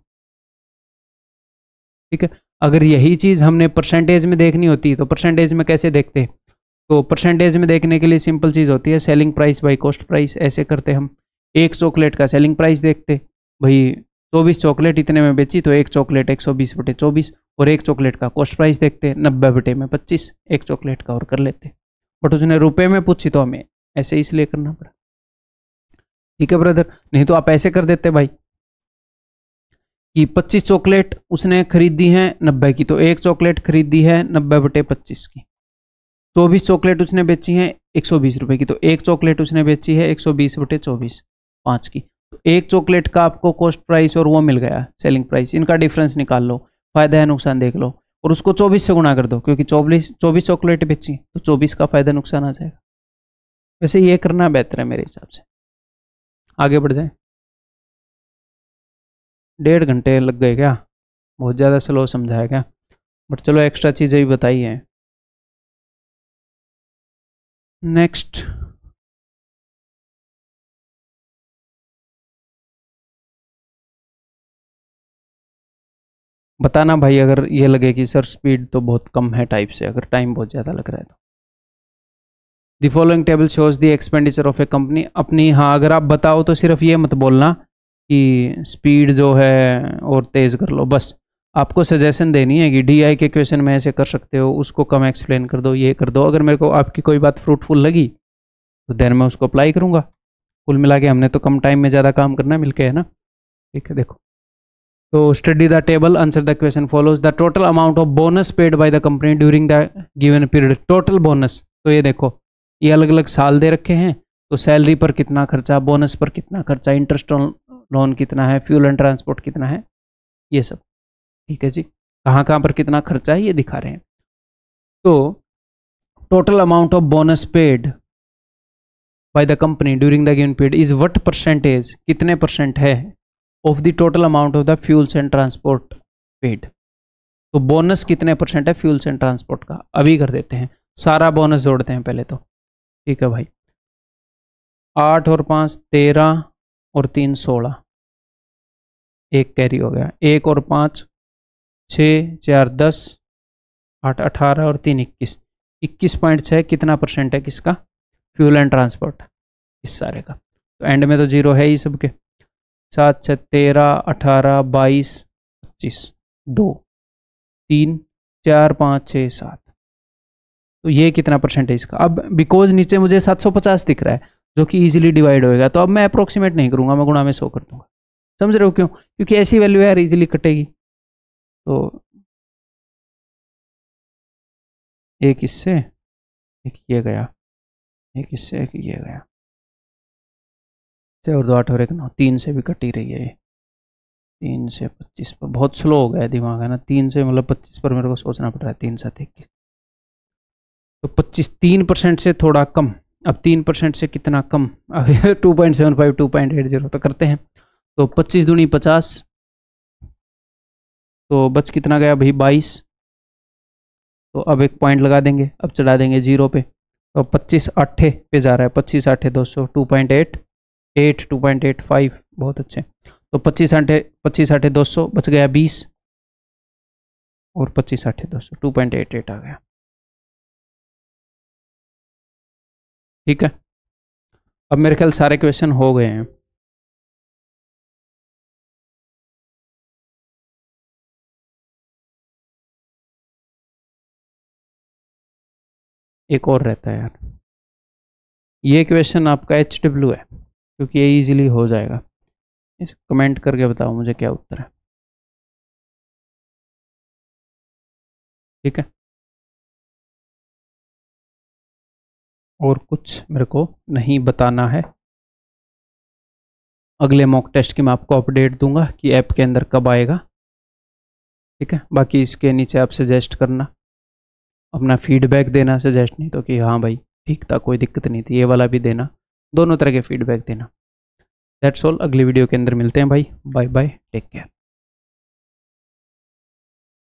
ठीक है, अगर यही चीज हमने परसेंटेज में देखनी होती तो परसेंटेज में कैसे देखते? तो परसेंटेज में देखने के लिए सिंपल चीज होती है selling price by cost price. ऐसे करते हम, एक चॉकलेट का सेलिंग प्राइस देखते, भाई 24 चॉकलेट इतने में बेची तो एक चॉकलेट 120/24, और एक चॉकलेट का कॉस्ट प्राइस देखते 90/25 एक चॉकलेट का, और कर लेते। बट उसने रुपए में पूछी तो हमें ऐसे इसलिए करना पड़ा। ठीक है ब्रदर, नहीं तो आप ऐसे कर देते भाई कि 25 चॉकलेट उसने खरीदी है 90 की, तो एक चॉकलेट खरीदी है 90/25 की। 24 चॉकलेट उसने बेची है 120 रुपए की, तो एक चॉकलेट उसने बेची है 120/24 5 की। तो एक चॉकलेट का आपको कॉस्ट प्राइस और वो मिल गया सेलिंग प्राइस, इनका डिफरेंस निकाल लो, फायदा है नुकसान देख लो, और उसको 24 से गुणा कर दो, क्योंकि 24 चॉकलेट बेची तो 24 का फायदा नुकसान आ जाएगा। वैसे ये करना बेहतर है मेरे हिसाब से। आगे बढ़ जाए। 1.5 घंटे लग गए क्या? बहुत ज़्यादा स्लो समझाया क्या? बट चलो एक्स्ट्रा चीज़ें भी बताई हैं। नेक्स्ट, बताना भाई अगर ये लगे कि सर स्पीड तो बहुत कम है टाइप से, अगर टाइम बहुत ज़्यादा लग रहा है तो। The following table shows the expenditure of A company अपनी। हाँ, अगर आप बताओ तो सिर्फ ये मत बोलना कि स्पीड जो है और तेज़ कर लो, बस आपको सजेशन देनी है कि DI के क्वेश्चन में ऐसे कर सकते हो, उसको कम एक्सप्लेन कर दो, ये कर दो। अगर मेरे को आपकी कोई बात फ्रूटफुल लगी तो देन मैं उसको अप्लाई करूँगा। कुल मिला के हमने तो कम टाइम में ज़्यादा काम करना मिल के, है ना। ठीक है, देखो तो study the table, answer the question follows. The total amount of bonus paid by the company during the given period. Total bonus, तो ये देखो ये अलग अलग साल दे रखे हैं, तो सैलरी पर कितना खर्चा, बोनस पर कितना खर्चा, इंटरेस्ट ऑन लोन कितना है, फ्यूल एंड ट्रांसपोर्ट कितना है, ये सब। ठीक है जी, कहाँ कहाँ पर कितना खर्चा है ये दिखा रहे हैं। तो total amount of bonus paid by the company during the given period is what percentage, कितने परसेंट है of the total amount of the fuels and transport paid. तो बोनस कितने परसेंट है फ्यूल्स एंड ट्रांसपोर्ट का, अभी कर देते हैं, सारा बोनस जोड़ते हैं पहले तो। ठीक है भाई, 8 और 5 13 और 3 16, एक कैरी हो गया, 1 और 5 6 4 10 8 18 और 3 21, 21.6 कितना परसेंट है किसका, फ्यूल एंड ट्रांसपोर्ट, इस सारे का। तो एंड में तो जीरो है ही सबके। 7 6 13 18 22 25 2 3 4 5 6 7, तो ये कितना परसेंट है इसका। अब बिकॉज नीचे मुझे 750 दिख रहा है जो कि इजीली डिवाइड होएगा, तो अब मैं अप्रोक्सीमेट नहीं करूंगा, मैं गुणा में 100 कर दूंगा। समझ रहे हो क्यों? क्योंकि ऐसी वैल्यू यार इजीली कटेगी। तो एक इससे, एक ये गया, एक इससे, एक ये गया, और 2 8 और 1 9, 3 से भी कट ही रही है ये। 3 से 25 पर बहुत स्लो हो गया है दिमाग, है ना। 3 से मतलब 25 पर मेरे को सोचना पड़ रहा है। 3 7 21, तो 25 3% से थोड़ा कम। अब 3% से कितना कम, अब 2.75 2.80 तो करते हैं। तो 25 दूनी 50, तो बच कितना गया भाई 22। तो अब एक पॉइंट लगा देंगे, अब चढ़ा देंगे 0 पे, तो 25 8 पे जा रहा है, 25 8 200 2.88 2.85, बहुत अच्छे। तो 25 8 200 बच गया 20, और 25 8 200 2.88 आ गया। ठीक है, अब मेरे ख्याल सारे क्वेश्चन हो गए हैं। एक और रहता है यार, ये क्वेश्चन आपका HW है, क्योंकि ये इजीली हो जाएगा। इस कमेंट करके बताओ मुझे क्या उत्तर है। ठीक है, और कुछ मेरे को नहीं बताना है। अगले मॉक टेस्ट की मैं आपको अपडेट दूंगा कि ऐप के अंदर कब आएगा। ठीक है, बाकी इसके नीचे आप सजेस्ट करना, अपना फीडबैक देना, सजेस्ट नहीं तो कि हाँ भाई ठीक था, कोई दिक्कत नहीं थी, ये वाला भी देना, दोनों तरह के फीडबैक देना। दैट्स ऑल, अगली वीडियो के अंदर मिलते हैं भाई, बाय बाय, टेक केयर।